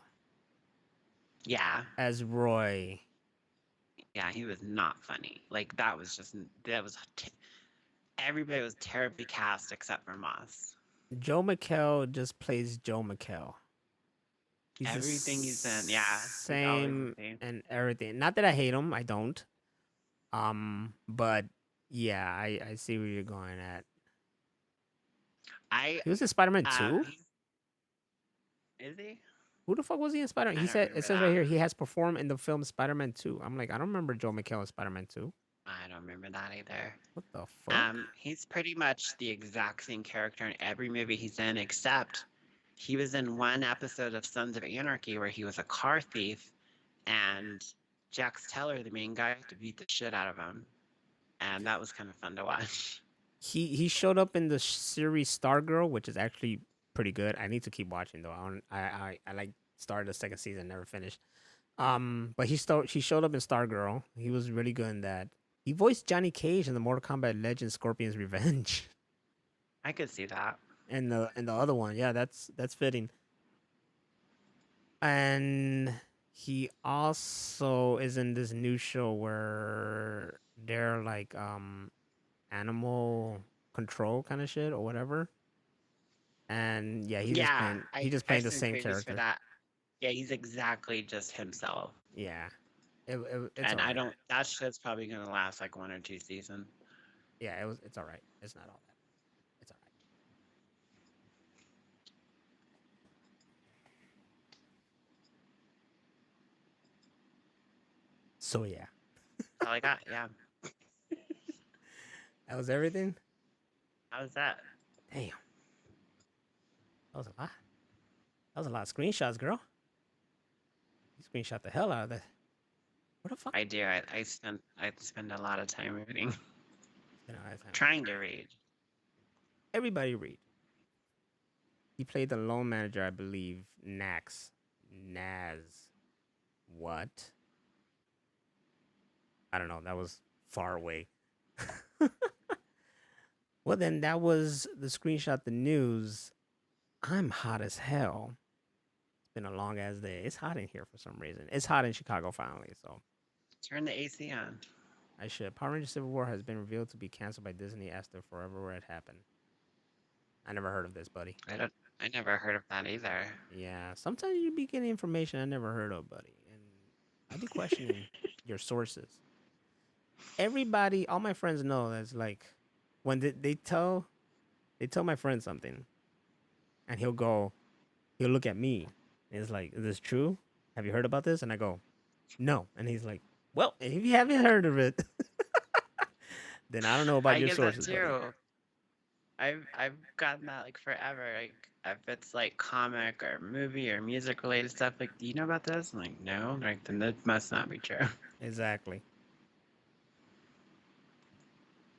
Yeah, as Roy. yeah, he was not funny. Like everybody was terribly cast except for Moss. Joe McHale just plays Joe McHale. He's Everything he's in, yeah, he's always same the same. and everything. Not that I hate him, I don't. But yeah, I see where you're going at. He was in Spider-Man 2? Is he? Who the fuck was he in Spider-Man? I He don't said remember it says right that. here he has performed in the film Spider-Man 2. I'm like, I don't remember Joe McHale in Spider-Man 2. I don't remember that either. What the fuck? He's pretty much the exact same character in every movie he's in, except he was in one episode of Sons of Anarchy where he was a car thief, and Jax Teller, the main guy, had to beat the shit out of him, and that was kind of fun to watch. He showed up in the series Stargirl, which is actually pretty good. I need to keep watching though. I like started the second season, never finished. But he showed up in Stargirl. He was really good in that. He voiced Johnny Cage in the Mortal Kombat Legends Scorpion's Revenge. I could see that. And the other one, yeah, that's fitting. And he also is in this new show where they're like animal control kind of shit or whatever. And yeah, he's just playing the I've seen same previews character. for that. Yeah, he's exactly just himself. Yeah, it's And all right. that shit's probably gonna last like 1 or 2 seasons. Yeah, it's all right. It's not all that. It's all right. So yeah, That's all I got. Yeah, that was everything. how was that? Damn, that was a lot. That was a lot of screenshots, girl. You screenshot the hell out of that. What the fuck? I do. I spend a lot of time reading, Spend a lot of time. trying to read. Everybody read. He played the loan manager, I believe. Naz. What? I don't know. That was far away. Well, then that was the screenshot, the news. I'm hot as hell. It's been a long ass day. It's hot in here for some reason. It's hot in Chicago finally, so Turn the AC on. I should. Power Rangers Civil War has been revealed to be canceled by Disney after forever where it happened. I never heard of this, buddy. I never heard of that either. Yeah, sometimes you be getting information I never heard of, buddy. And I be questioning your sources. Everybody, all my friends know that's like when they tell my friend something, and he'll look at me, and it's like, is this true? Have you heard about this? And I go, no. And he's like, well, if you haven't heard of it, then I don't know about I your get sources. that too. I've gotten that like forever. Like if it's like comic or movie or music related stuff, like, do you know about this? I'm like, no. Like, then that must not be true. Exactly.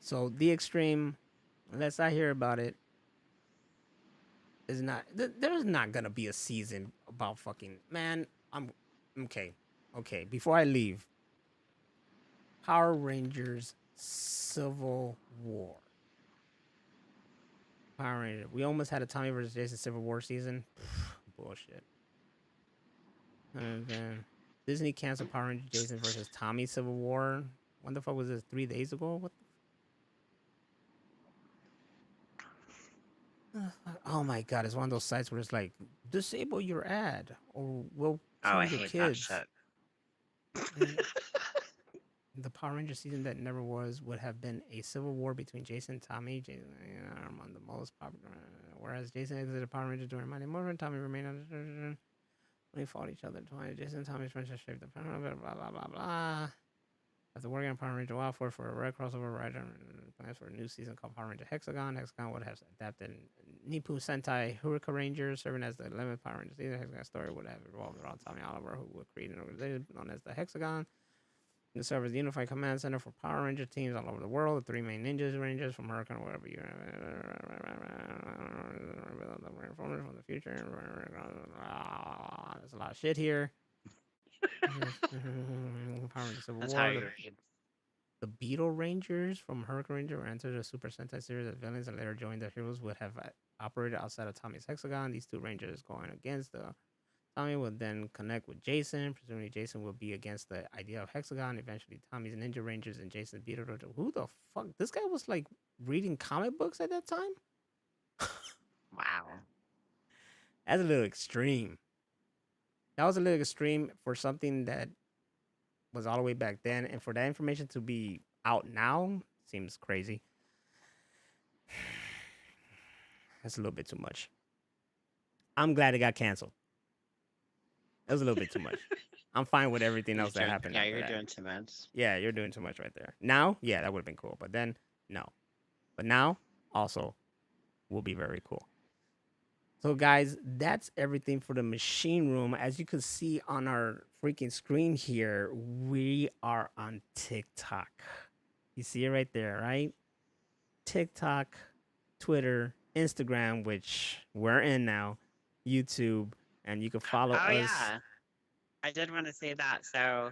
So the extreme, unless I hear about it, is not. There's not gonna be a season about fucking man. I'm okay. Okay, before I leave, Power Rangers Civil War. Power Rangers. We almost had a Tommy versus Jason Civil War season. Bullshit. And then Disney canceled Power Rangers Jason versus Tommy Civil War. When the fuck was this? 3 days ago? What? Oh my god, it's one of those sites where it's like disable your ad or we'll Oh, kill I your hate that kids. shit. And the Power Ranger season that never was would have been a civil war between Jason and Tommy. Jason among the most popular, whereas Jason exited Power Rangers during Mighty Morphin, Tommy remained on. They fought each other twice. Jason and Tommy's friendship shaped the blah blah blah blah blah. After working on Power Ranger Wild Force for a red crossover writer plans for a new season called Power Ranger Hexagon. Hexagon would have adapted Nippon Sentai Hurricane Rangers, serving as the 11th Power Ranger season. Hexagon story would have revolved around Tommy Oliver, who would create an organization known as the Hexagon. The serve as the unified command center for Power Ranger teams all over the world. The three main ninjas rangers from Hurricane, wherever you from the future. There's a lot of shit here. Power Ranger Civil That's War. how you read. The Beetle Rangers from Hurricane Ranger entered the Super Sentai series as villains and later joined the heroes would have operated outside of Tommy's Hexagon. These two Rangers going against the Tommy would then connect with Jason. Presumably, Jason will be against the idea of Hexagon. Eventually, Tommy's Ninja Rangers and Jason's Beetle Rangers. Who the fuck? This guy was like reading comic books at that time? Wow. That's a little extreme. That was a little extreme for something that was all the way back then. And for that information to be out now seems crazy. That's a little bit too much. I'm glad it got canceled. It was a little bit too much. I'm fine with everything else that happened. Yeah, after you're that. doing too much. Yeah, you're doing too much right there. Now, yeah, that would have been cool. But then, no. But now, also, will be very cool. So, guys, that's everything for the machine room. As you can see on our freaking screen here, we are on TikTok. You see it right there, right? TikTok, Twitter, Instagram, which we're in now, YouTube, and you can follow us. Yeah. I did want to say that. So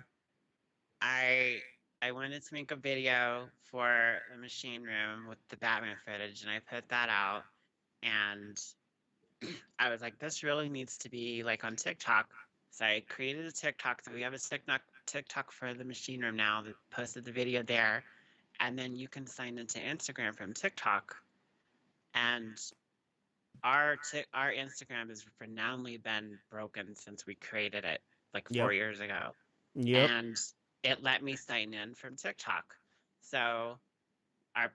I wanted to make a video for the machine room with the Batman footage, and I put that out. And I was like, this really needs to be like on TikTok. So I created a TikTok. So we have a TikTok for the machine room now that posted the video there. And then you can sign into Instagram from TikTok. And our Instagram has renownedly been broken since we created it like 4 years ago. Yep. And it let me sign in from TikTok. So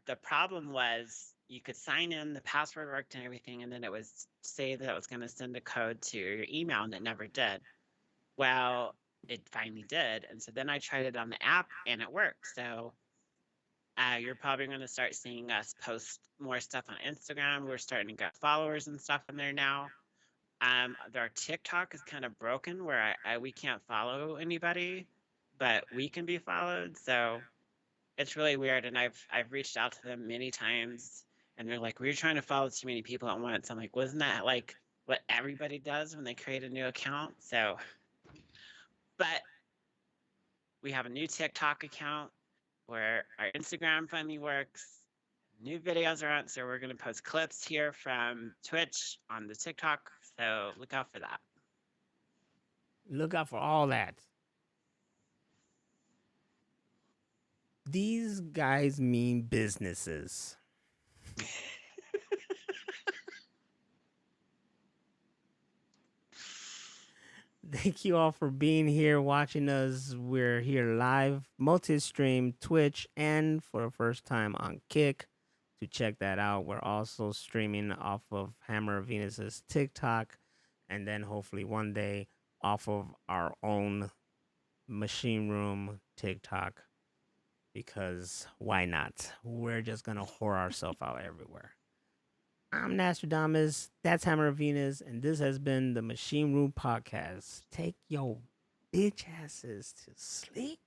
the problem was you could sign in, the password worked and everything, and then it was say that it was going to send a code to your email, and it never did. Well, it finally did. And so then I tried it on the app, and it worked. So you're probably going to start seeing us post more stuff on Instagram. We're starting to get followers and stuff in there now. Our TikTok is kind of broken where we can't follow anybody, but we can be followed. So it's really weird. And I've reached out to them many times, and they're like, "We're trying to follow too many people at once." I'm like, wasn't that like what everybody does when they create a new account? So, but we have a new TikTok account where our Instagram finally works. New videos are on, so we're going to post clips here from Twitch on the TikTok. So look out for that. Look out for all that. These guys mean businesses. Thank you all for being here, watching us. We're here live, multi-stream, Twitch, and for the first time on Kick. To check that out, we're also streaming off of Hammer of Venus's TikTok, and then hopefully one day off of our own machine room TikTok, because why not? We're just gonna whore ourselves out everywhere. I'm Nostradamus, that's Hammer of Venus, and this has been the Machine Room Podcast. Take your bitch asses to sleep.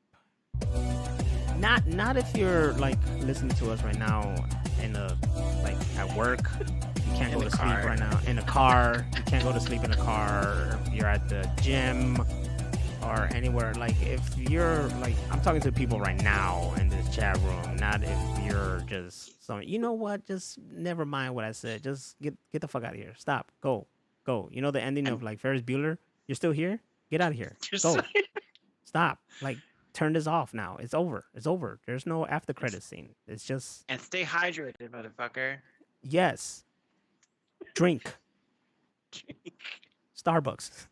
Not if you're like listening to us right now in a like at work. You can't go to sleep right now. In a car, you can't go to sleep in a car. If you're at the gym or anywhere, like if you're like, I'm talking to people right now in this chat room. Not if you're just some. You know what? Just never mind what I said. Just get the fuck out of here. Stop. Go. You know the ending of like Ferris Bueller. You're still here. Get out of here. Go. Stop. Like. Turn this off now. It's over. There's no after credit scene. It's just and stay hydrated, motherfucker. Yes. Drink. Starbucks.